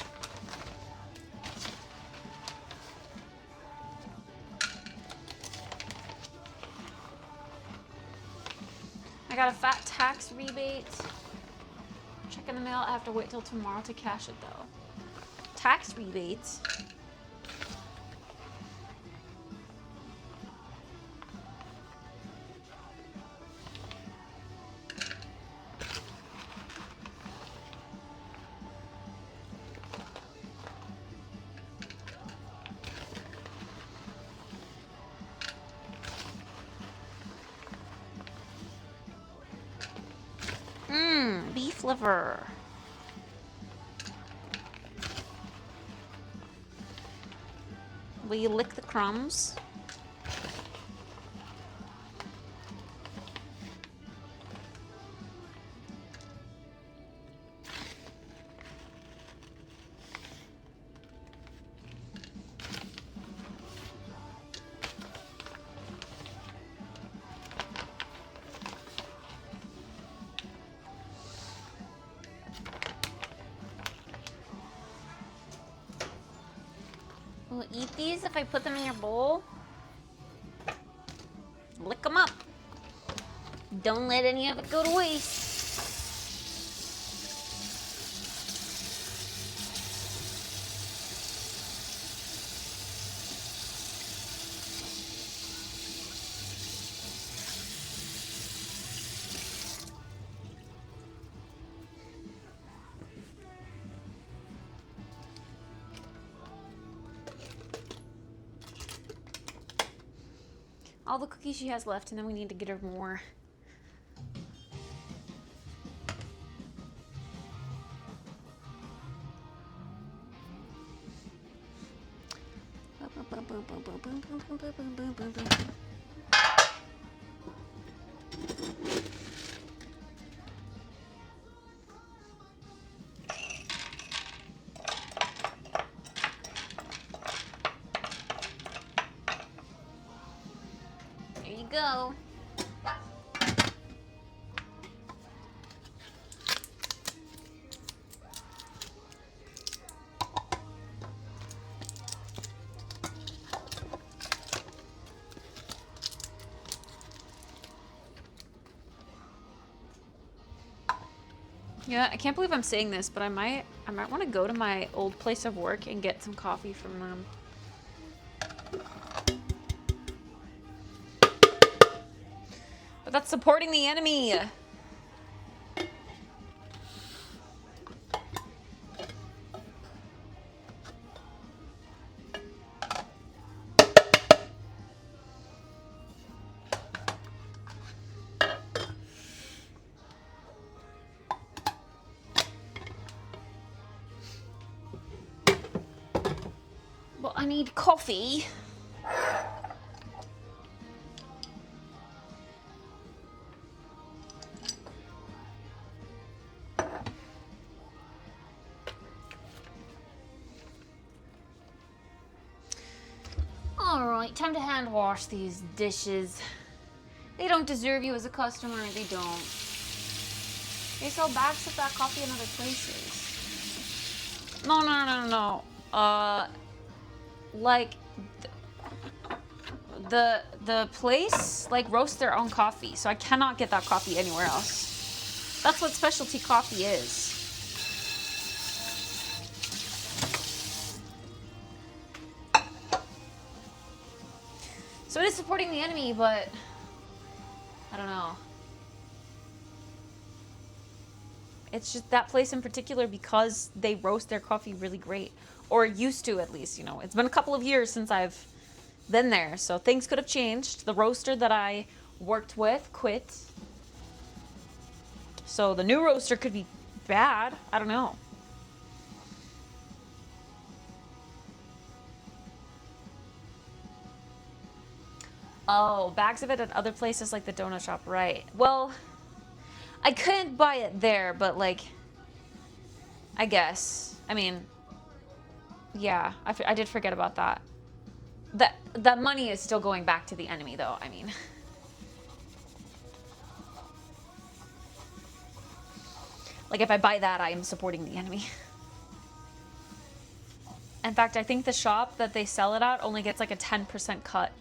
I got a fat tax rebate. Check in the mail. I have to wait till tomorrow to cash it though. Tax rebates. Beef liver. Will you lick the crumbs? Will you eat these if I put them in your bowl? Lick them up. Don't let any of it go to waste. All the cookies she has left, and then we need to get her more. There you go. Yeah, I can't believe I'm saying this, but I might want to go to my old place of work and get some coffee from them. But that's supporting the enemy. I need coffee. Alright, time to hand wash these dishes. They don't deserve you as a customer, they don't. They sell bags of that coffee in other places. No. Like, the place, like, roasts their own coffee, so I cannot get that coffee anywhere else. That's what specialty coffee is. So it is supporting the enemy, but I don't know. It's just that place in particular because they roast their coffee really great. Or used to, at least, you know. It's been a couple of years since I've been there, so things could have changed. The roaster that I worked with quit. So the new roaster could be bad. I don't know. Oh, bags of it at other places like the donut shop, right. Well, I couldn't buy it there, but like, I guess. I mean, yeah, I did forget about that. That money is still going back to the enemy, though, I mean. Like, if I buy that, I am supporting the enemy. In fact, I think the shop that they sell it at only gets like a 10% cut.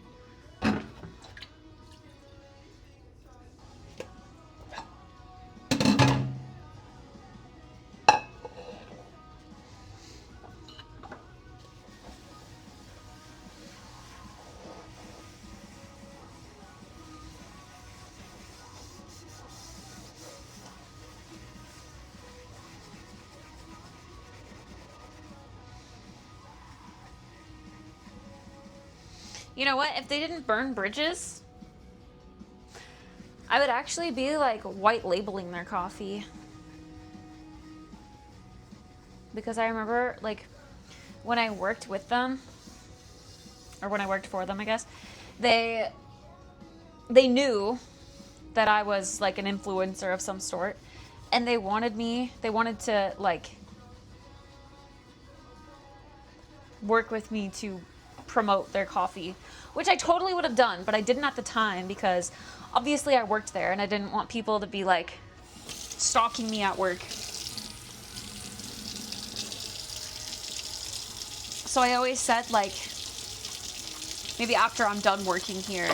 You know what? If they didn't burn bridges, I would actually be like white labeling their coffee. Because I remember like when I worked with them, or when I worked for them, I guess, they knew that I was like an influencer of some sort, and they wanted to like work with me to promote their coffee, which I totally would have done, but I didn't at the time because obviously I worked there and I didn't want people to be like stalking me at work. So I always said like, maybe after I'm done working here,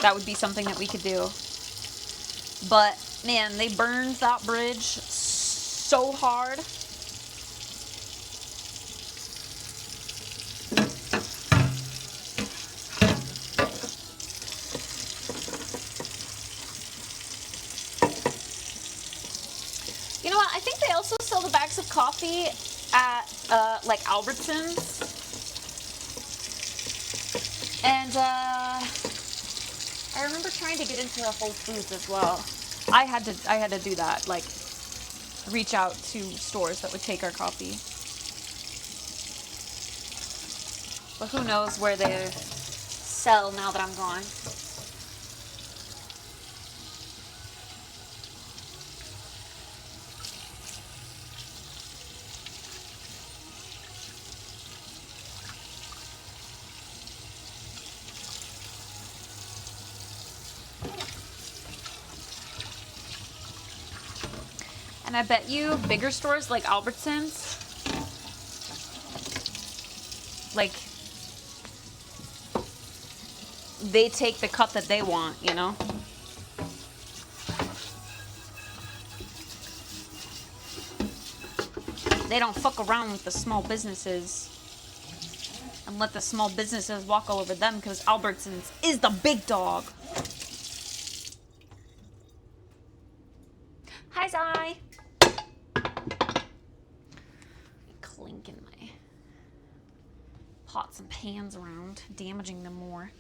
that would be something that we could do. But man, they burned that bridge so hard. You know what? I think they also sell the bags of coffee at like Albertsons. And I remember trying to get into the Whole Foods as well. I had to do that, like reach out to stores that would take our coffee. But who knows where they sell now that I'm gone. And I bet you bigger stores like Albertsons, like, they take the cut that they want, you know? They don't fuck around with the small businesses and let the small businesses walk all over them because Albertsons is the big dog. Hi, Zai. Clinking my pots and pans around, damaging them more.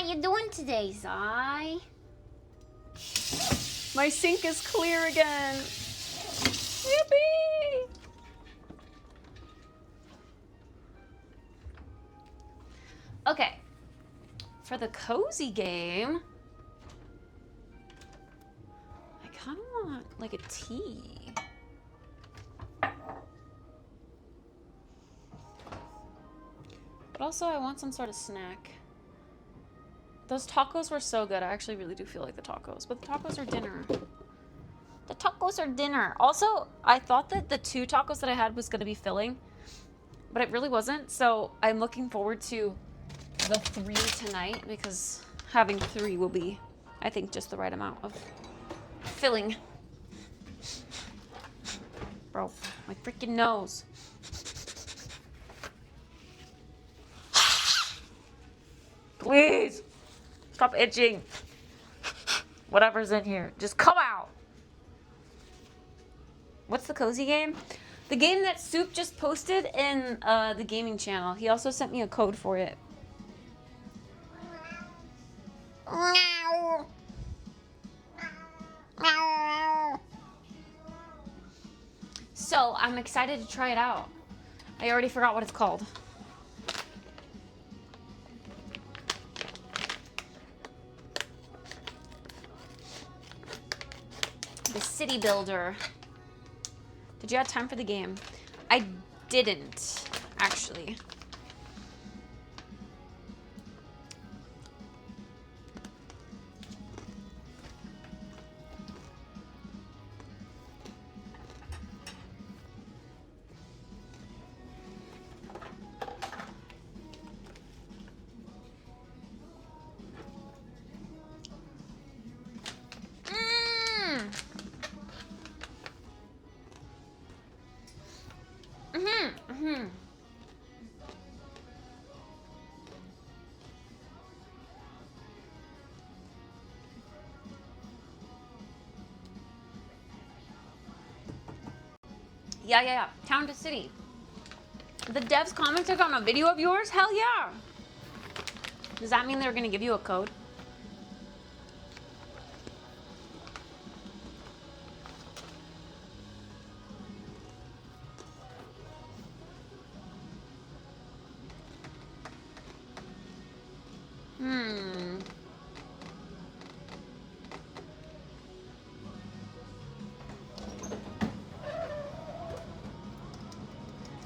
How you doing today, Zai? My sink is clear again. Yippee! Okay. For the cozy game, I kind of want like a tea. But also I want some sort of snack. Those tacos were so good. I actually really do feel like the tacos. But the tacos are dinner. The tacos are dinner. Also, I thought that the 2 tacos that I had was going to be filling. But it really wasn't. So I'm looking forward to the 3 tonight. Because having 3 will be, I think, just the right amount of filling. Bro, my freaking nose. Please. Stop itching. Whatever's in here, just come out. What's the cozy game? The game that Soup just posted in the gaming channel. He also sent me a code for it. So I'm excited to try it out. I already forgot what it's called. The City Builder. Did you have time for the game? I didn't, actually. Yeah. Town to city. The devs commented on a video of yours? Hell yeah. Does that mean they're gonna give you a code?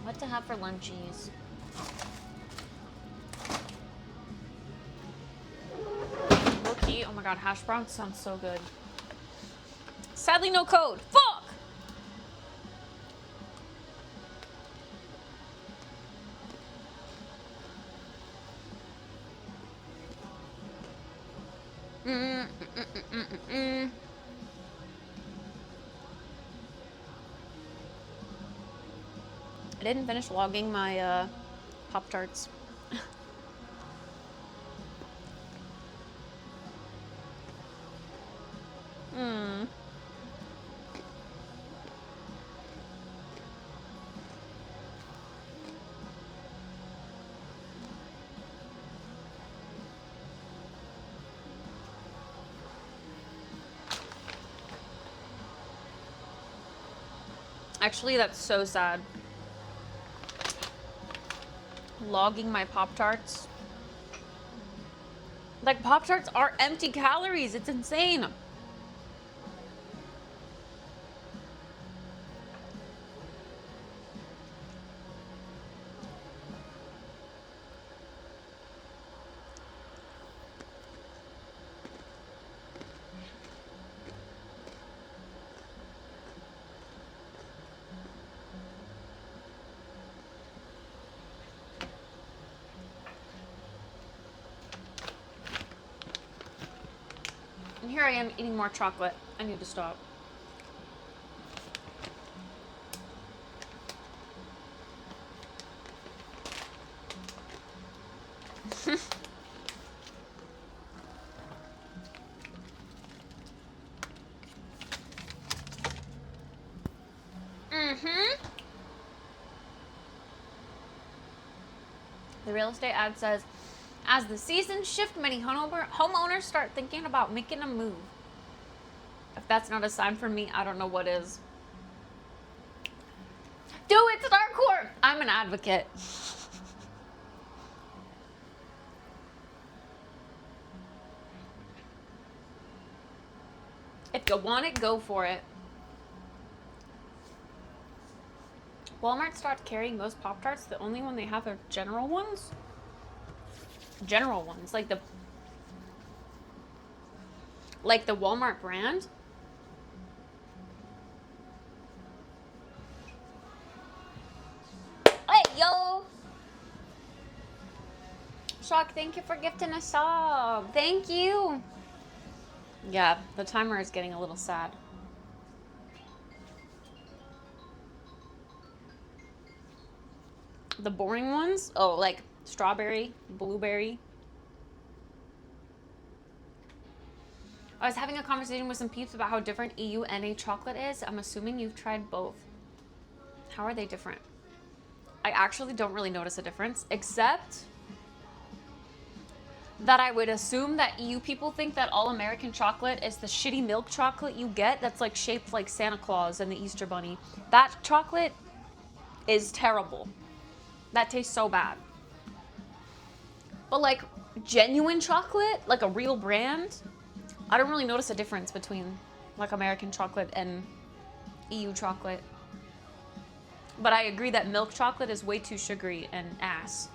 What to have for lunchies? Low-key, oh my god, hash browns sounds so good. Sadly, no code. Fuck! I didn't finish logging my Pop-Tarts. Actually, that's so sad. Logging my Pop-Tarts. Like, Pop-Tarts are empty calories. It's insane. And here I am eating more chocolate. I need to stop. The real estate ad says, As the seasons shift, many homeowners start thinking about making a move. If that's not a sign for me, I don't know what is. Do it, Starcourt! I'm an advocate. If you want it, go for it. Walmart stopped carrying most Pop-Tarts. The only one they have are general ones. General ones, like the Walmart brand. Hey, yo! Shock, thank you for gifting a sub. Thank you. Yeah, the timer is getting a little sad. The boring ones? Oh, like strawberry, blueberry. I was having a conversation with some peeps about how different EU NA chocolate is. I'm assuming you've tried both. How are they different? I actually don't really notice a difference, except that I would assume that EU people think that all American chocolate is the shitty milk chocolate you get that's like shaped like Santa Claus and the Easter Bunny. That chocolate is terrible. That tastes so bad. But like genuine chocolate, like a real brand, I don't really notice a difference between like American chocolate and EU chocolate. But I agree that milk chocolate is way too sugary and ass.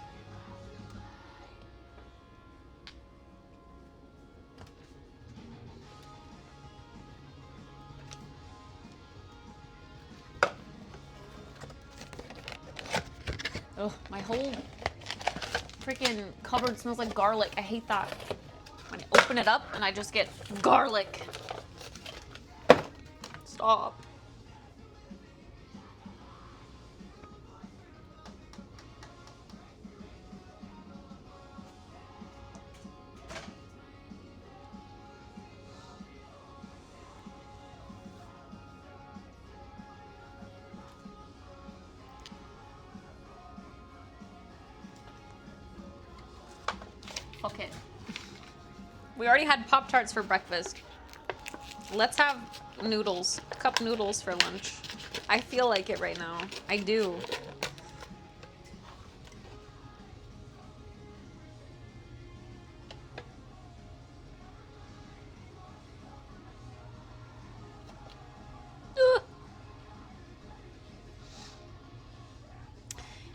Oh, my whole freaking cupboard smells like garlic. I hate that. When I open it up and I just get garlic. Stop. Fuck it. We already had Pop-Tarts for breakfast. Let's have noodles. Cup noodles for lunch. I feel like it right now. I do.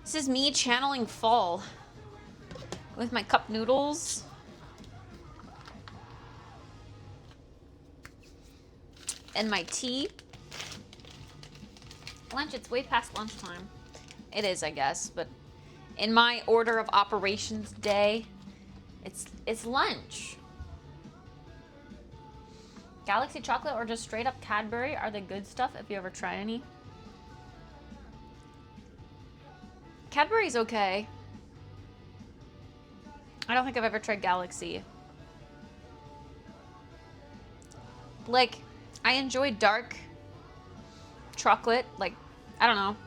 This is me channeling fall with my cup noodles. And my tea. Lunch, it's way past lunchtime. It is, I guess, but in my order of operations day, it's lunch. Galaxy chocolate or just straight up Cadbury are the good stuff if you ever try any. Cadbury's okay. I don't think I've ever tried Galaxy. Like, I enjoy dark chocolate. Like, I don't know.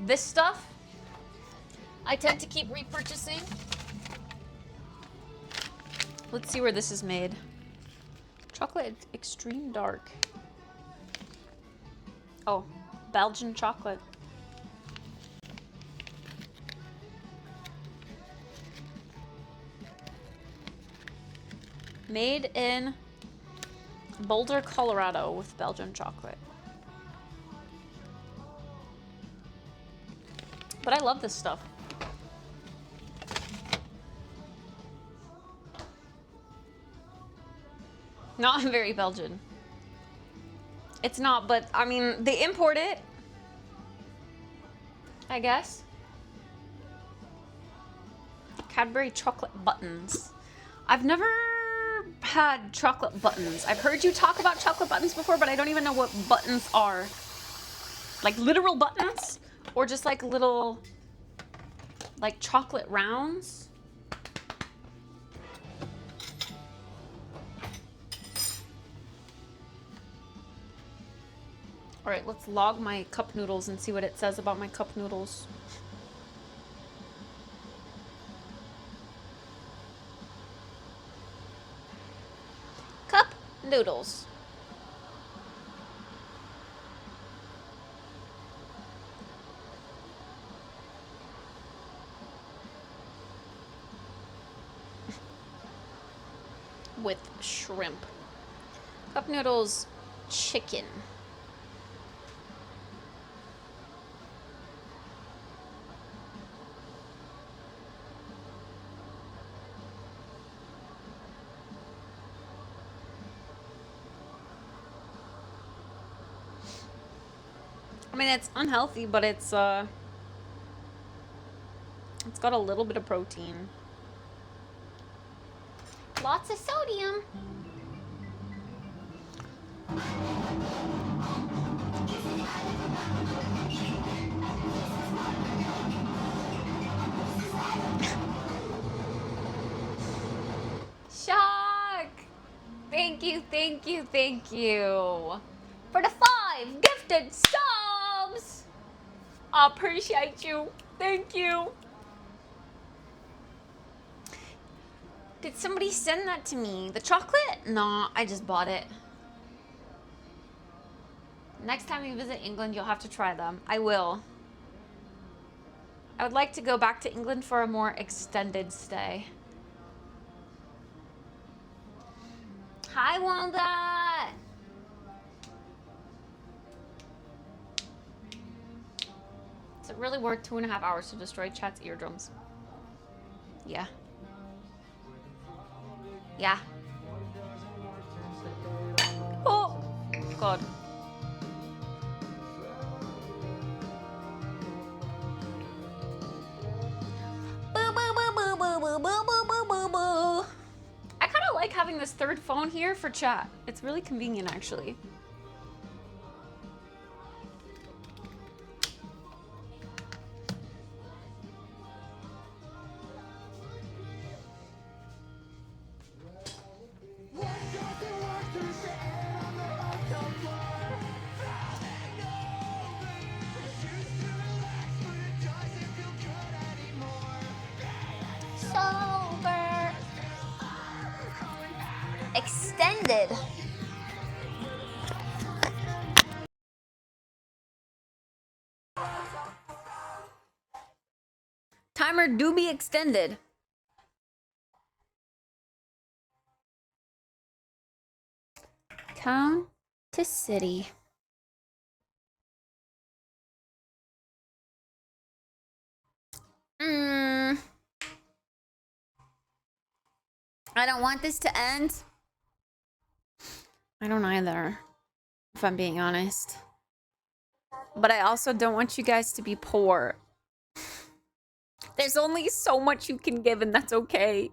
This stuff, I tend to keep repurchasing. Let's see where this is made. Chocolate extreme dark. Oh, Belgian chocolate. Made in Boulder, Colorado with Belgian chocolate. But I love this stuff. Not very Belgian. It's not, but I mean, they import it, I guess. Cadbury chocolate buttons. I've never had chocolate buttons. I've heard you talk about chocolate buttons before, but I don't even know what buttons are. Like literal buttons? Or just like little, like chocolate rounds? All right, let's log my cup noodles and see what it says about my cup noodles. noodles. With shrimp. Cup noodles, chicken. I mean, it's unhealthy, but it's got a little bit of protein. Lots of sodium. Shock! Thank you, thank you, thank you. For the 5 gifted subs! I appreciate you. Thank you. Did somebody send that to me? The chocolate? No, I just bought it. Next time you visit England, you'll have to try them. I will. I would like to go back to England for a more extended stay. Hi, Wanda! Is it really worth 2.5 hours to destroy chat's eardrums? Yeah. Yeah. Oh! God. I kind of like having this third phone here for chat. It's really convenient, actually. Sober. Extended. Timer do be extended. Town to city. I don't want this to end. I don't either, if I'm being honest. But I also don't want you guys to be poor. There's only so much you can give, and that's okay.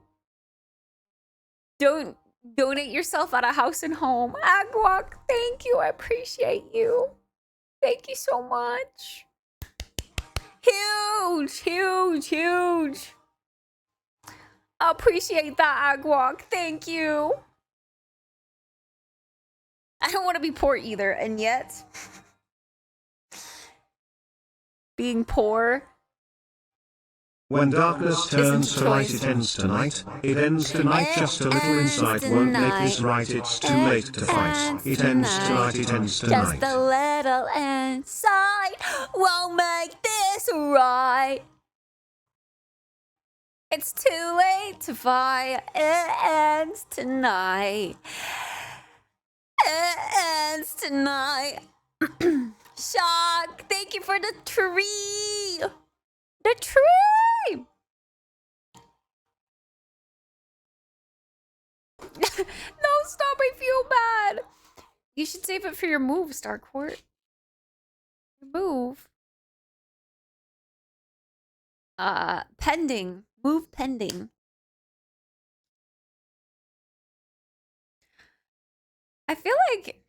Don't donate yourself at a house and home. Agwak, thank you. I appreciate you. Thank you so much. Huge, huge, huge. I appreciate that, Agwak. Thank you. I don't want to be poor either, and yet being poor. When darkness turns to light, it ends tonight. It ends tonight, just a little insight won't make this right. It's too late to fight. It ends tonight, it ends tonight. Just a little insight won't make this right. It's too late to fight. It ends tonight. It ends tonight. Shock, thank you for the tree. The tree. No, stop, I feel bad. You should save it for your move, Starcourt. Your move. Pending. Move pending. I feel like,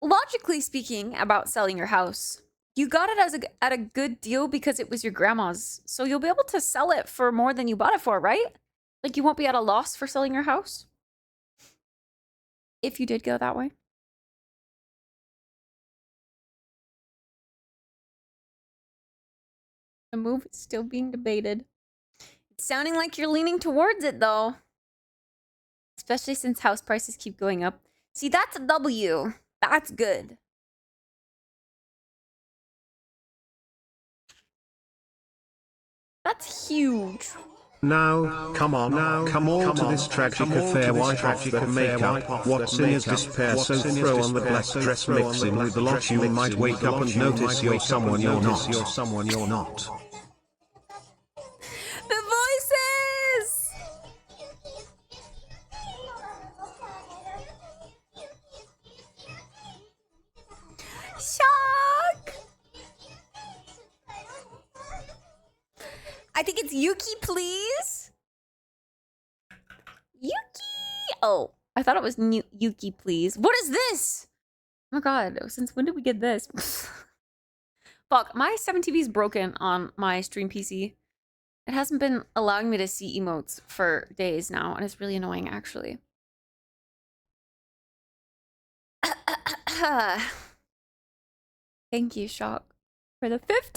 logically speaking, about selling your house, you got it at a good deal because it was your grandma's. So you'll be able to sell it for more than you bought it for, right? Like, you won't be at a loss for selling your house if you did go that way. The move is still being debated. It's sounding like you're leaning towards it, though. Especially since house prices keep going up. See, that's a W. That's good. That's huge. Now, come on, come all to this tragic affair, wipe off the makeup, what's in his despair, so throw on the black dress, mix in with the lot, you might wake up and notice you're someone you're not. The voices! Shock! I think it's Yuki, please. Yuki! Oh, I thought it was Yuki, please. What is this? Oh my god, since when did we get this? Fuck, my 7TV is broken on my stream PC. It hasn't been allowing me to see emotes for days now, and it's really annoying, actually. Thank you, Shock, for the $15!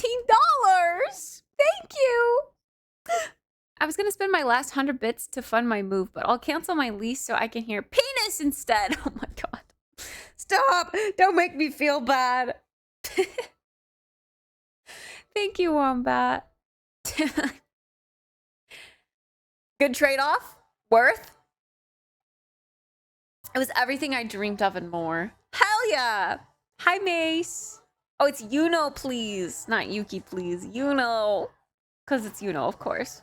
Thank you! I was gonna spend my last 100 bits to fund my move, but I'll cancel my lease so I can hear penis instead. Oh my god. Stop! Don't make me feel bad. Thank you, Wombat. Good trade-off? Worth? It was everything I dreamed of and more. Hell yeah! Hi, Mace. Oh, it's Yuno, please. Not Yuki, please. Yuno. Because it's Yuno, of course.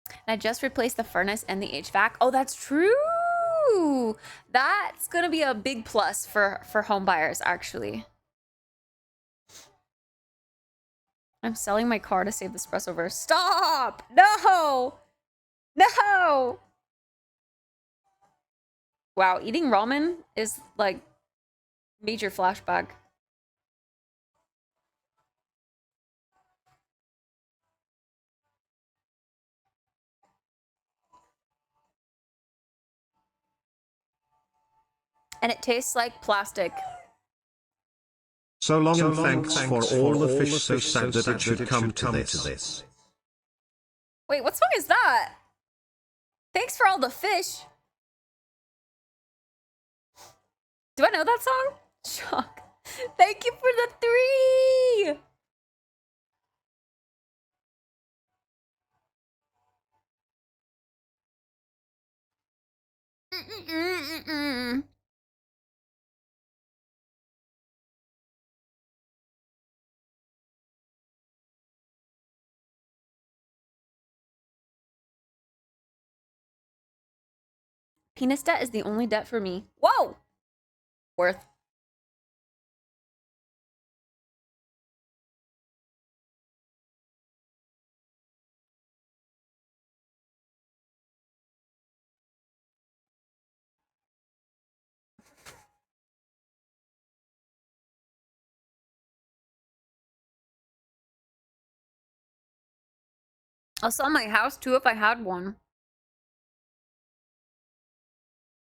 And I just replaced the furnace and the HVAC. Oh, that's true. That's going to be a big plus for home buyers, actually. I'm selling my car to save the Espressoverse. Stop! No! No! Wow, eating ramen is like major flashback. And it tastes like plastic. So long and thanks for all the fish, so sad that it should come to this. Wait, what song is that? Thanks for all the fish. Do I know that song? Shock. Thank you for the 3! Penis debt is the only debt for me. Whoa! Worth. I'll sell my house too if I had one.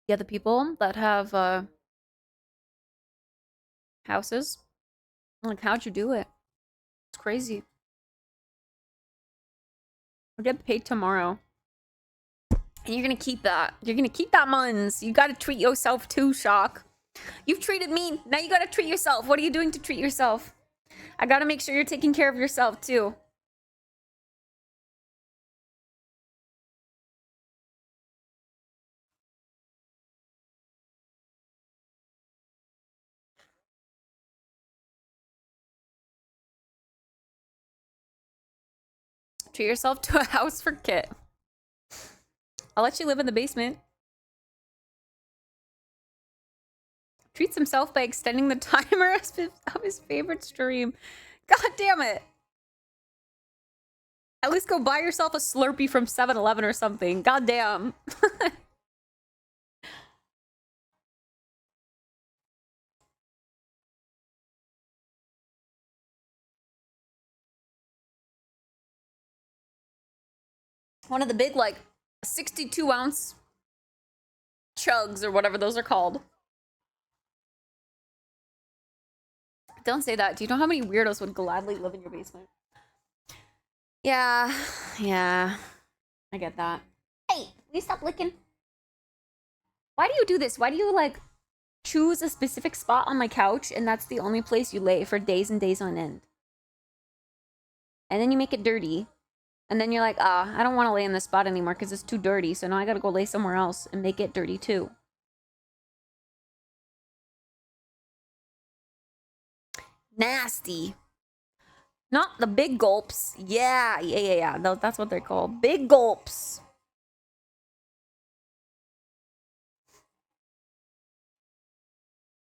Yeah, the people that have houses, like, how'd you do it? It's crazy. I'll get paid tomorrow. And you're gonna keep that. You're gonna keep that muns. You gotta treat yourself too, Shock. You've treated me. Now you gotta treat yourself. What are you doing to treat yourself? I gotta make sure you're taking care of yourself too. Treat yourself to a house for Kit. I'll let you live in the basement. Treats himself by extending the timer of his favorite stream. God damn it. At least go buy yourself a Slurpee from 7-Eleven or something. God damn. One of the big, like, 62-ounce chugs or whatever those are called. Don't say that. Do you know how many weirdos would gladly live in your basement? Yeah, yeah. I get that. Hey, will you stop licking? Why do you do this? Why do you, like, choose a specific spot on my couch and that's the only place you lay for days and days on end? And then you make it dirty. And then you're like, ah, I don't want to lay in this spot anymore because it's too dirty. So now I gotta go lay somewhere else and make it dirty too. Nasty. Not the big gulps. Yeah. That's what they're called. Big gulps.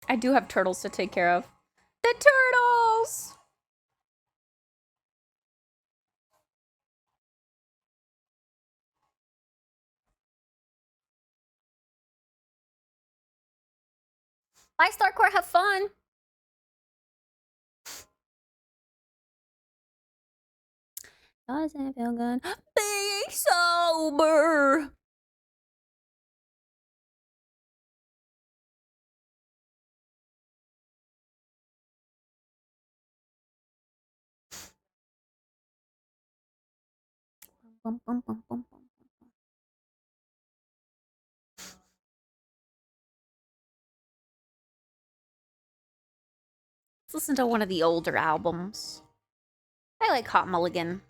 I do have turtles to take care of. The turtles! Bye, Starcore. Have fun. Doesn't feel good. Being sober. Bum, bum, bum, bum, bum. Let's listen to one of the older albums. I like Hot Mulligan.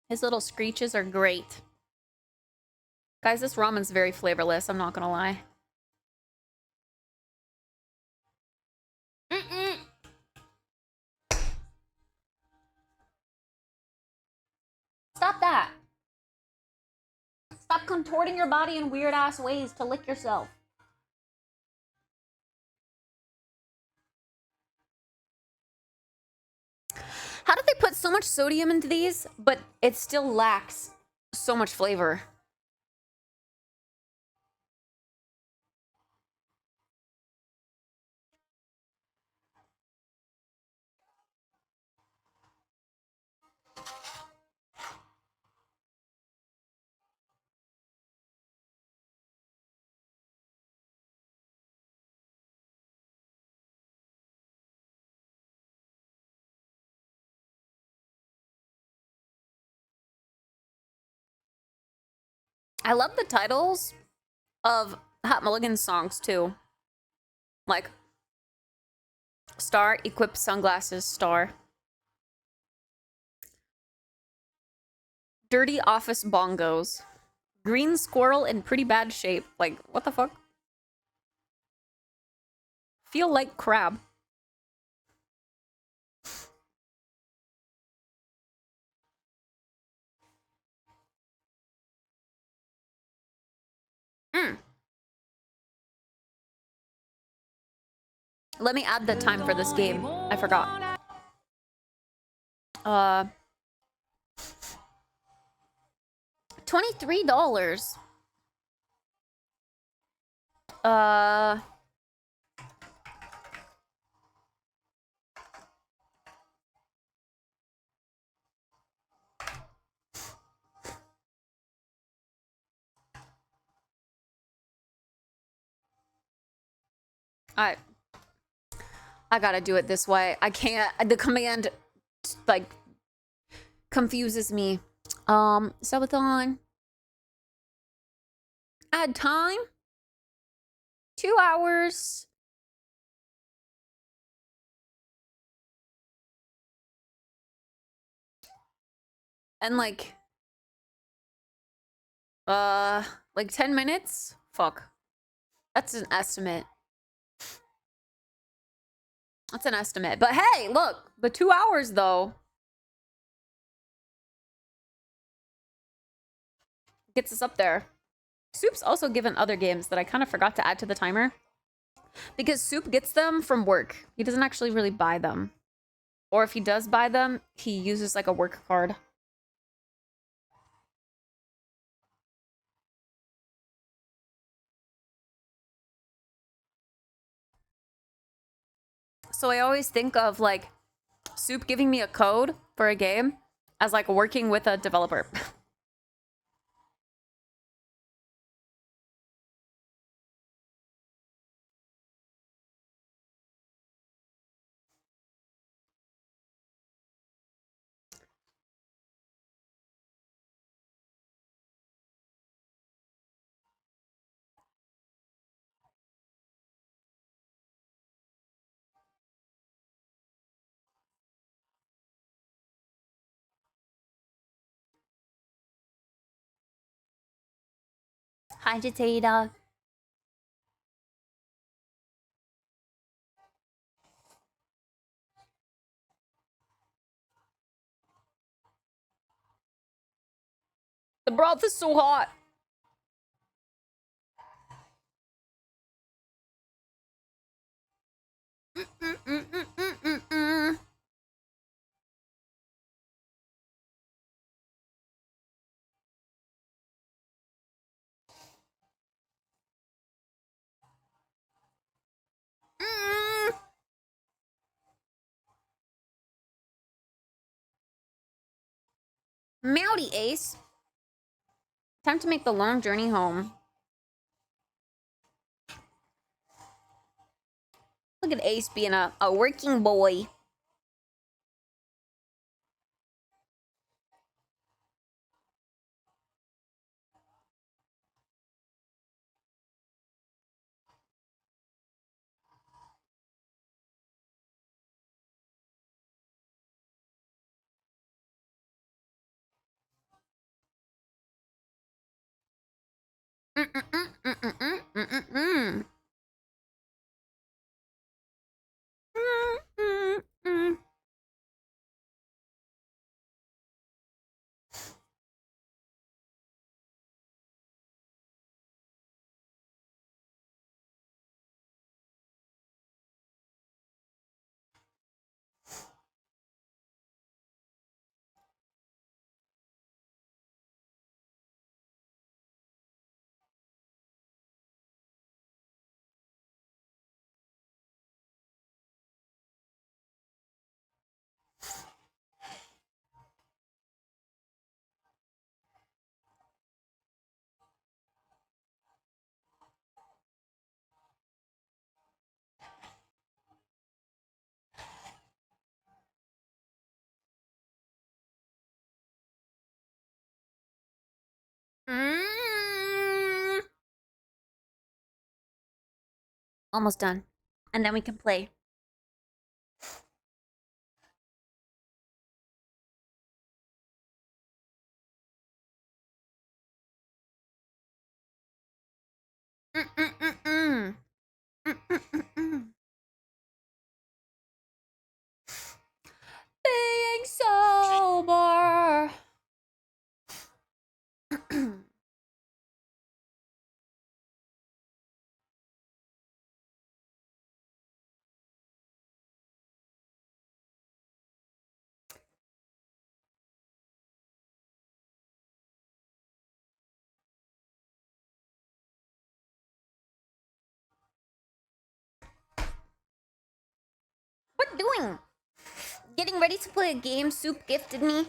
His little screeches are great. Guys, this ramen's very flavorless, I'm not gonna lie. Stop that. Stop contorting your body in weird-ass ways to lick yourself. How did they put so much sodium into these, but it still lacks so much flavor? I love the titles of Hot Mulligan songs too. Like Star, Equip Sunglasses, Star. Dirty Office Bongos. Green Squirrel in Pretty Bad Shape. Like, what the fuck? Feel Like Crab. Let me add the time for this game. I forgot. $23. I gotta do it this way. I can't. The command, like, confuses me. Subathon. Add time. 2 hours. And like 10 minutes? Fuck. That's an estimate. That's an estimate. But hey, look, the 2 hours though gets us up there. Soup's also given other games that I kind of forgot to add to the timer. Because Soup gets them from work. He doesn't actually really buy them. Or if he does buy them, he uses like a work card. So I always think of like Soup giving me a code for a game as like working with a developer. Hi, Jada. The broth is so hot. Meowdy, Ace. Time to make the long journey home. Look at Ace being a working boy. Almost done. And then we can play. Being sober. What doing? Getting ready to play a game Soup gifted me.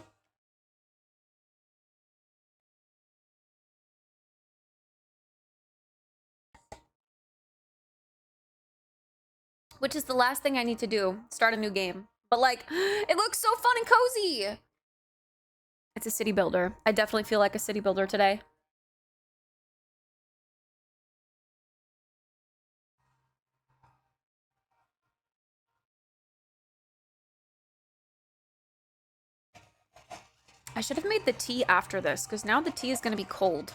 Which is the last thing I need to do. Start a new game. But like, it looks so fun and cozy. It's a city builder. I definitely feel like a city builder today. I should have made the tea after this, because now the tea is going to be cold.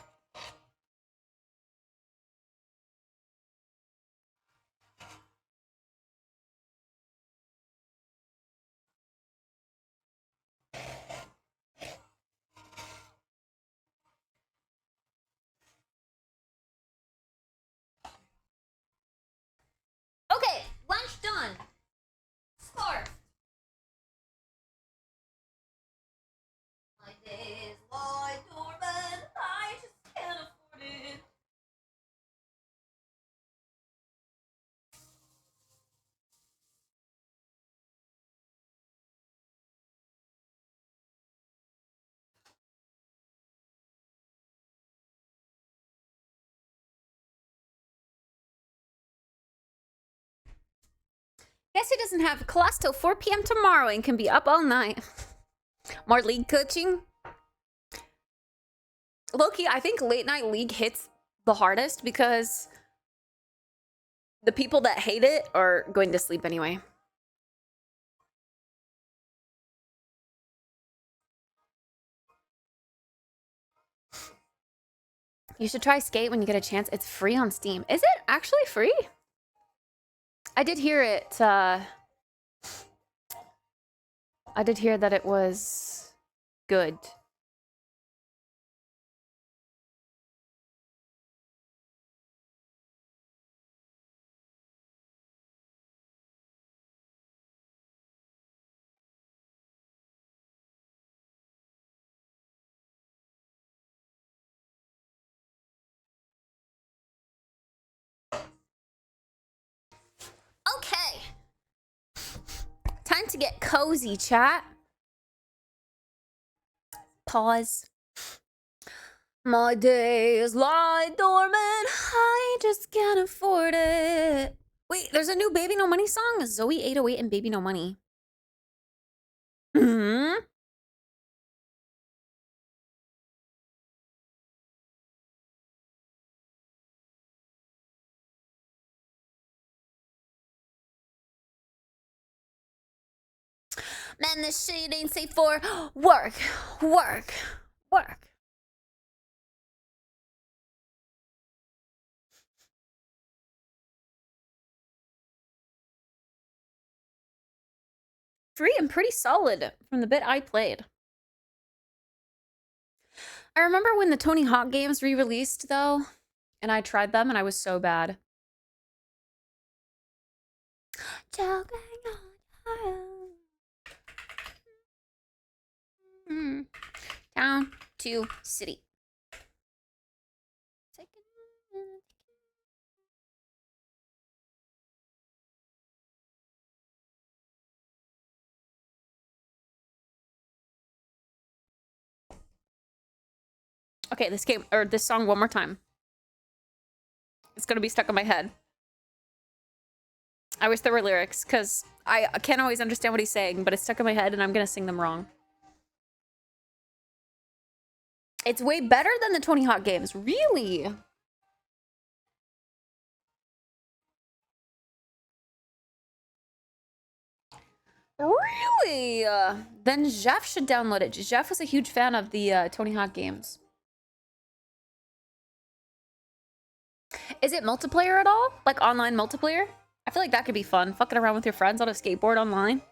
Okay, lunch done. Scarf. My days lie dormant, I just can't afford it. Guess he doesn't have class till 4 p.m. tomorrow and can be up all night. More league coaching? Low-key, I think late night league hits the hardest because the people that hate it are going to sleep anyway. You should try Skate when you get a chance. It's free on Steam. Is it actually free? I did hear it. I did hear that it was good. Okay. Time to get cozy, chat. Pause. My days lie dormant. I just can't afford it. Wait, there's a new Baby No Money song? Zoe 808 and Baby No Money. Hmm? Man, this shit ain't safe for work, work, work. Free and pretty solid from the bit I played. I remember when the Tony Hawk games re-released, though, and I tried them, and I was so bad. Town to city. Okay, this game, or this song one more time. It's gonna be stuck in my head. I wish there were lyrics, because I can't always understand what he's saying, but it's stuck in my head and I'm gonna sing them wrong. It's way better than the Tony Hawk games. Really? Really? Then Jeff should download it. Jeff was a huge fan of the Tony Hawk games. Is it multiplayer at all? Like online multiplayer? I feel like that could be fun. Fucking around with your friends on a skateboard online.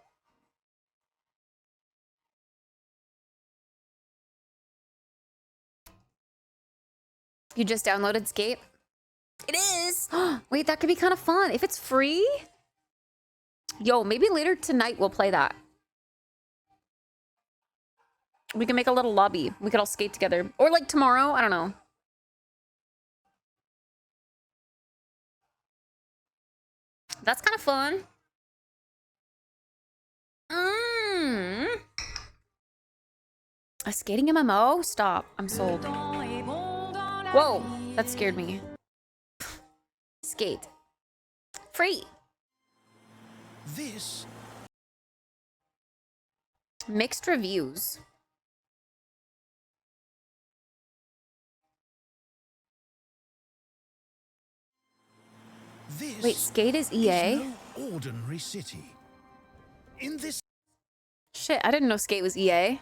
You just downloaded Skate? It is! Wait, that could be kind of fun. If it's free? Yo, maybe later tonight we'll play that. We can make a little lobby. We could all skate together. Or like tomorrow, I don't know. That's kind of fun. A skating MMO? Stop. I'm sold. Whoa, that scared me. Skate. Free. This Mixed reviews. Wait, Skate is EA? Is no ordinary city. In this Shit, I didn't know Skate was EA.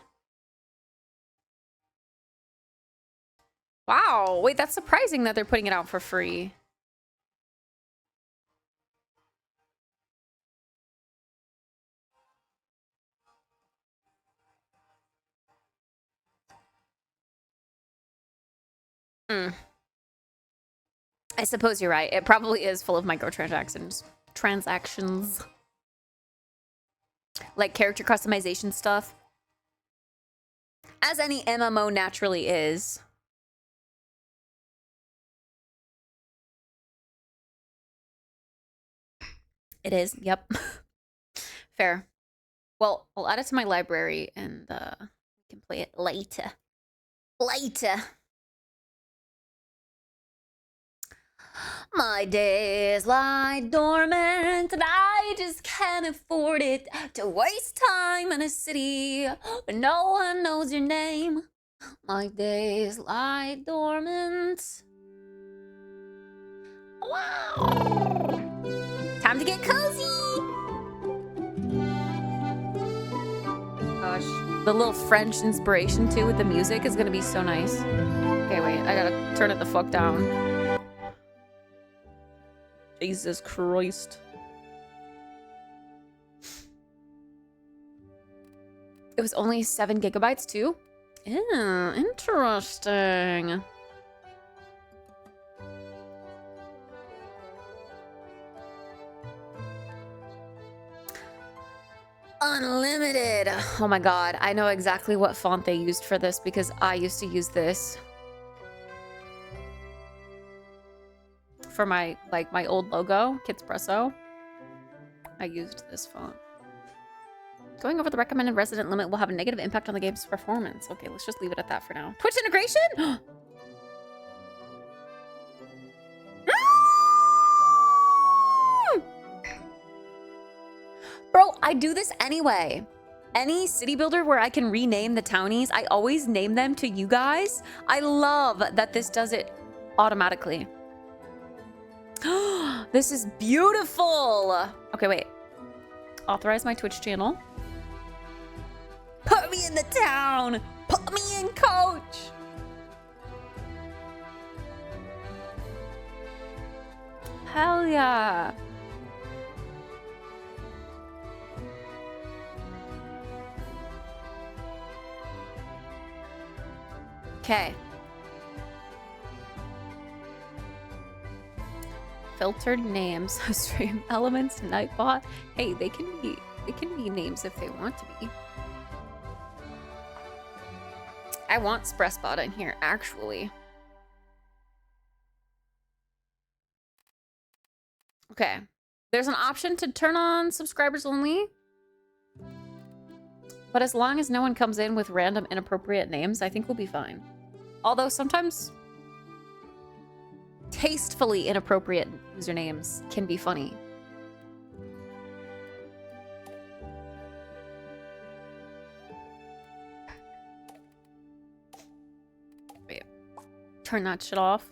Wow, wait, that's surprising that they're putting it out for free. I suppose you're right. It probably is full of microtransactions. Transactions. Like character customization stuff. As any MMO naturally is. It is, yep. Fair. Well, I'll add it to my library and we can play it later. Later. My days lie dormant and I just can't afford it to waste time in a city where no one knows your name. My days lie dormant. Wow. Time to get cozy. Gosh. The little French inspiration too with the music is gonna be so nice. Okay, wait, I gotta turn it the fuck down. Jesus Christ. It was only 7 gigabytes too? Yeah, interesting. Unlimited. Oh my god, I know exactly what font they used for this because I used to use this for my my old logo, Kittspresso. I used this font. Going over the recommended resident limit will have a negative impact on the game's performance. Okay, let's just leave it at that for now. Twitch integration? Bro, I do this anyway. Any city builder where I can rename the townies, I always name them to you guys. I love that this does it automatically. This is beautiful. Okay, wait. Authorize my Twitch channel. Put me in the town. Put me in, coach. Hell yeah. Okay. Filtered names. Stream elements, Nightbot. Hey, they can be names if they want to be. I want Spressbot in here, actually. Okay. There's an option to turn on subscribers only. But as long as no one comes in with random inappropriate names, I think we'll be fine. Although sometimes tastefully inappropriate usernames can be funny. Wait, turn that shit off.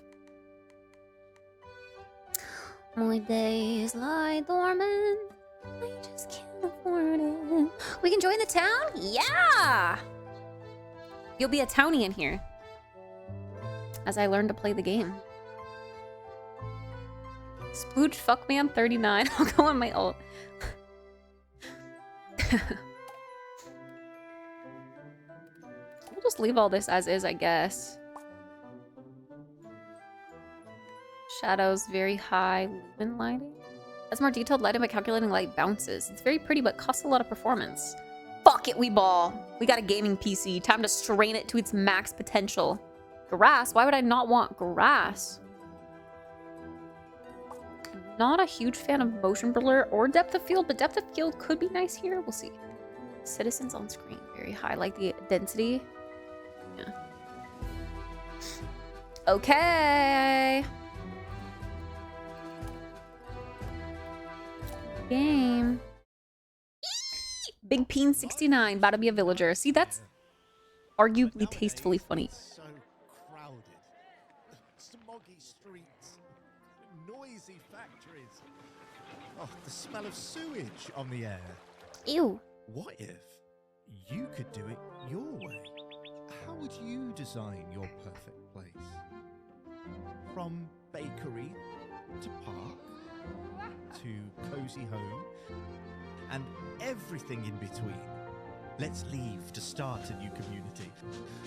My days lie dormant. I just can't afford it. We can join the town? Yeah! You'll be a townie in here. As I learn to play the game. Splooch Fuckman 39. I'll go on my ult. We'll just leave all this as is, I guess. Shadows very high. Lumen lighting. That's more detailed lighting by calculating light bounces. It's very pretty, but costs a lot of performance. Fuck it, we ball. We got a gaming PC. Time to strain it to its max potential. Grass? Why would I not want grass? Not a huge fan of motion blur or depth of field, but depth of field could be nice here. We'll see. Citizens on screen. Very high. Like the density. Yeah. Okay. Game. Eee! Big Peen 69, about to be a villager. See, that's arguably tastefully funny. So crowded. Smoggy streets. Noisy factories. Oh, the smell of sewage on the air. Ew. What if you could do it your way? How would you design your perfect place? From bakery to park to cozy home and everything in between. Let's leave to start a new community.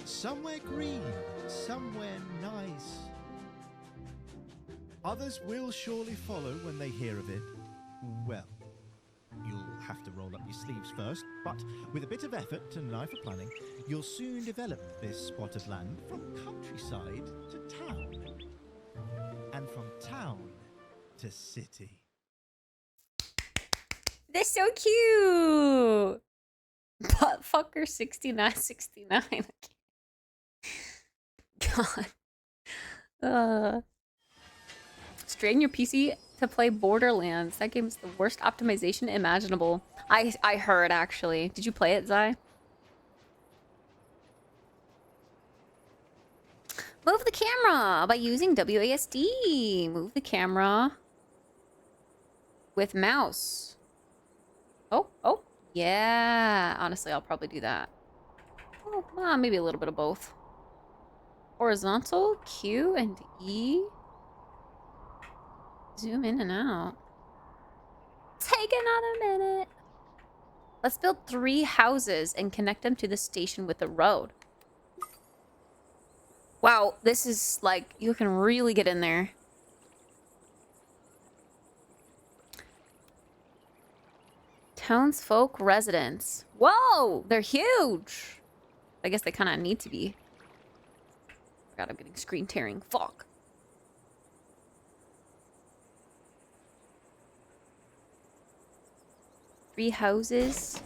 Somewhere green, somewhere nice. Others will surely follow when they hear of it. Well, you'll have to roll up your sleeves first, but with a bit of effort and an eye for planning, you'll soon develop this spot of land from countryside to town. And from town to city. They're so cute. Buttfucker 6969. God. Strain your PC to play Borderlands. That game's the worst optimization imaginable. I heard, actually. Did you play it, Zai? Move the camera by using WASD. Move the camera with mouse. Oh, yeah. Honestly, I'll probably do that. Well, maybe a little bit of both. Horizontal, Q and E. Zoom in and out. Take another minute. Let's build 3 houses and connect them to the station with a road. Wow, this is like, you can really get in there. Townsfolk residents. Whoa, they're huge. I guess they kind of need to be. God, I'm getting screen tearing. Fuck. Three houses.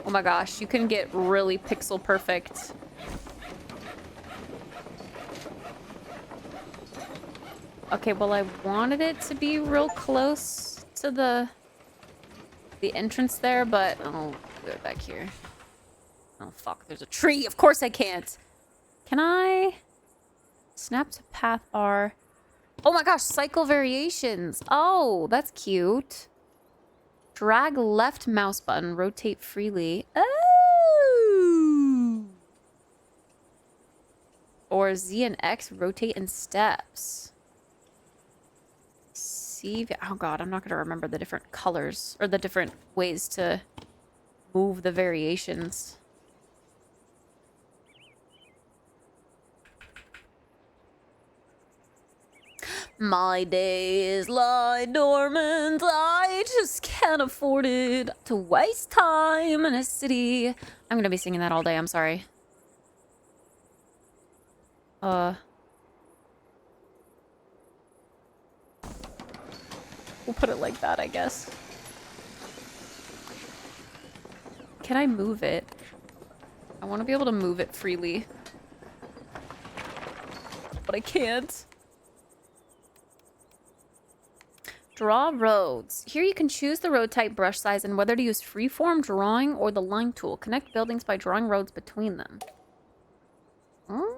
Oh my gosh, you can get really pixel perfect. Okay, well, I wanted it to be real close to the entrance there, but I'll do it back here. Oh fuck, there's a tree. Of course I can't. Can I snap to path bar? Oh my gosh, cycle variations. Oh, that's cute. Drag left mouse button, rotate freely. Oh! Or Z and X, rotate in steps. C, oh god, I'm not going to remember the different colors or the different ways to move the variations. My days lie dormant. I just can't afford it to waste time in a city. I'm gonna be singing that all day. I'm sorry. We'll put it like that, I guess. Can I move it? I want to be able to move it freely. But I can't. Draw roads. Here you can choose the road type, brush size, and whether to use freeform drawing or the line tool. Connect buildings by drawing roads between them. Mm.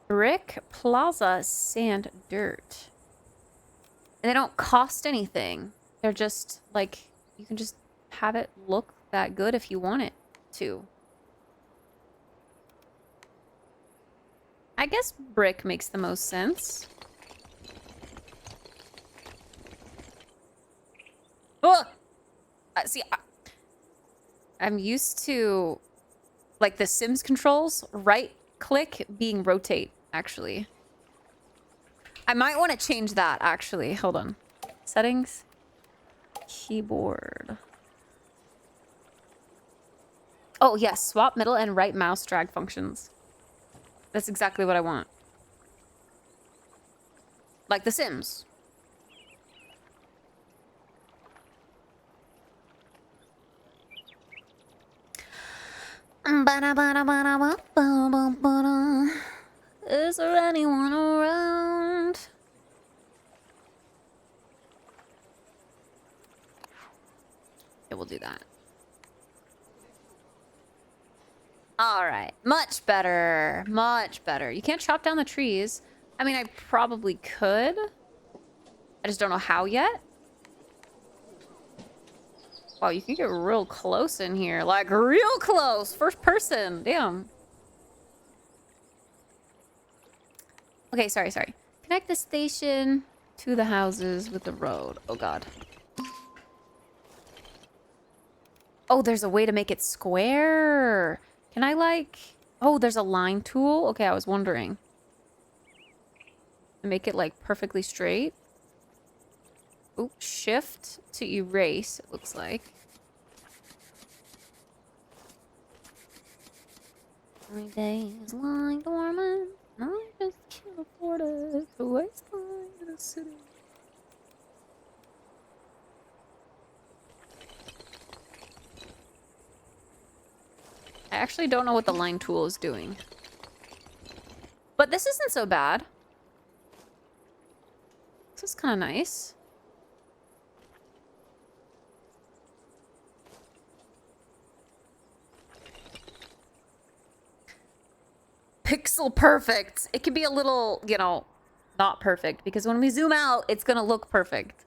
Brick, plaza, sand, dirt. And they don't cost anything. They're just, like, you can just have it look that good if you want it to. I guess brick makes the most sense. Oh! See, I'm used to, like, the Sims controls. Right click being rotate, actually. I might want to change that, actually. Hold on. Settings. Keyboard. Oh, yes. Swap middle and right mouse drag functions. That's exactly what I want. Like The Sims. Is there anyone around? Yeah, we'll do that. All right, much better, much better. You can't chop down the trees. I mean, I probably could. I just don't know how yet. Wow, you can get real close in here. Like, real close. First person. Damn. Okay, sorry. Connect the station to the houses with the road. Oh, God. Oh, there's a way to make it square. Can I, like... Oh, there's a line tool? Okay, I was wondering. Make it, like, perfectly straight. Oop, shift to erase, it looks like. Every day is lying dormant. I just can't afford it to waste time in a city. I actually don't know what the line tool is doing. But this isn't so bad. This is kind of nice. Pixel perfect. It could be a little, you know, not perfect. Because when we zoom out, it's going to look perfect.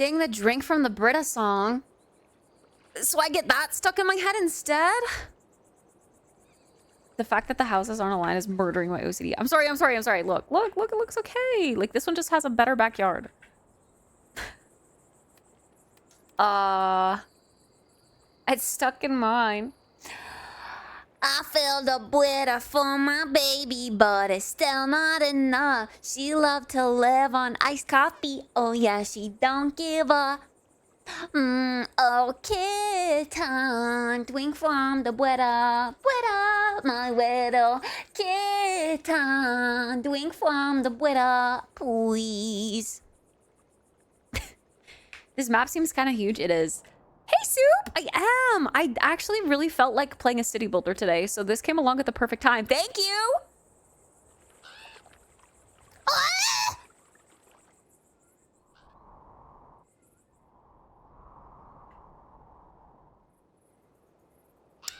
sing the Drink from the Brita song. So I get that stuck in my head instead? The fact that the houses aren't aligned is murdering my OCD. I'm sorry. Look, it looks okay. Like, this one just has a better backyard. It's stuck in mine. I filled up Brita for my baby, but it's still not enough. She loved to live on iced coffee. Oh yeah, she don't give a oh, kitten, drink from the Brita, my little kitten, drink from the Brita, please. This map seems kind of huge. It is. Hey, Soup! I am! I actually really felt like playing a city builder today, so this came along at the perfect time. Thank you! Ah!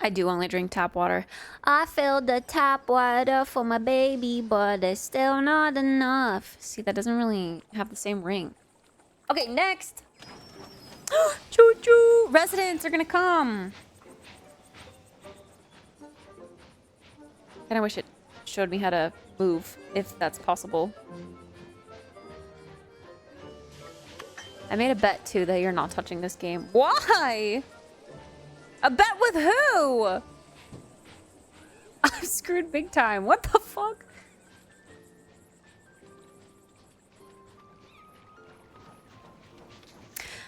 I do only drink tap water. I filled the tap water for my baby, but it's still not enough. See, that doesn't really have the same ring. Okay, next! Choo-choo! Residents are gonna come! And I wish it showed me how to move, if that's possible. I made a bet, too, that you're not touching this game. Why? A bet with who? I'm screwed big time. What the fuck?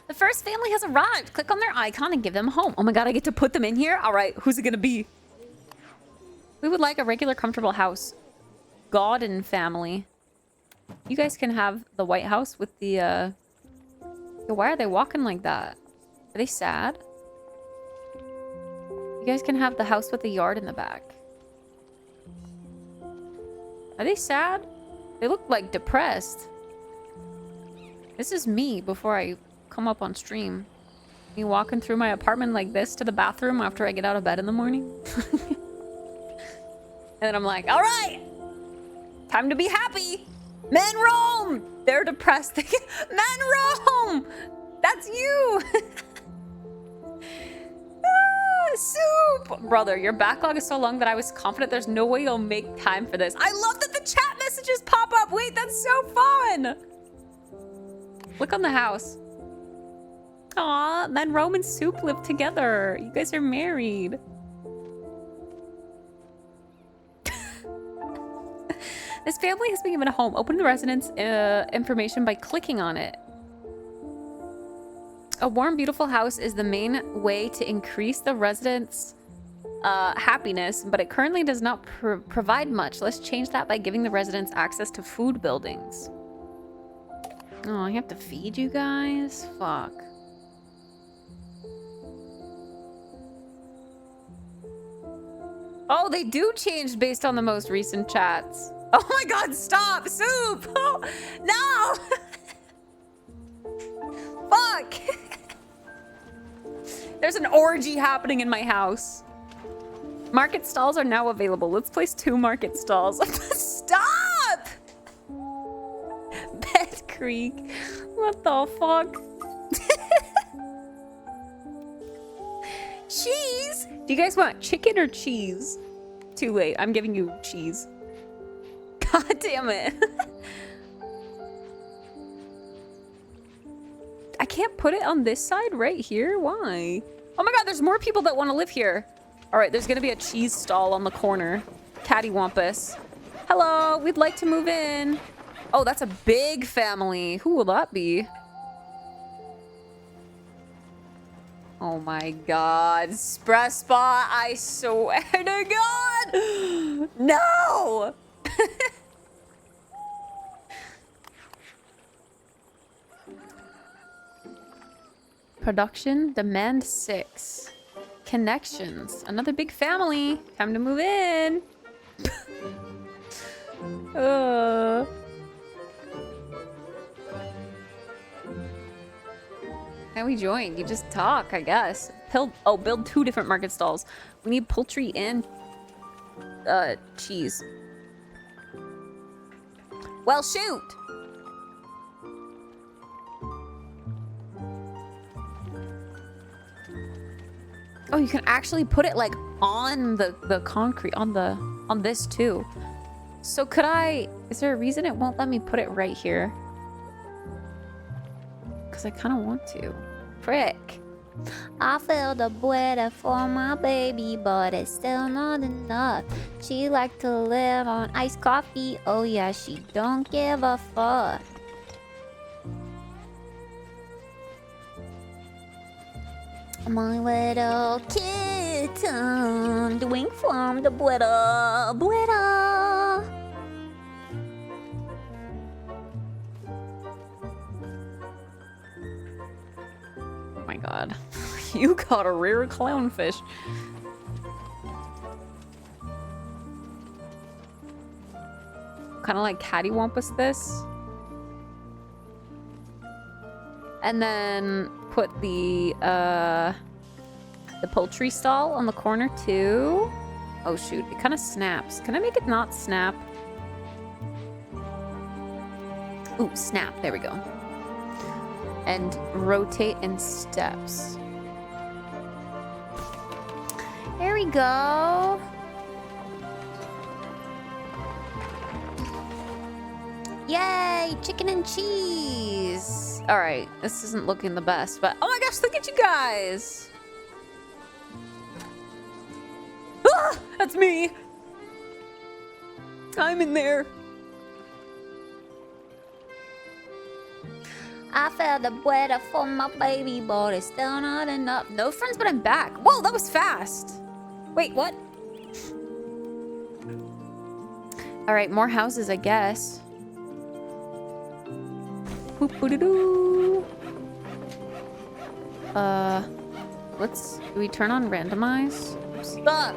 The first family has arrived. Click on their icon and give them a home. Oh my god, I get to put them in here? All right, who's it gonna be? We would like a regular, comfortable house. Godin family. You guys can have the White House with the, why are they walking like that? Are they sad? You guys can have the house with the yard in the back. Are they sad? They look like depressed. This is me before I come up on stream. Me walking through my apartment like this to the bathroom after I get out of bed in the morning. And then I'm like, all right, time to be happy. Men roam. They're depressed. Men roam. That's you. Soup! Brother, your backlog is so long that I was confident there's no way you'll make time for this. I love that the chat messages pop up. Wait, that's so fun. Look on the house. Aw, then Rome and Soup live together. You guys are married. This family has been given a home. Open the residence information by clicking on it. A warm, beautiful house is the main way to increase the residents' happiness, but it currently does not provide much. Let's change that by giving the residents access to food buildings. Oh, I have to feed you guys? Fuck. Oh, they do change based on the most recent chats. Oh my god, stop! Soup! Oh, no! Fuck! There's an orgy happening in my house. Market stalls are now available. Let's place 2 market stalls. Stop! Bed Creek. What the fuck? Cheese? Do you guys want chicken or cheese? Too late. I'm giving you cheese. God damn it. I can't put it on this side right here? Why? Oh my god, there's more people that want to live here. All right, there's gonna be a cheese stall on the corner. Cattywampus. Hello, we'd like to move in. Oh, that's a big family. Who will that be? Oh my god. Express spot, I swear to god. No! Production, demand 6. Connections, another big family. Time to move in. How we join? You just talk, I guess. Build 2 different market stalls. We need poultry and cheese. Well, shoot. Oh, you can actually put it like on the concrete, on this too. So could I, is there a reason it won't let me put it right here? Because I kind of want to. Frick. I filled the water for my baby, but it's still not enough. She like to live on iced coffee. Oh yeah, she don't give a fuck. My little kitten doing from the Buddha. Oh my god. You got a rare clownfish. Kind of like cattywampus this. And then put the poultry stall on the corner too. Oh shoot, it kind of snaps. Can I make it not snap? Ooh, snap, there we go. And rotate in steps. There we go. Yay, chicken and cheese. All right, this isn't looking the best, but oh my gosh, look at you guys. Ah, that's me. I'm in there. I felt the weather for my baby, but it's still not enough. No friends, but I'm back. Whoa, that was fast. Wait, what? All right, more houses, I guess. Boop-a-doo-doo. Do we turn on randomize? Stop.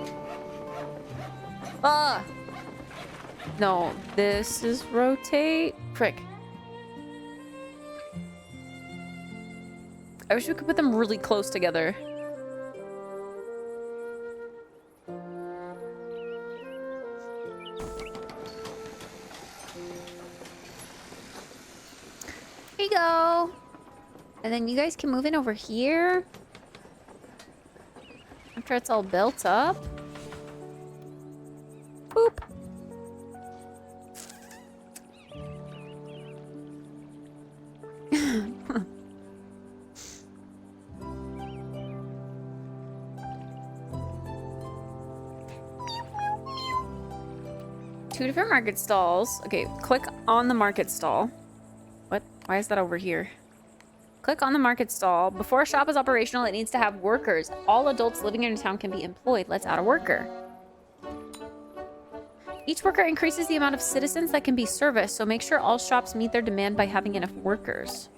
No, this is rotate. Frick. I wish we could put them really close together. Here you go. And then you guys can move in over here. After it's all built up. Boop. Two different market stalls. Okay, click on the market stall. What? Why is that over here? Click on the market stall. Before a shop is operational, it needs to have workers. All adults living in a town can be employed. Let's add a worker. Each worker increases the amount of citizens that can be serviced, so make sure all shops meet their demand by having enough workers.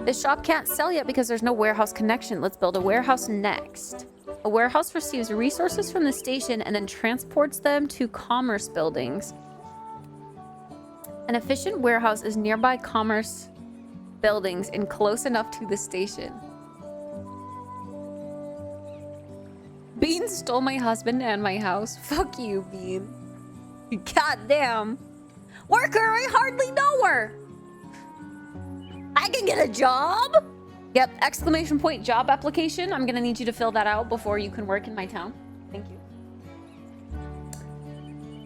This shop can't sell yet because there's no warehouse connection. Let's build a warehouse next. A warehouse receives resources from the station and then transports them to commerce buildings. An efficient warehouse is nearby commerce buildings and close enough to the station. Bean stole my husband and my house. Fuck you, Bean. Goddamn. Worker, I hardly know her. I can get a job? Yep, exclamation point job application. I'm gonna need you to fill that out before you can work in my town. Thank you.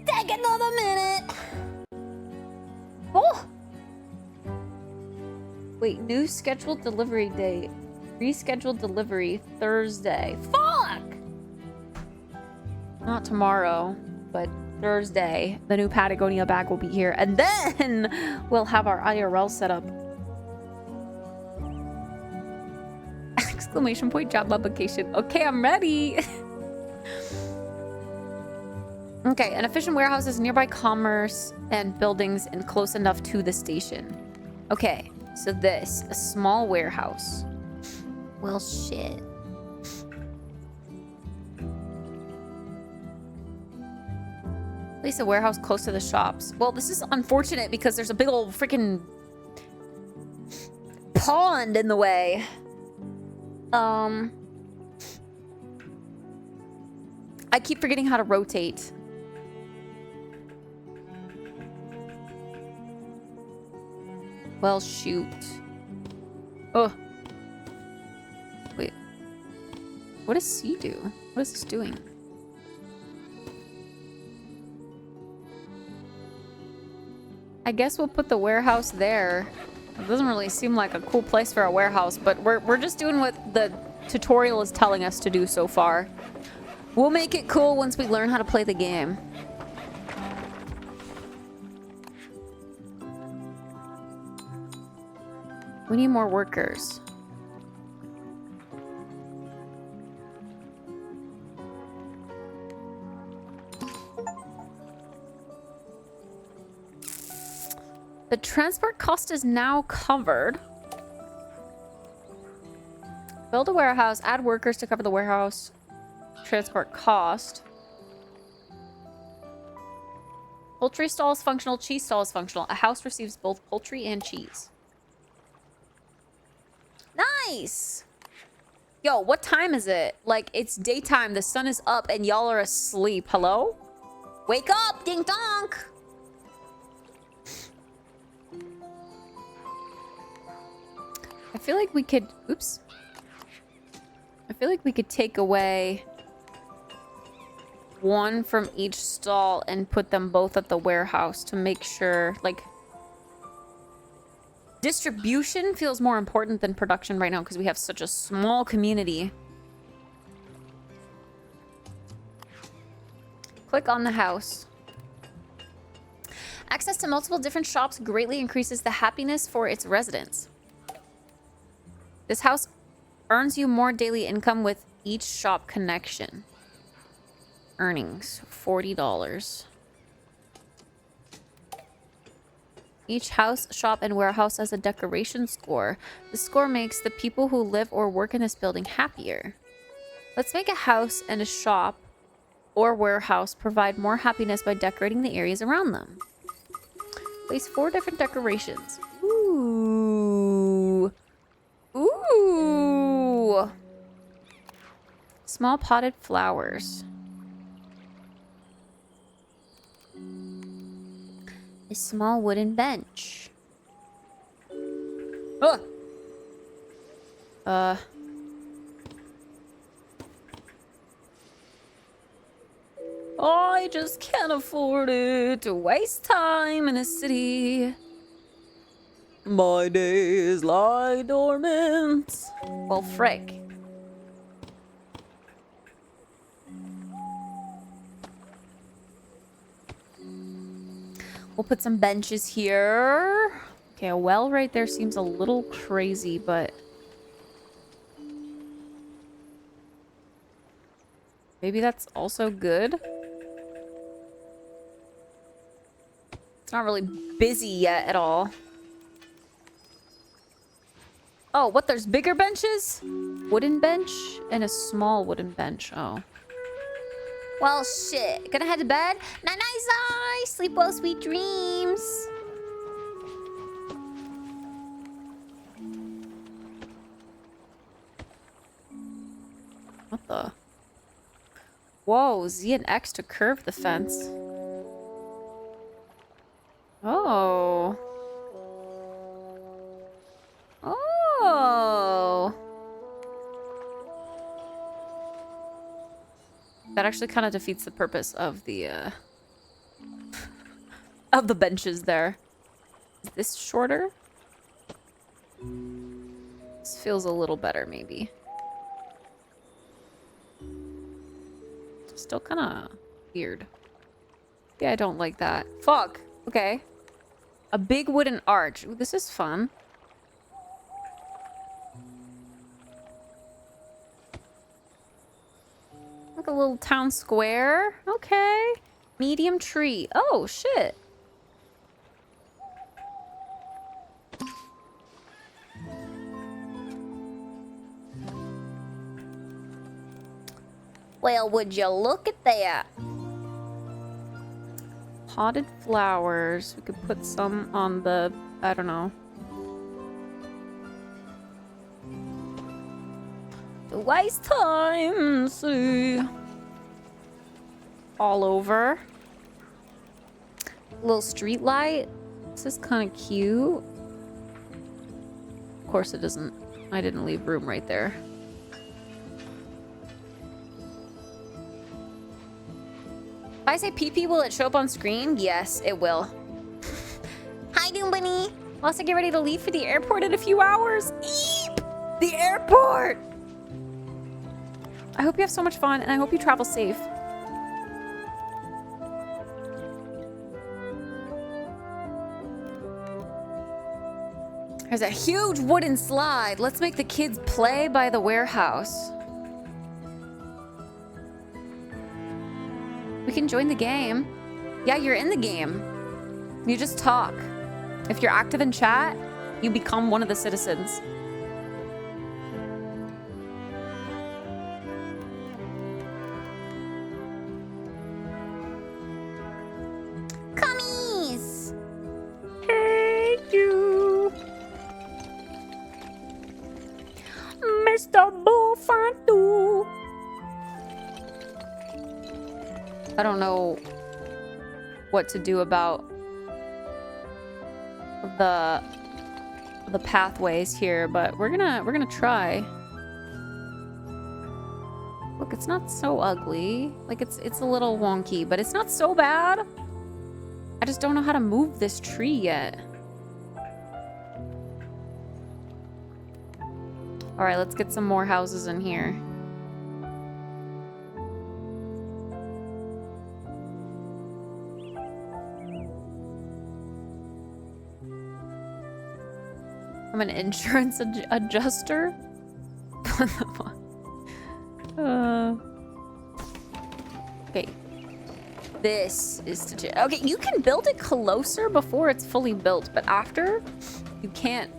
Take another minute. Oh! Wait, new scheduled delivery date. Rescheduled delivery Thursday. Fuck! Not tomorrow, but Thursday. The new Patagonia bag will be here. And then we'll have our IRL set up. Exclamation point job application. Okay, I'm ready. Okay, an efficient warehouse is nearby commerce and buildings and close enough to the station. Okay, so this, a small warehouse. Well, shit. Place a warehouse close to the shops. Well, this is unfortunate because there's a big old freaking pond in the way. I keep forgetting how to rotate. Well, shoot. Oh. Wait. What does C do? What is this doing? I guess we'll put the warehouse there. It doesn't really seem like a cool place for a warehouse, but we're just doing what the tutorial is telling us to do so far. We'll make it cool once we learn how to play the game. We need more workers. The transport cost is now covered. Build a warehouse, add workers to cover the warehouse transport cost. Poultry stall is functional, cheese stall is functional. A house receives both poultry and cheese. Nice! Yo, what time is it? Like, it's daytime, the sun is up, and y'all are asleep. Hello? Wake up, ding donk! I feel like we could... Oops. I feel like we could take away one from each stall and put them both at the warehouse to make sure, like... Distribution feels more important than production right now because we have such a small community. Click on the house. Access to multiple different shops greatly increases the happiness for its residents. This house earns you more daily income with each shop connection. Earnings, $40. Each house, shop, and warehouse has a decoration score. The score makes the people who live or work in this building happier. Let's make a house and a shop or warehouse provide more happiness by decorating the areas around them. Place 4 different decorations. Ooh. Ooh. Small potted flowers. A small wooden bench. I just can't afford it to waste time in a city. My days lie dormant. Well, frick. We'll put some benches here. Okay, a well right there seems a little crazy, but... maybe that's also good. It's not really busy yet at all. Oh, what? There's bigger benches? Wooden bench and a small wooden bench. Oh. Well, shit. Gonna head to bed? Night-night, sleep well, sweet dreams. What the? Whoa, Z and X to curve the fence. Oh. Oh. That actually kind of defeats the purpose of the of the benches there. Is this shorter? This feels a little better, maybe. Still kind of weird. Yeah, I don't like that. Fuck. Okay. A big wooden arch. Ooh, this is fun. Like a little town square. Okay. Medium tree. Oh, shit. Well, would you look at that? Potted flowers. We could put some on the, I don't know. To waste time. See. All over. Little street light. This is kind of cute. Of course it doesn't. I didn't leave room right there. If I say PP, will it show up on screen? Yes, it will. Hi, Doom Bunny. Also, get ready to leave for the airport in a few hours. Eep! The airport! I hope you have so much fun, and I hope you travel safe. There's a huge wooden slide. Let's make the kids play by the warehouse. We can join the game. Yeah, you're in the game. You just talk. If you're active in chat, you become one of the citizens. Commies! Thank you. Mr. Bullfantu. I don't know what to do about the pathways here, but we're gonna try. Look, it's not so ugly. Like it's a little wonky, but it's not so bad. I just don't know how to move this tree yet. All right, let's get some more houses in here. I'm an insurance adjuster. Okay. This is to... Okay, you can build it closer before it's fully built, but after, you can't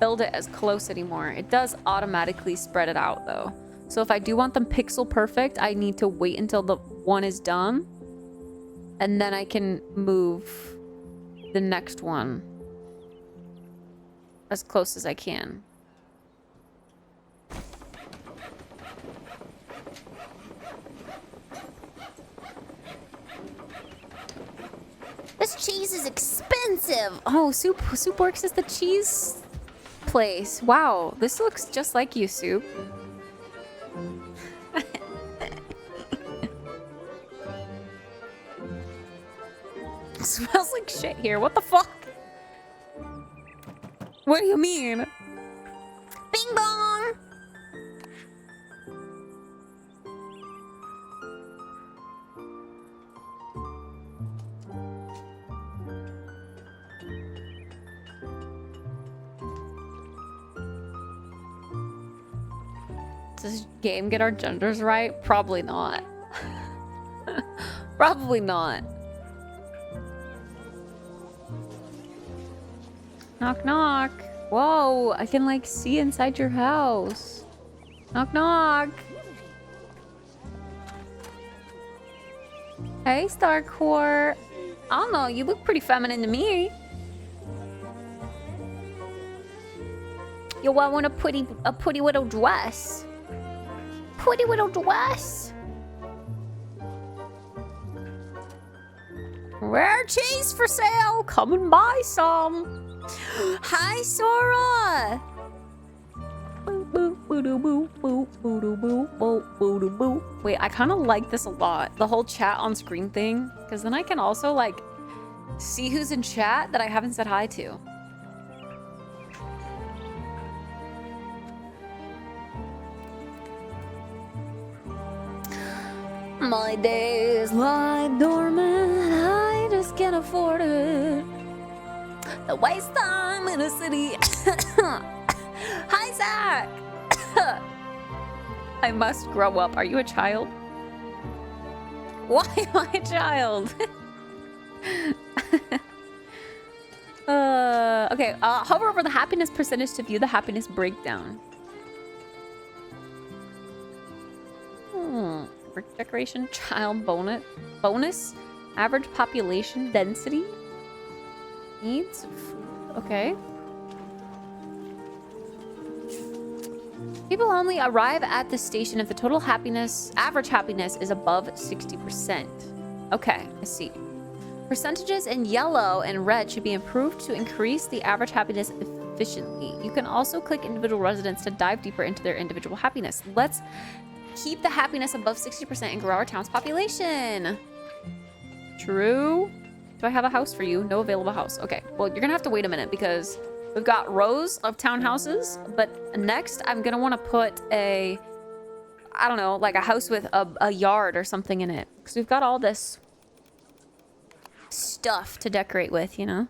build it as close anymore. It does automatically spread it out, though. So if I do want them pixel perfect, I need to wait until the one is done, and then I can move the next one as close as I can. This cheese is expensive. Oh, Soup Works is the cheese place. Wow, this looks just like you, Soup. Smells like shit here. What the fuck? What do you mean? Bing bong! Does this game get our genders right? Probably not. Probably not. Knock, knock. Whoa, I can like see inside your house. Knock, knock. Hey, Starcore. I don't know, you look pretty feminine to me. Yo, I want a pretty little dress. Pretty little dress. Rare cheese for sale. Come and buy some. Hi, Sora. Wait, I kind of like this a lot. The whole chat on screen thing. Because then I can also, like, see who's in chat that I haven't said hi to. My days lie dormant. I just can't afford it. The waste time in a city. Hi, Zach. I must grow up. Are you a child? Why am I a child? Okay, hover over the happiness percentage to view the happiness breakdown. Brick decoration, child bonus, average population density, needs, okay. People only arrive at the station if the total happiness, average happiness is above 60%. Okay, I see. Percentages in yellow and red should be improved to increase the average happiness efficiently. You can also click individual residents to dive deeper into their individual happiness. Let's keep the happiness above 60% and grow our town's population. True. Do I have a house for you? No available house. Okay, well, you're gonna have to wait a minute because we've got rows of townhouses, but next I'm gonna want to put a, I don't know, like a house with a yard or something in it. Because we've got all this stuff to decorate with, you know?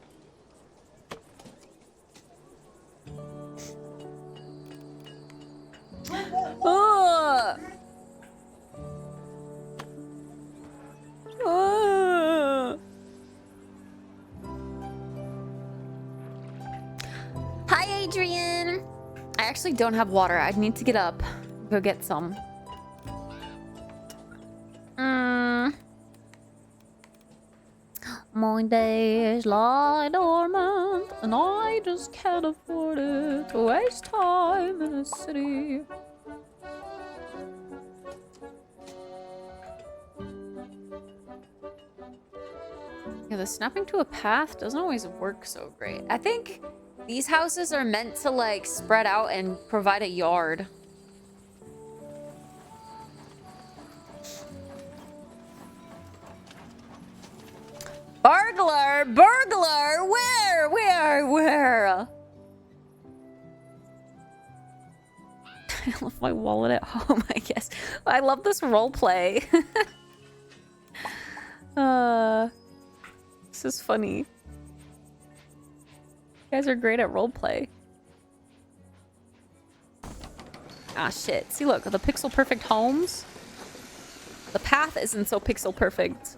Oh! Oh! Hi, Adrian! I actually don't have water. I need to get up. Go get some. My days lie dormant, and I just can't afford it to waste time in a city. Yeah, the snapping to a path doesn't always work so great. I think these houses are meant to like spread out and provide a yard. Burglar! Burglar! Where? I left my wallet at home, I guess. I love this roleplay. This is funny. You guys are great at roleplay. Ah, shit. See, look, the pixel perfect homes. The path isn't so pixel perfect.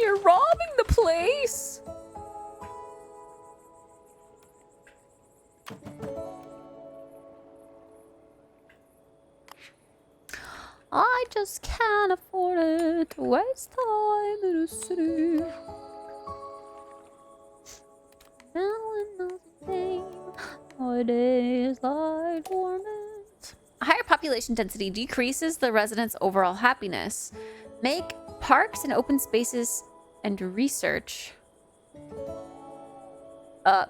You're robbing the place! I just can't afford it to waste time in a city. Now another thing, my days lie dormant. Higher population density decreases the residents' overall happiness. Make parks and open spaces and research.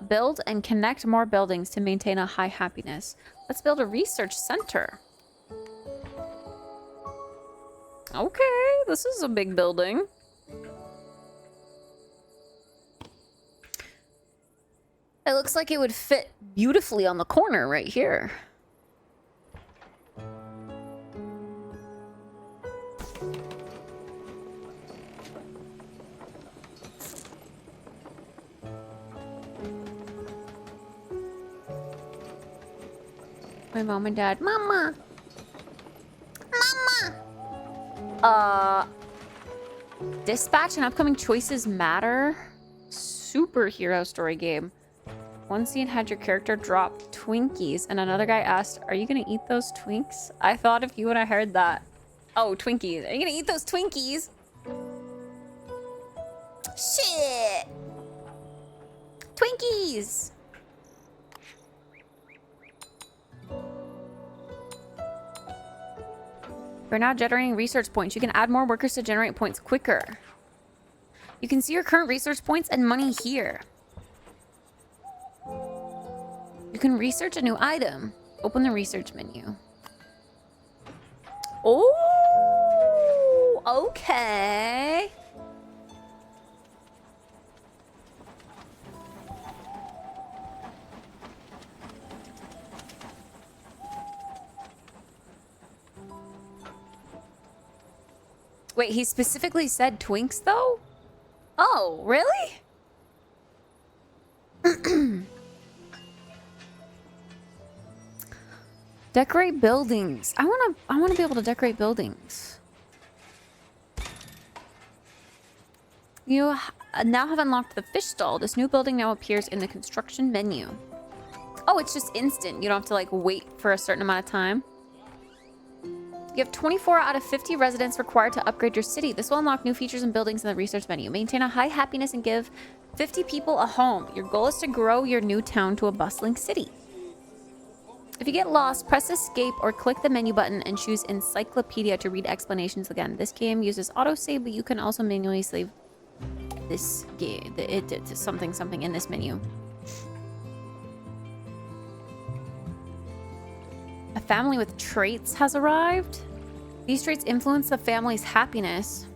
Build and connect more buildings to maintain a high happiness. Let's build a research center. Okay, this is a big building. It looks like it would fit beautifully on the corner right here. My mom and dad. Mama! Mama! Dispatch and upcoming choices matter. Superhero story game. One scene had your character drop Twinkies, and another guy asked, "Are you gonna eat those Twinks?" I thought of you when I heard that. Oh, Twinkies. Are you gonna eat those Twinkies? Shit! Twinkies! We're now generating research points. You can add more workers to generate points quicker. You can see your current research points and money here. You can research a new item. Open the research menu. Oh, okay. Wait, he specifically said Twinks, though? Oh, really? Decorate buildings. I wanna be able to decorate buildings. You now have unlocked the fish stall. This new building now appears in the construction menu. Oh, it's just instant. You don't have to like wait for a certain amount of time. You have 24 out of 50 residents required to upgrade your city. This will unlock new features and buildings in the research menu. Maintain a high happiness and give 50 people a home. Your goal is to grow your new town to a bustling city. If you get lost, press escape or click the menu button and choose encyclopedia to read explanations again. This game uses autosave, but you can also manually save this game, something in this menu. A family with traits has arrived. These traits influence the family's happiness.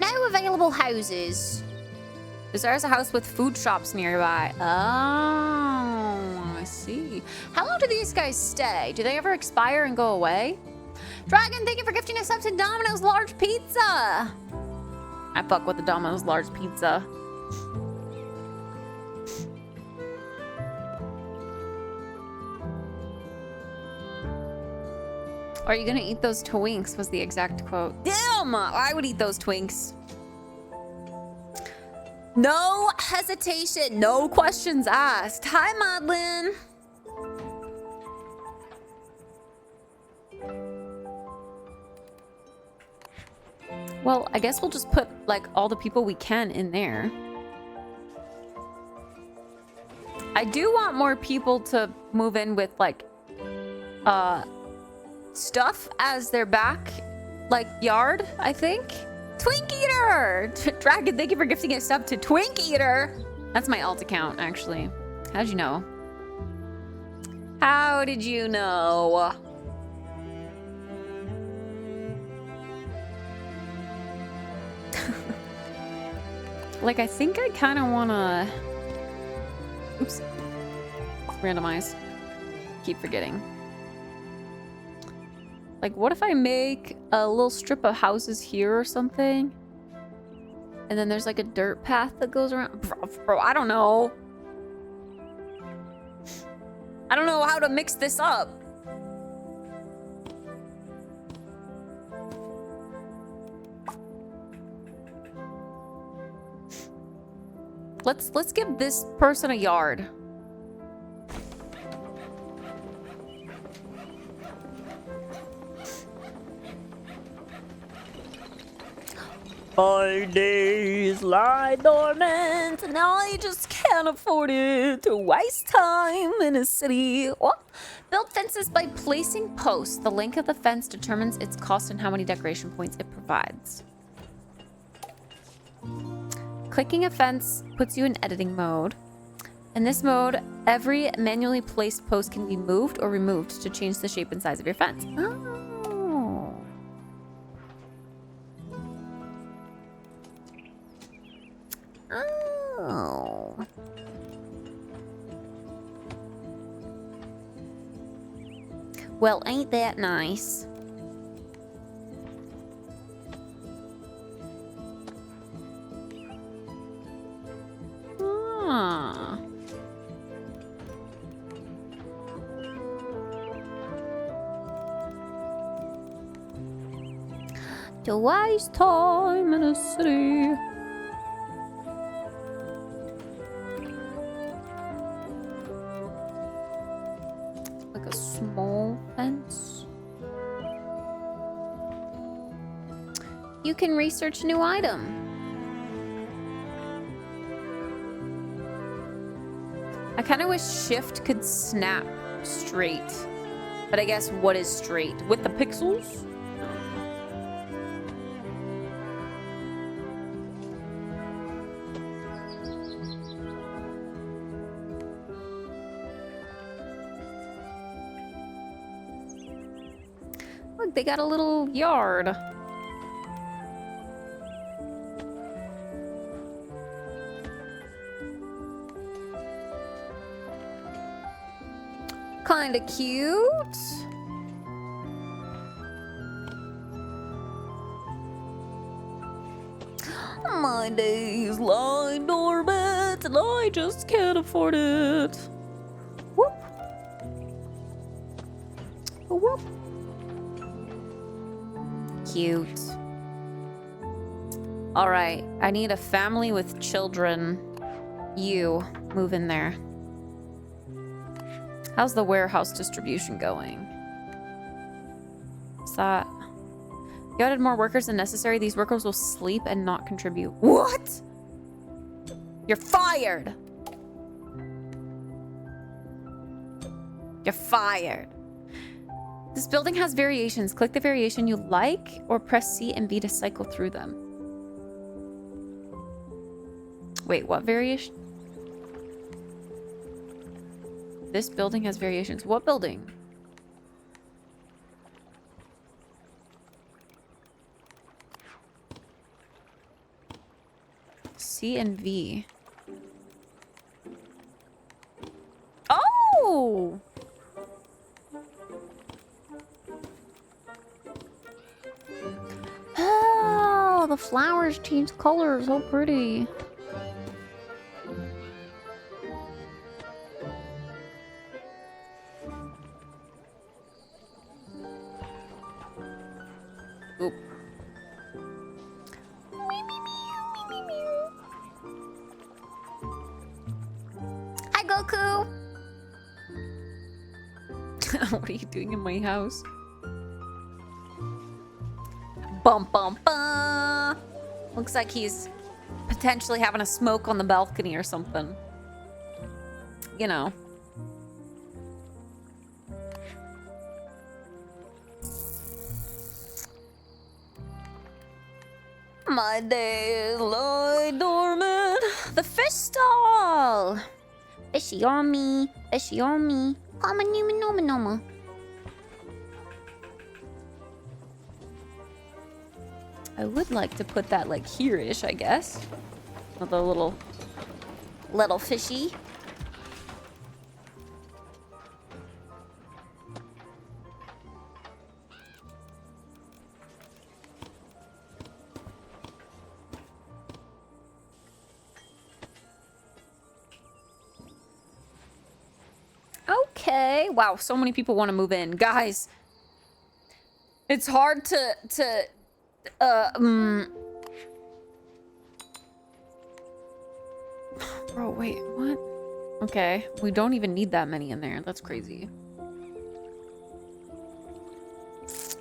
No available houses. Desires a house with food shops nearby. Oh, I see. How long do these guys stay? Do they ever expire and go away? Dragon, thank you for gifting us up to Domino's Large Pizza. I fuck with the Domino's Large Pizza. Are you gonna eat those twinks? Was the exact quote. Damn! I would eat those twinks. No hesitation, no questions asked. Hi, Madeline. Well, I guess we'll just put like all the people we can in there. I do want more people to move in with like stuff as their back like yard, I think. Twink Eater! Dragon, thank you for gifting us up to Twink Eater. That's my alt account, actually. How'd you know? How did you know? Like, I think I kind of want to... Oops. Randomize. Keep forgetting. Like, what if I make a little strip of houses here or something? And then there's like a dirt path that goes around. Bro, I don't know. I don't know how to mix this up. Let's give this person a yard. My days lie dormant, and I just can't afford it to waste time in a city. What? Build fences by placing posts. The length of the fence determines its cost and how many decoration points it provides. Clicking a fence puts you in editing mode. In this mode, every manually placed post can be moved or removed to change the shape and size of your fence. Oh. Oh. Well, ain't that nice? Ah. To waste time in a city. Like a small fence. You can research a new item. I kind of wish shift could snap straight. But I guess what is straight? With the pixels? Look, they got a little yard. Kinda cute. My days lie dormant and I just can't afford it. Whoop. Whoop. Cute. All right, I need a family with children. You move in there. How's the warehouse distribution going? Is that... You added more workers than necessary. These workers will sleep and not contribute. What? You're fired. You're fired. This building has variations. Click the variation you like or press C and V to cycle through them. Wait, what variation? This building has variations. What building? C and V. Oh! Oh, the flowers change colors. So pretty. Oop. Hi, Goku! What are you doing in my house? Bum bum bum! Looks like he's potentially having a smoke on the balcony or something. You know. My days lie dormant. The fish stall. Fishy on me. Fishy on me. Kama numa noma noma. I would like to put that like here-ish, I guess. With a little fishy. Okay. Wow, so many people want to move in. Guys, it's hard to Bro, wait, what? Okay, we don't even need that many in there. That's crazy.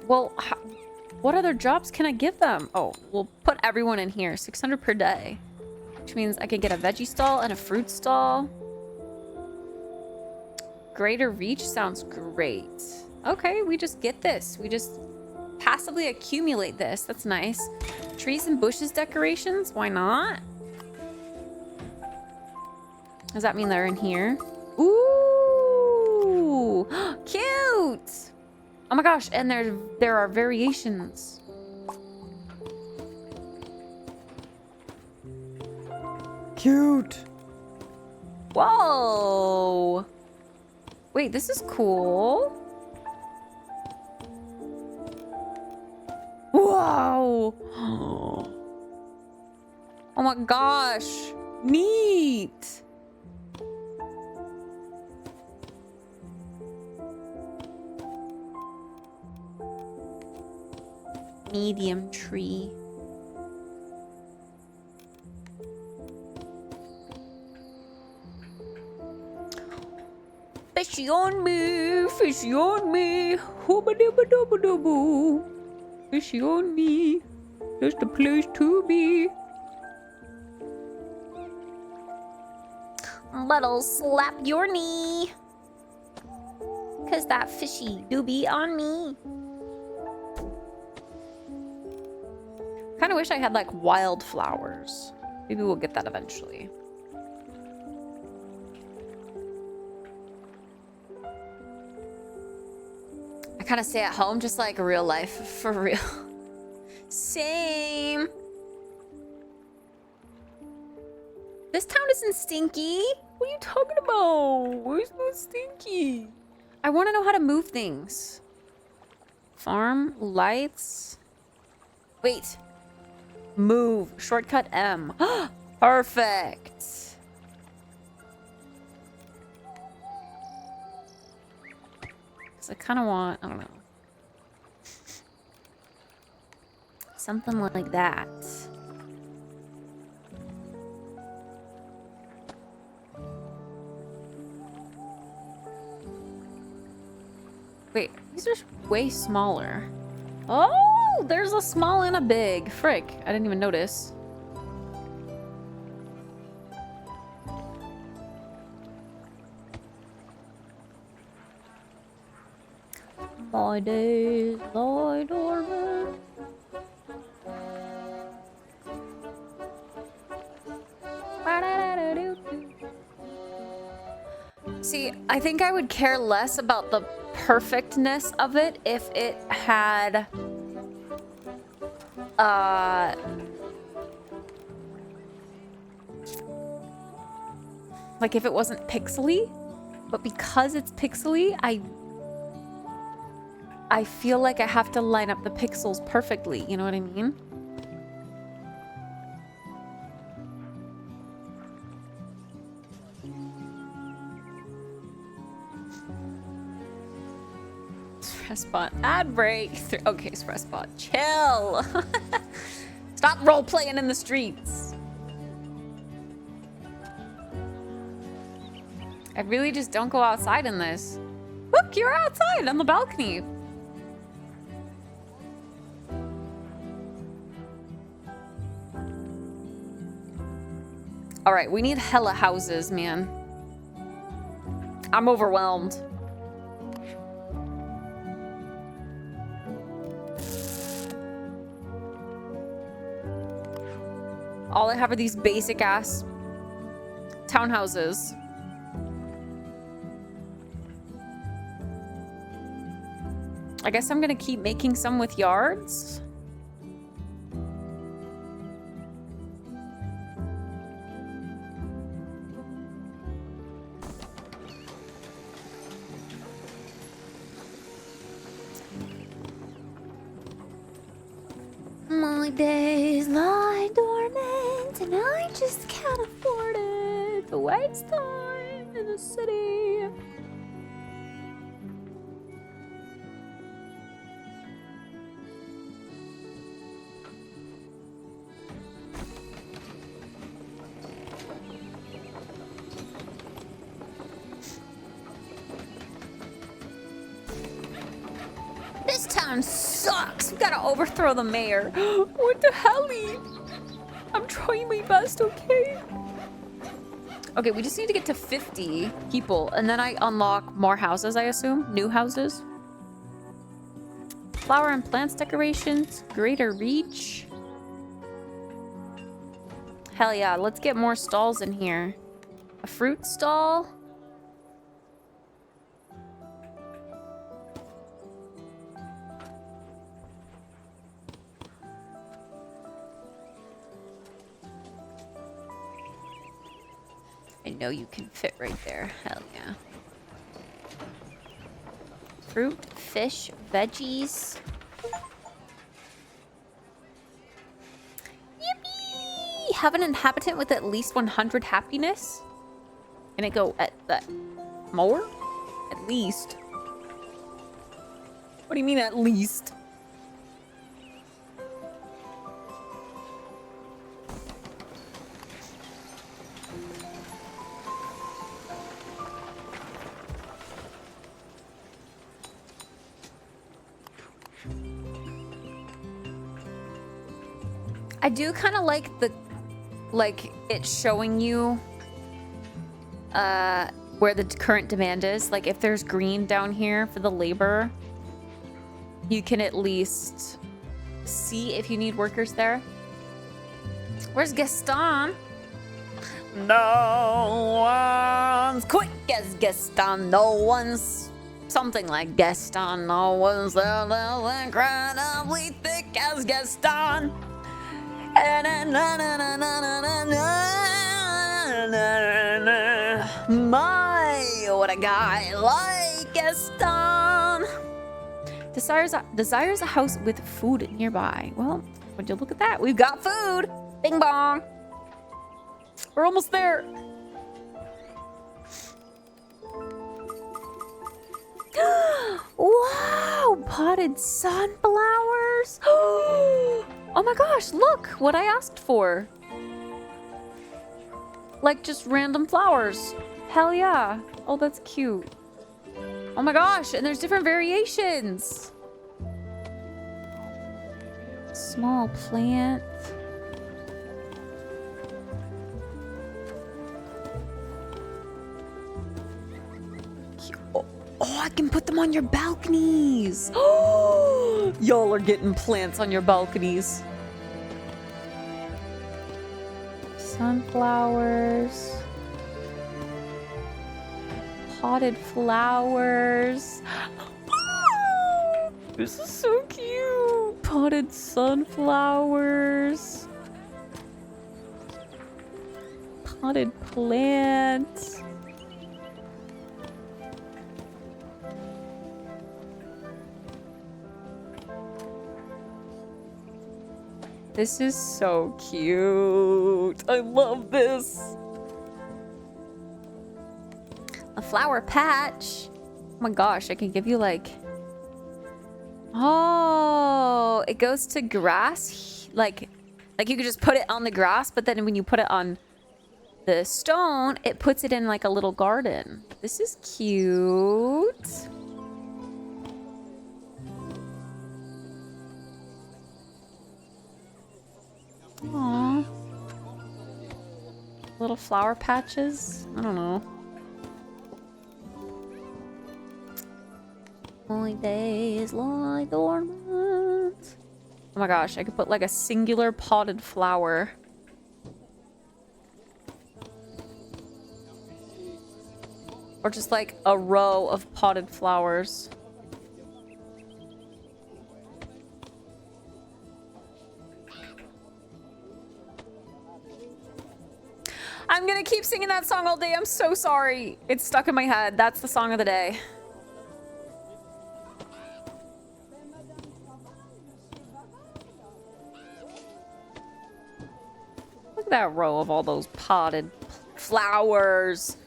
Well, what other jobs can I give them? Oh, we'll put everyone in here. 600 per day. Which means I can get a veggie stall and a fruit stall. Greater reach sounds great. Okay, we just get this. We just passively accumulate this. That's nice. Trees and bushes decorations? Why not? Does that mean they're in here? Ooh! Cute! Oh my gosh, and there are variations. Cute! Whoa! Wait, this is cool. Whoa! Oh my gosh! Neat! Medium tree. Fishy on me, fishy on me, hooba dooba dooba dooba. Fishy on me, just a place to be. But I'll slap your knee, 'cause that fishy do be on me. Kind of wish I had like wildflowers. Maybe we'll get that eventually. I kind of stay at home just like real life, for real. Same. This town isn't stinky. What are you talking about? Where's no stinky? I want to know how to move things. Farm, lights. Wait. Move. Shortcut M. Perfect. Because I kind of want, I don't know. Something like that. Wait, these are way smaller. Oh, there's a small and a big. Frick, I didn't even notice. My days lie dormant. See, I think I would care less about the perfectness of it if it had like if it wasn't pixely, but because it's pixely, I feel like I have to line up the pixels perfectly, you know what I mean? Expressbot ad break. Okay, Expressbot, chill. Stop role playing in the streets. I really just don't go outside in this. Look, you're outside on the balcony. All right, we need hella houses, man. I'm overwhelmed. All I have are these basic ass townhouses. I guess I'm gonna keep making some with yards. My days lie dormant and I just can't afford it to waste time in the city. This town sucks. We gotta overthrow the mayor. What the hell? I'm trying my best, okay? Okay, we just need to get to 50 people, and then I unlock more houses, I assume. New houses. Flower and plants decorations. Greater reach. Hell yeah, let's get more stalls in here. A fruit stall. I know you can fit right there. Hell yeah. Fruit, fish, veggies. Yippee! Have an inhabitant with at least 100 happiness? Can it go at that more? At least. What do you mean at least? I do kind of like it showing you where the current demand is. Like if there's green down here for the labor, you can at least see if you need workers there. Where's Gaston? No one's quick as Gaston. No one's something like Gaston. No one's incredibly thick as Gaston. My, what a guy like Gaston. Desires a house with food nearby. Well, would you look at that? We've got food. Bing bong. We're almost there. Wow, potted sunflowers. Oh my gosh, look what I asked for. Like just random flowers. Hell yeah. Oh, that's cute. Oh my gosh, and there's different variations. Small plant. Oh, I can put them on your balconies. Oh, y'all are getting plants on your balconies. Sunflowers. potted flowers. This is so cute. Potted sunflowers. Potted plants. This is so cute. I love this. A flower patch. Oh my gosh, I can give you like... Oh, it goes to grass. Like you could just put it on the grass, but then when you put it on the stone, it puts it in like a little garden. This is cute. Aww. Little flower patches. I don't know. Only days lie dormant. Oh my gosh, I could put like a singular potted flower. Or just like a row of potted flowers. I'm gonna keep singing that song all day. I'm so sorry. It's stuck in my head. That's the song of the day. Look at that row of all those potted flowers.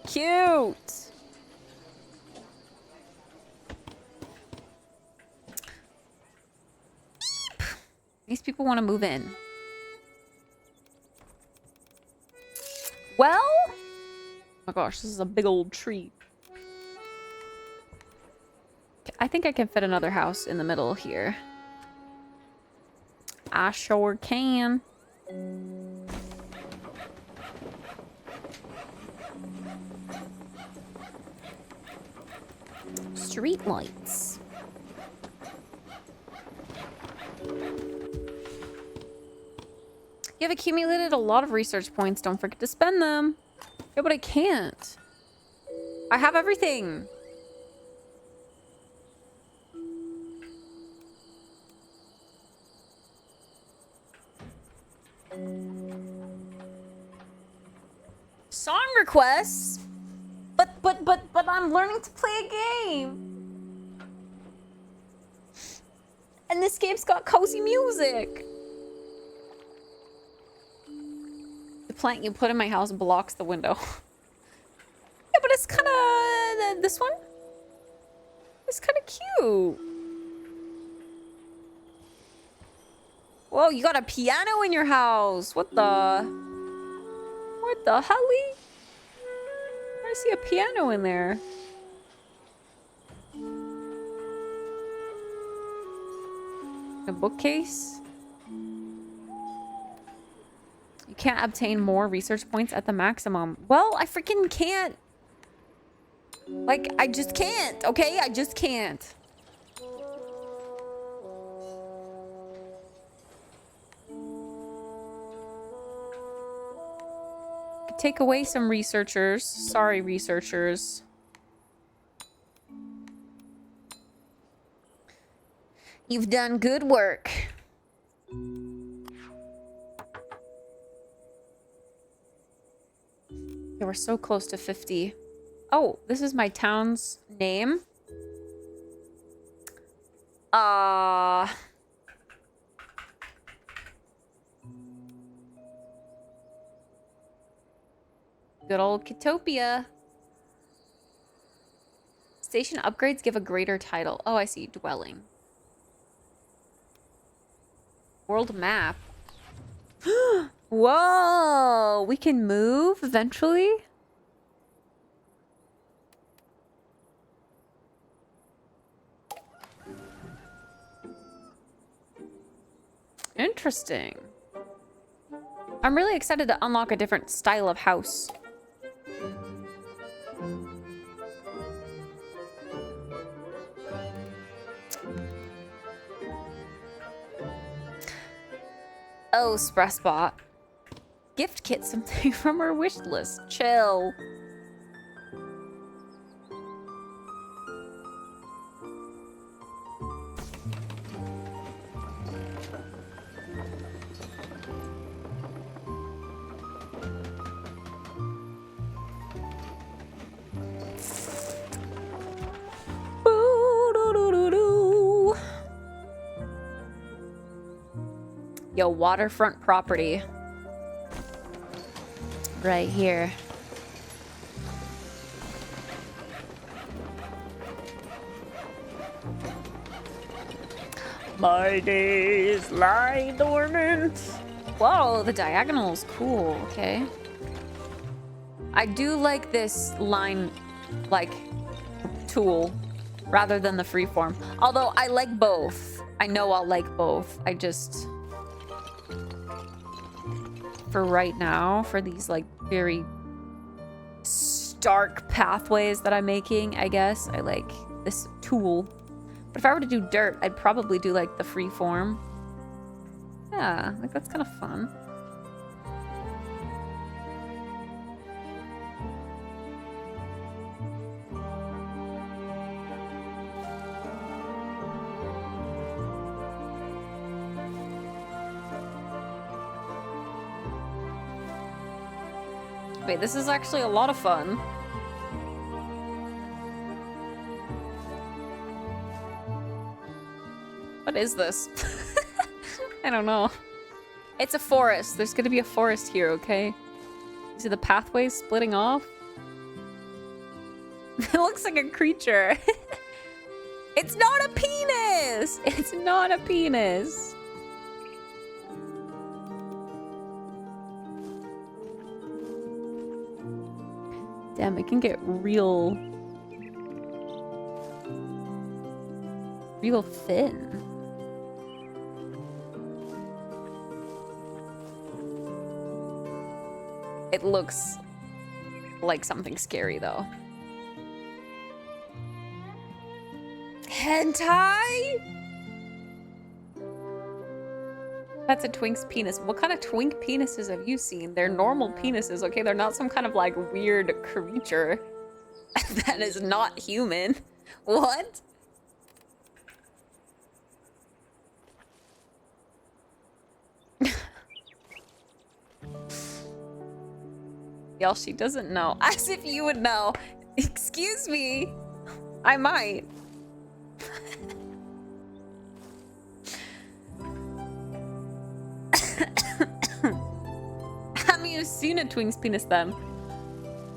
Cute. These people want to move in. Well, oh my gosh, this is a big old tree. I think I can fit another house in the middle here. I sure can. Street lights. You have accumulated a lot of research points. Don't forget to spend them. Yeah, but I can't. I have everything. Song requests? But I'm learning to play a game. And this game's got cozy music. The plant you put in my house blocks the window. Yeah, but it's kind of... This one? It's kind of cute. Whoa, you got a piano in your house. What the... What the helly? I see a piano in there. A bookcase. You can't obtain more research points at the maximum. Well, I freaking can't. Like, I just can't, okay? I just can't. Take away some researchers. Sorry, researchers. You've done good work. Yeah, we're so close to 50. Oh, this is my town's name. Good old Kittopia. Station upgrades give a greater title. Oh, I see. Dwelling. World map. Whoa! We can move eventually? Interesting. I'm really excited to unlock a different style of house. Oh, Spressbot. Gift kit something from our wish list. Chill. Yo, waterfront property. Right here. My days lie dormant. Whoa, the diagonal's cool. Okay. I do like this line, like, tool rather than the freeform. Although I like both. I know I'll like both. I just, for right now, for these like very stark pathways that I'm making, I guess I like this tool. But if I were to do dirt, I'd probably do like the free form. Yeah, like that's kind of fun. Wait, this is actually a lot of fun. What is this? I don't know. It's a forest. There's gonna be a forest here, okay? See the pathways splitting off? It looks like a creature. It's not a penis! It's not a penis. Damn, it can get real thin. It looks like something scary though. Hentai? That's a twink's penis. What kind of twink penises have you seen? They're normal penises, okay? They're not some kind of like weird creature that is not human. What? Y'all, she doesn't know. As if you would know. Excuse me. I might. Have you seen a twink's penis then?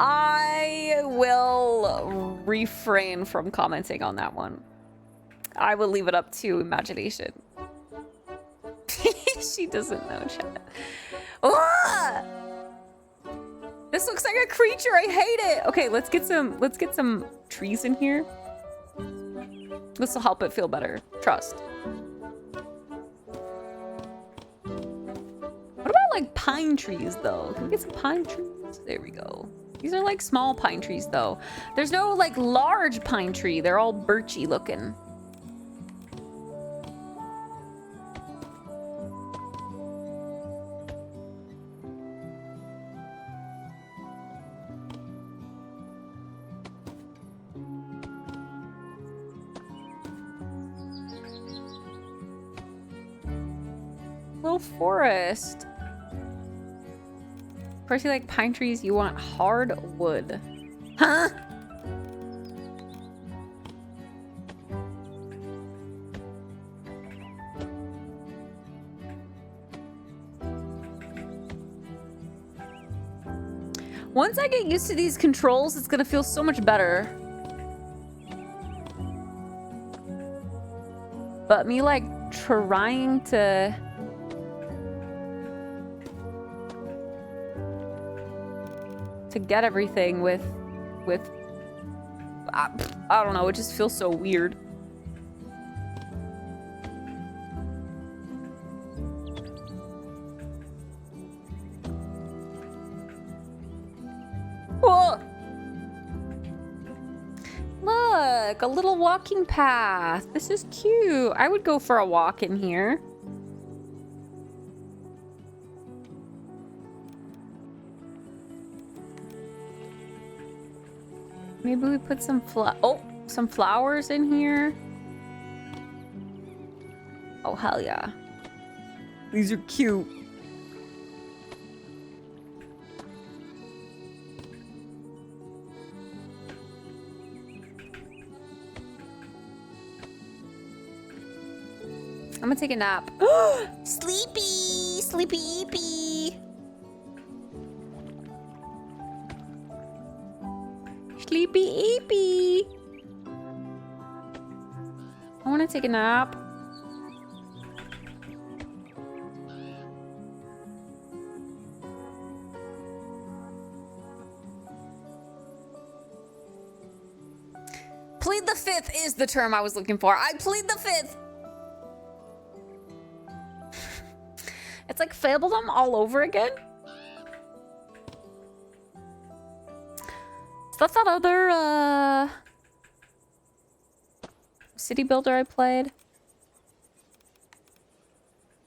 I will refrain from commenting on that one. I will leave it up to imagination. She doesn't know, chat. Ah! This looks like a creature. I hate it. Okay, let's get some trees in here. This will help it feel better. Trust. What about like pine trees though? Can we get some pine trees? There we go. These are like small pine trees though. There's no like large pine tree. They're all birchy looking. Little forest. Of course you like pine trees, you want hard wood. Huh? Once I get used to these controls, it's gonna feel so much better. But me like trying to get everything with I don't know, it just feels so weird. Whoa! Look, a little walking path. This is cute. I would go for a walk in here. Maybe we put some some flowers in here. Oh, hell yeah. These are cute. I'm gonna take a nap. Sleepy! sleepy eepy. Sleepy eepy. I want to take a nap. Plead the fifth is the term I was looking for. I plead the fifth. It's like Fabledom all over again. Is that that other city builder I played?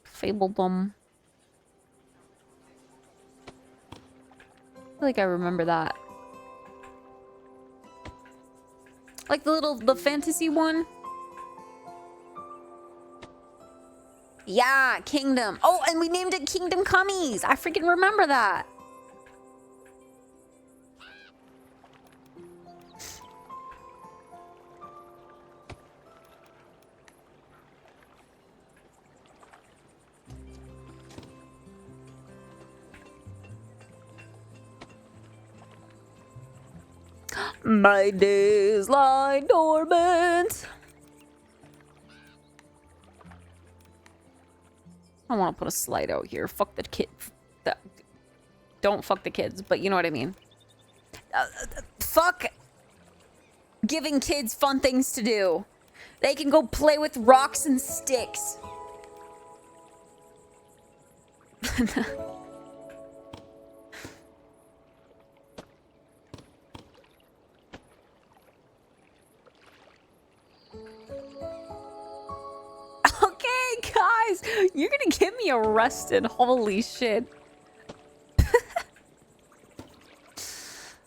Fabledom. I feel like I remember that. Like the fantasy one? Yeah, Kingdom. Oh, and we named it Kingdom Cummies. I freaking remember that. My days lie dormant. I want to put a slide out here. Fuck the kid. Don't fuck the kids, but you know what I mean. Fuck giving kids fun things to do. They can go play with rocks and sticks. Okay, guys, you're gonna get me arrested. Holy shit.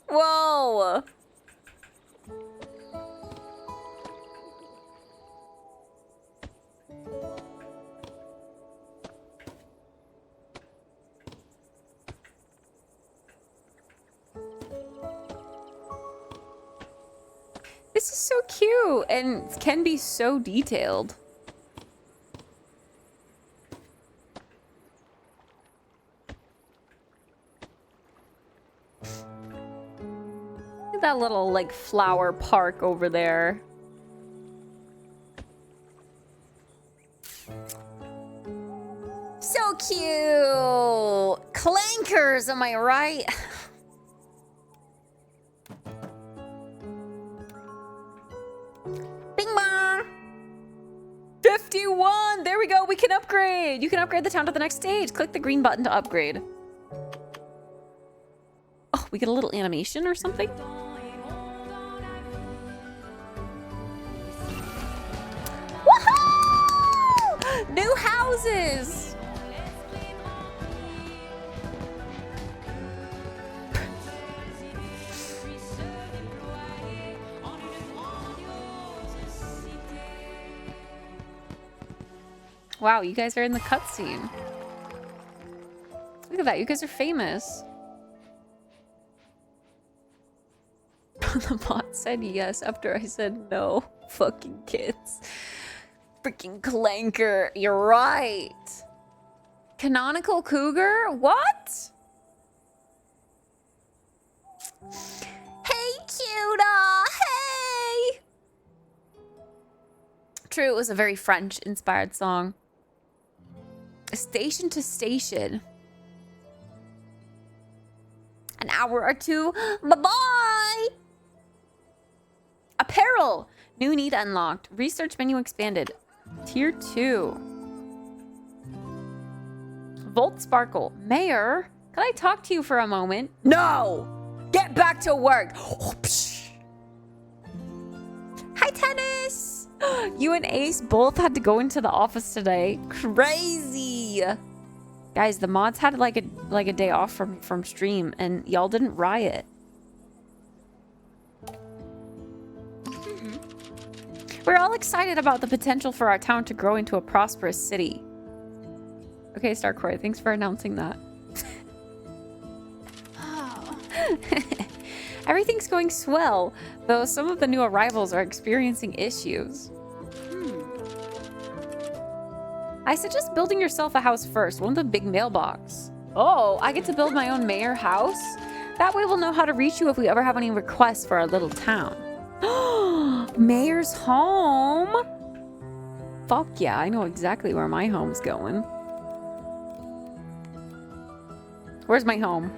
Whoa. This is so cute and can be so detailed. Look at that little like flower park over there. So cute. Clankers, am I right? Bing bong. 51. There we go. We can upgrade. You can upgrade the town to the next stage. Click the green button to upgrade. Oh, we get a little animation or something? Woohoo! New houses. Wow, you guys are in the cutscene. Look at that, you guys are famous. The bot said yes after I said no. Fucking kids. Freaking clanker. You're right. Canonical cougar? What? Hey, Cuda! Hey! True, it was a very French-inspired song. Station to station. An hour or two. Bye-bye! Apparel. New need unlocked. Research menu expanded. Tier 2. Volt Sparkle. Mayor, can I talk to you for a moment? No! Get back to work! Hi, Tennis! You and Ace both had to go into the office today. Crazy! Guys, the mods had like a day off from stream, and y'all didn't riot. We're all excited about the potential for our town to grow into a prosperous city. Okay, Starcoy, thanks for announcing that. Everything's going swell, though some of the new arrivals are experiencing issues. I suggest building yourself a house first, one with a big mailbox. Oh, I get to build my own mayor house? That way we'll know how to reach you if we ever have any requests for our little town. Mayor's home? Fuck yeah, I know exactly where my home's going. Where's my home?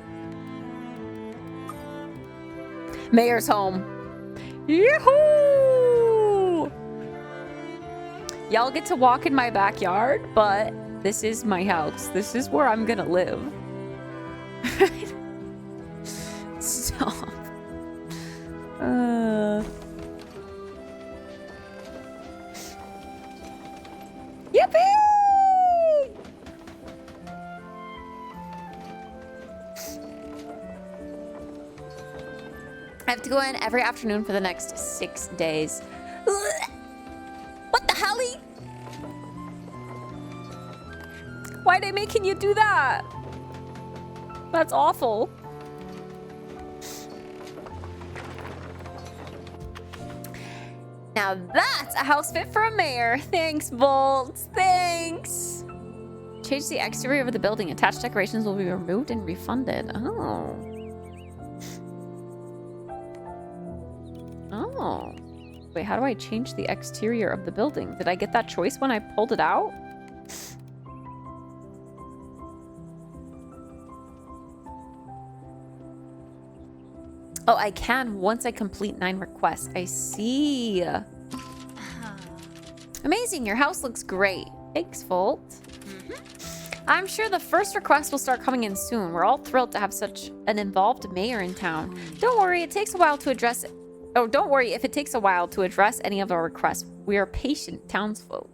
Mayor's home. Yoo-hoo! Y'all get to walk in my backyard, but this is my house. This is where I'm gonna live. Stop. Yippee! I have to go in every afternoon for the next 6 days. What the hell? Why are they making you do that? That's awful. Now that's a house fit for a mayor. Thanks, Bolts. Thanks. Change the exterior of the building. Attached decorations will be removed and refunded. Oh. Oh. Wait, how do I change the exterior of the building? Did I get that choice when I pulled it out? Oh, I can once I complete 9 requests. I see. Amazing, your house looks great. Thanks, Volt. I'm sure the first request will start coming in soon. We're all thrilled to have such an involved mayor in town. Don't worry, it takes a while to address it. Oh, don't worry if it takes a while to address any of our requests. We are patient townsfolk.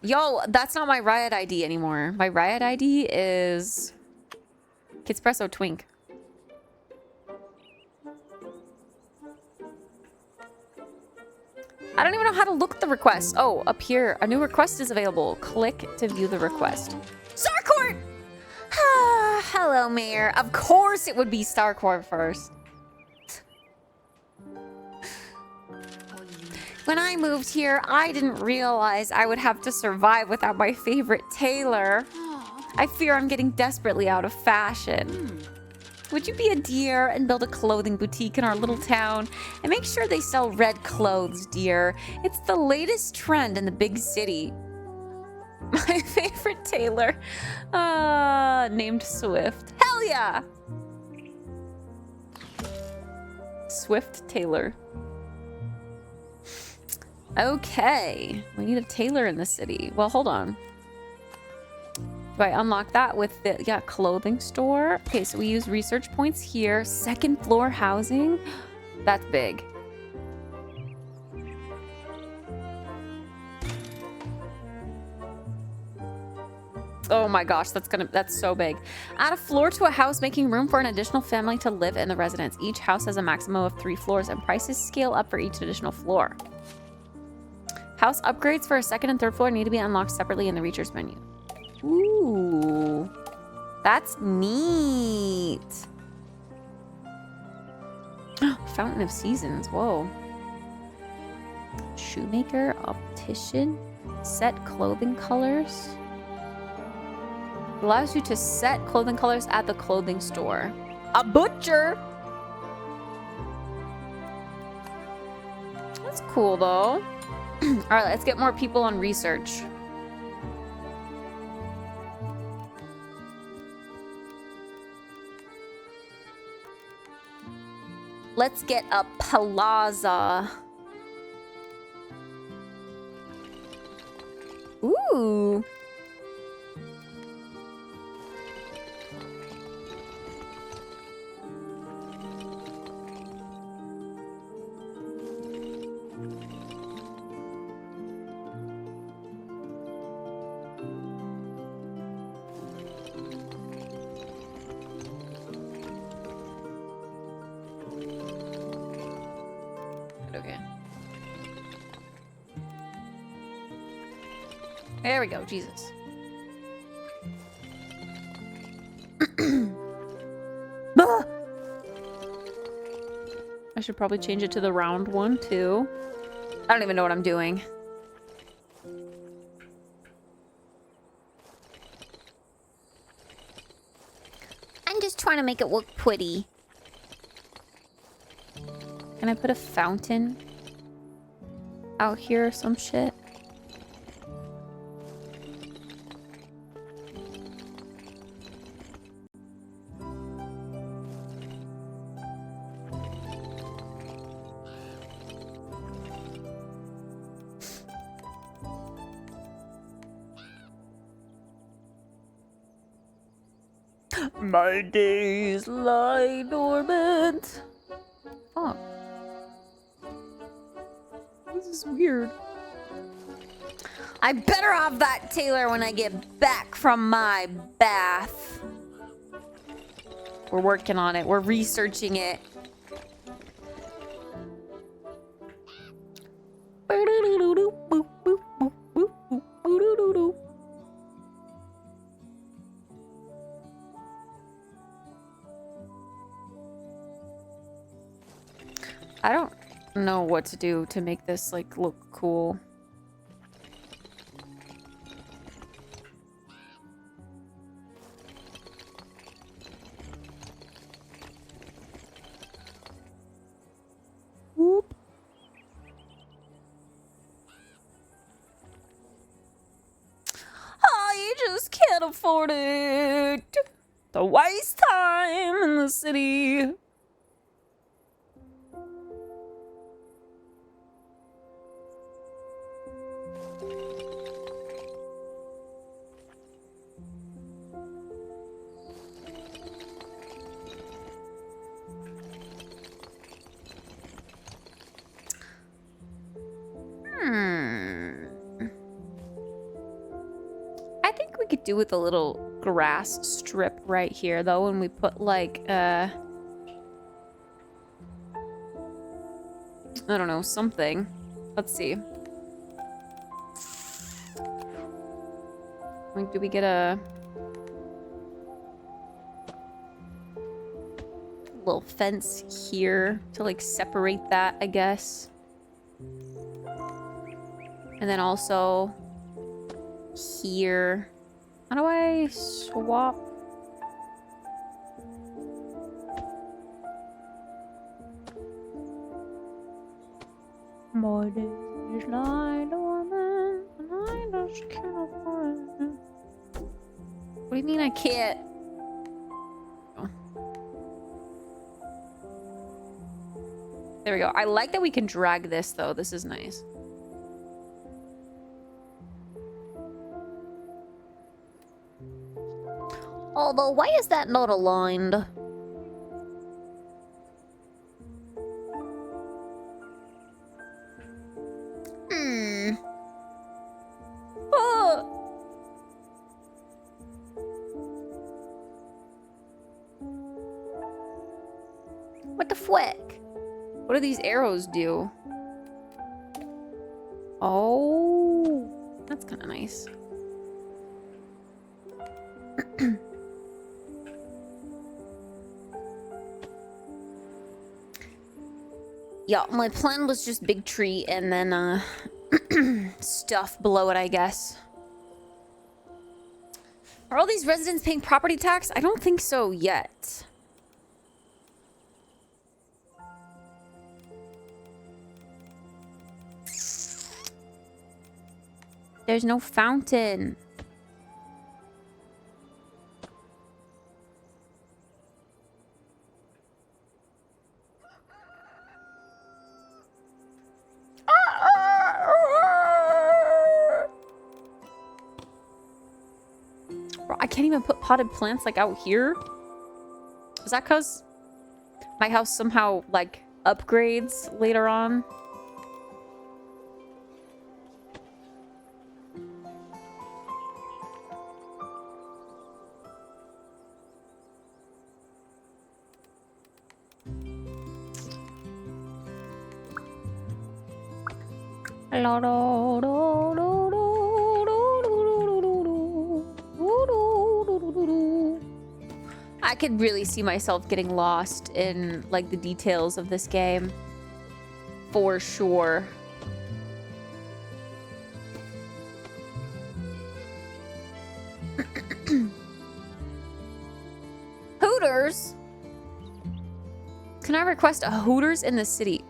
Yo, that's not my Riot ID anymore. My Riot ID is Kittspresso Twink. I don't even know how to look at the request. Oh, up here, a new request is available. Click to view the request. Starcourt! Hello, Mayor. Of course it would be Starcourt first. When I moved here, I didn't realize I would have to survive without my favorite tailor. I fear I'm getting desperately out of fashion. Would you be a dear and build a clothing boutique in our little town? And make sure they sell red clothes, dear. It's the latest trend in the big city. My favorite tailor, named Swift. Hell yeah! Swift Tailor. Okay, we need a tailor in the city. Well, hold on. Do I unlock that with the, yeah, clothing store? Okay, so we use research points here. Second floor housing. That's big. Oh my gosh, that's so big. Add a floor to a house, making room for an additional family to live in the residence. Each house has a maximum of 3 floors, and prices scale up for each additional floor. House upgrades for a second and third floor need to be unlocked separately in the Reacher's menu. Ooh, that's neat. Fountain of Seasons, whoa. Shoemaker, optician, set clothing colors. Allows you to set clothing colors at the clothing store. A butcher! That's cool though. Alright, let's get more people on research. Let's get a plaza. Ooh. Okay. There we go, Jesus. A should probably change it to the round one too. I don't even know what I'm doing. I'm just trying to make it look pretty. Can I put a fountain out here or some shit? My days lie dormant. Oh. This is weird. I better have that Taylor when I get back from my bath. We're working on it. We're researching it. I don't know what to do to make this like look cool. Whoop. I just can't afford it. To waste time in the city. I think we could do with a little grass strip right here, though, and we put like I don't know, something. Let's see. Like, do we get a little fence here to like separate that, I guess? And then also here. How do I swap? My days lie dormant, and I just can't afford it. What do you mean I can't? Oh. There we go. I like that we can drag this, though. This is nice. Although, why is that not aligned? Oh. What the flick? What do these arrows do? Oh, that's kind of nice. Yeah, my plan was just big tree and then stuff below it, I guess. Are all these residents paying property tax? I don't think so yet. There's no fountain. Bro, I can't even put potted plants like out here. Is that because my house somehow like upgrades later on? I I could really see myself getting lost in like the details of this game. For sure. Hooters? Can I request a Hooters in the city?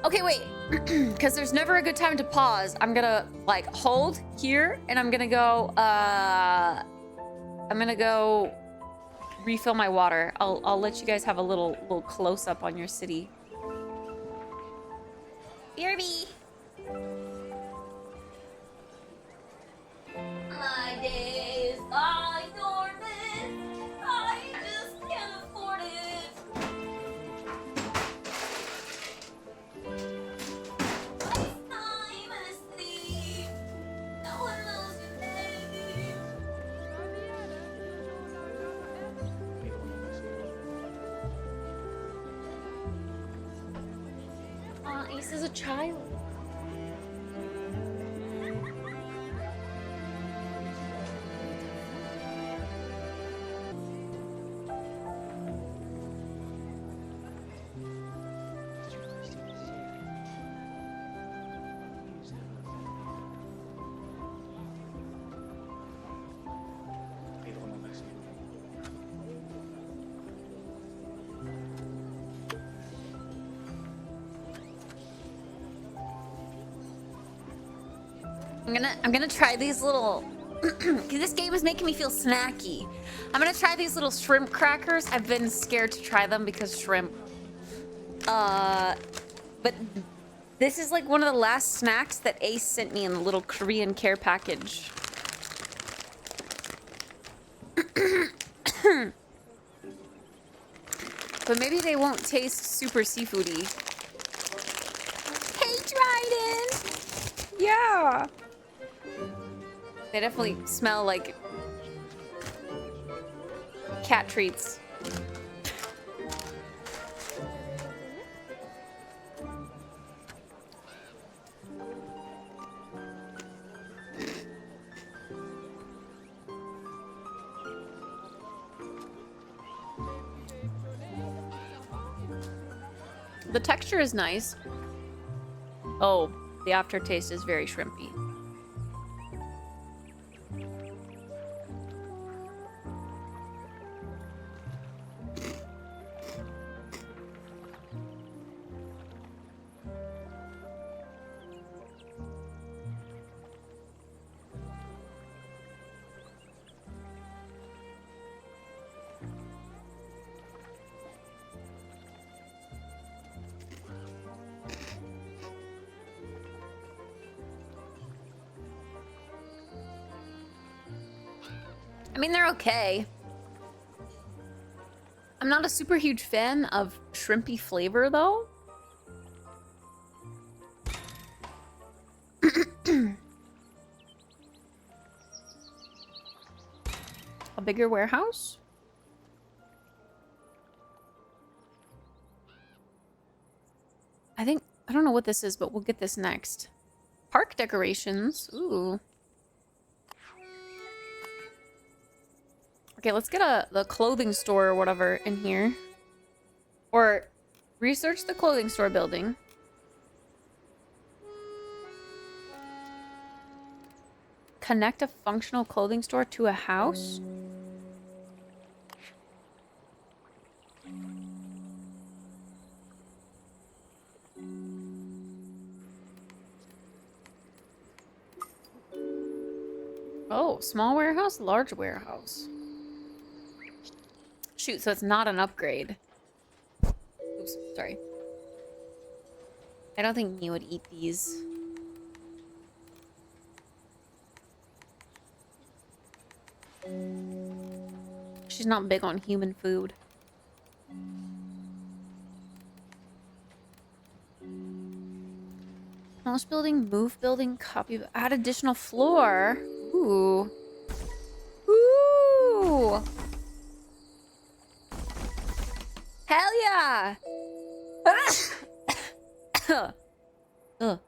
Okay, wait. Because there's never a good time to pause. I'm gonna like hold here and I'm gonna go refill my water. I'll let you guys have a little close up on your city. BRB. My days are dormant. I just can't afford it. Waste time asleep. No one knows your name. Ace is a child. I'm gonna try these little this game is making me feel snacky. I'm gonna try these little shrimp crackers. I've been scared to try them because shrimp. But this is like one of the last snacks that Ace sent me in the little Korean care package. But maybe they won't taste super seafoody. Hey, Dryden! Yeah! They definitely smell like cat treats. The texture is nice. Oh, the aftertaste is very shrimpy. I mean, they're okay. I'm not a super huge fan of shrimpy flavor, though. A bigger warehouse? I don't know what this is, but we'll get this next. Park decorations. Ooh. Okay, let's get the clothing store or whatever in here. Or research the clothing store building. Connect a functional clothing store to a house. Oh, small warehouse, large warehouse. Shoot, so it's not an upgrade. Oops, sorry. I don't think Mia would eat these. She's not big on human food. Demolish building, move building, copy, add additional floor. Ooh. Ooh. Hell yeah! Ugh.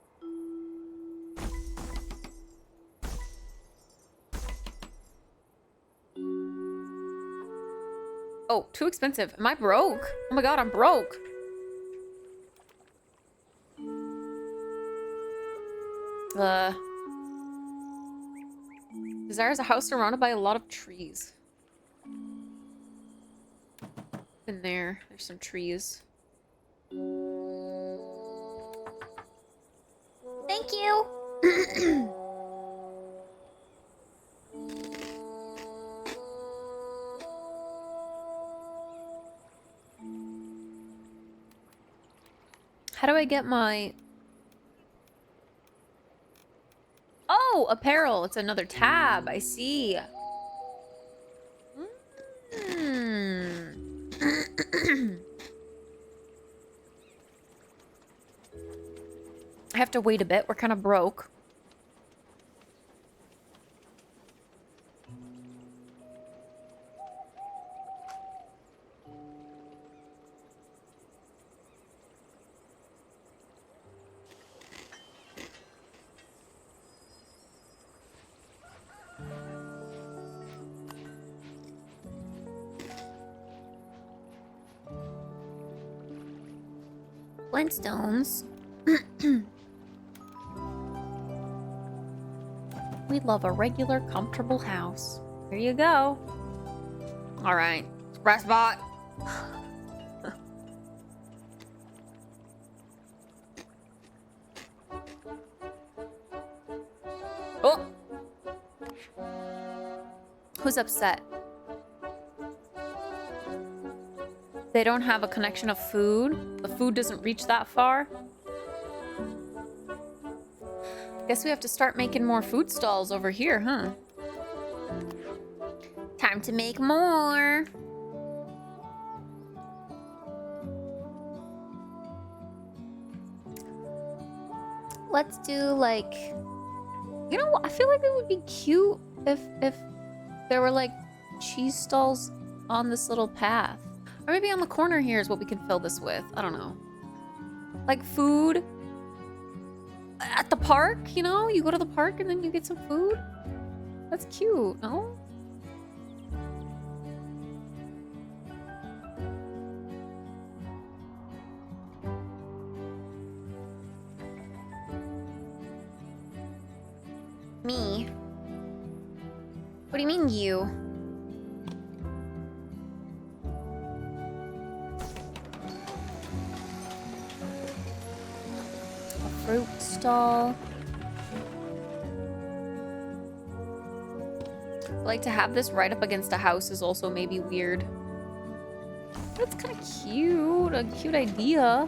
Oh, too expensive. Am I broke? Oh my god, I'm broke. Desires a house surrounded by a lot of trees. In there, there's some trees. Thank you. How do I get my... Oh, apparel. It's another tab. I see. I have to wait a bit. We're kind of broke. Flintstones. We love a regular, comfortable house. There you go. All right, express bot. Oh, who's upset? They don't have a connection of food. The food doesn't reach that far. Guess we have to start making more food stalls over here, huh? Time to make more. Let's do like, you know what? I feel like it would be cute if there were like cheese stalls on this little path. Or maybe on the corner here is what we can fill this with. I don't know. Like food at the park, you know? You go to the park and then you get some food. That's cute, no? Me? What do you mean you? Fruit stall. Like to have this right up against a house is also maybe weird. That's kind of cute. A cute idea.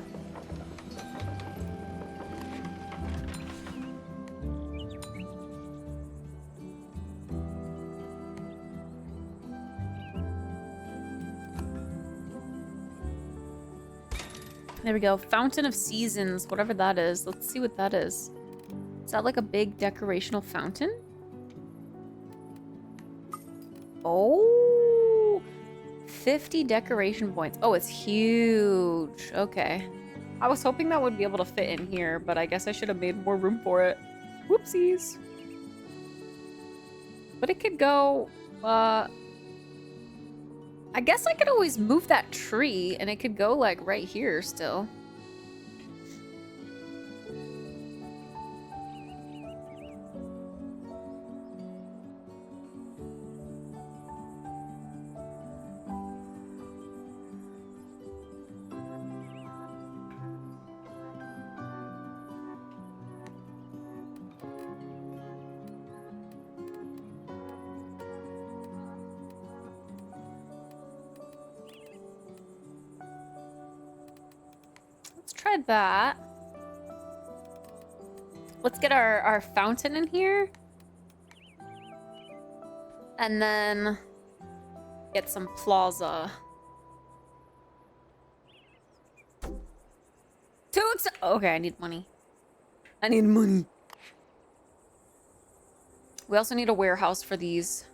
There we go. Fountain of Seasons, whatever that is. Let's see what that is. Is that like a big decorational fountain? Oh, 50 decoration points. Oh, it's huge. Okay. I was hoping that would be able to fit in here, but I guess I should have made more room for it. Whoopsies. But it could go, I guess I could always move that tree and it could go like right here still. Try that. Let's get our fountain in here. And then get some plaza. Okay, I need money. I need money. We also need a warehouse for these.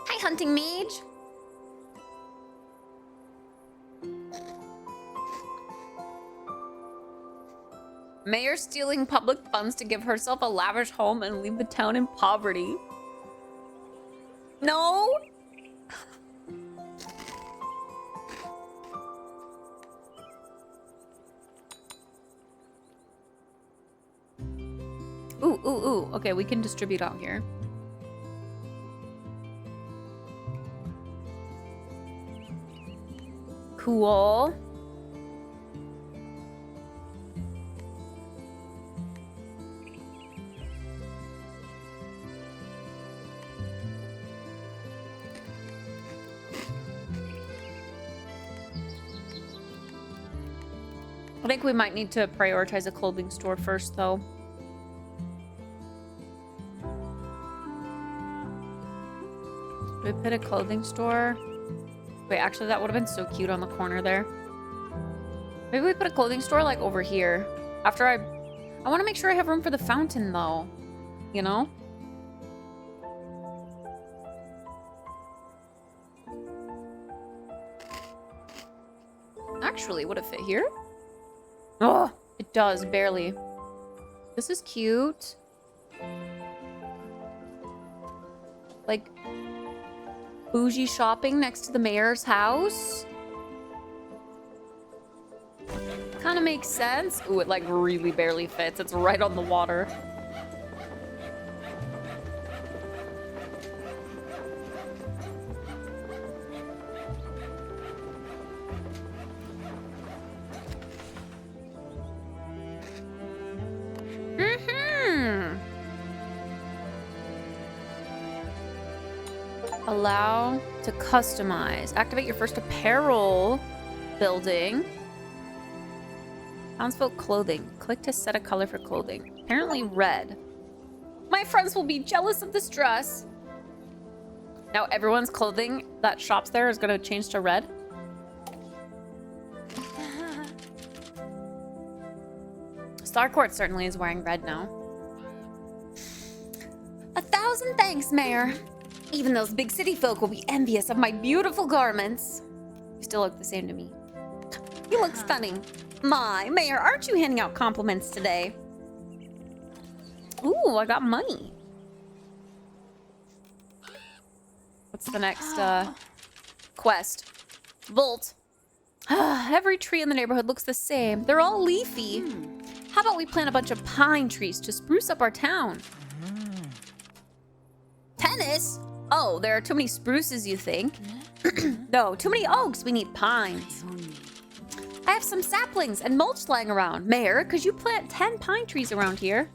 Hi, hunting mage. Mayor stealing public funds to give herself a lavish home and leave the town in poverty. No. Ooh, ooh, ooh. Okay, we can distribute out here. Cool. I think we might need to prioritize a clothing store first, though. We put a clothing store. Wait, actually, that would have been so cute on the corner there. Maybe we put a clothing store like over here. After I want to make sure I have room for the fountain, though. You know? Actually, would it fit here? Oh, it does, barely. This is cute. Like, bougie shopping next to the mayor's house. Kind of makes sense. Ooh, it like really barely fits. It's right on the water. Allow to customize. Activate your first apparel building. Townsfolk clothing. Click to set a color for clothing. Apparently red. My friends will be jealous of this dress. Now everyone's clothing that shops there is going to change to red. Starcourt certainly is wearing red now. 1,000 thanks, Mayor. Even those big city folk will be envious of my beautiful garments. You still look the same to me. You look stunning. My, Mayor, aren't you handing out compliments today? Ooh, I got money. What's the next quest? Volt. Every tree in the neighborhood looks the same. They're all leafy. How about we plant a bunch of pine trees to spruce up our town? Tennis? Oh, there are too many spruces, you think? No, too many oaks. We need pines. I have some saplings and mulch lying around. Mayor, could you plant 10 pine trees around here?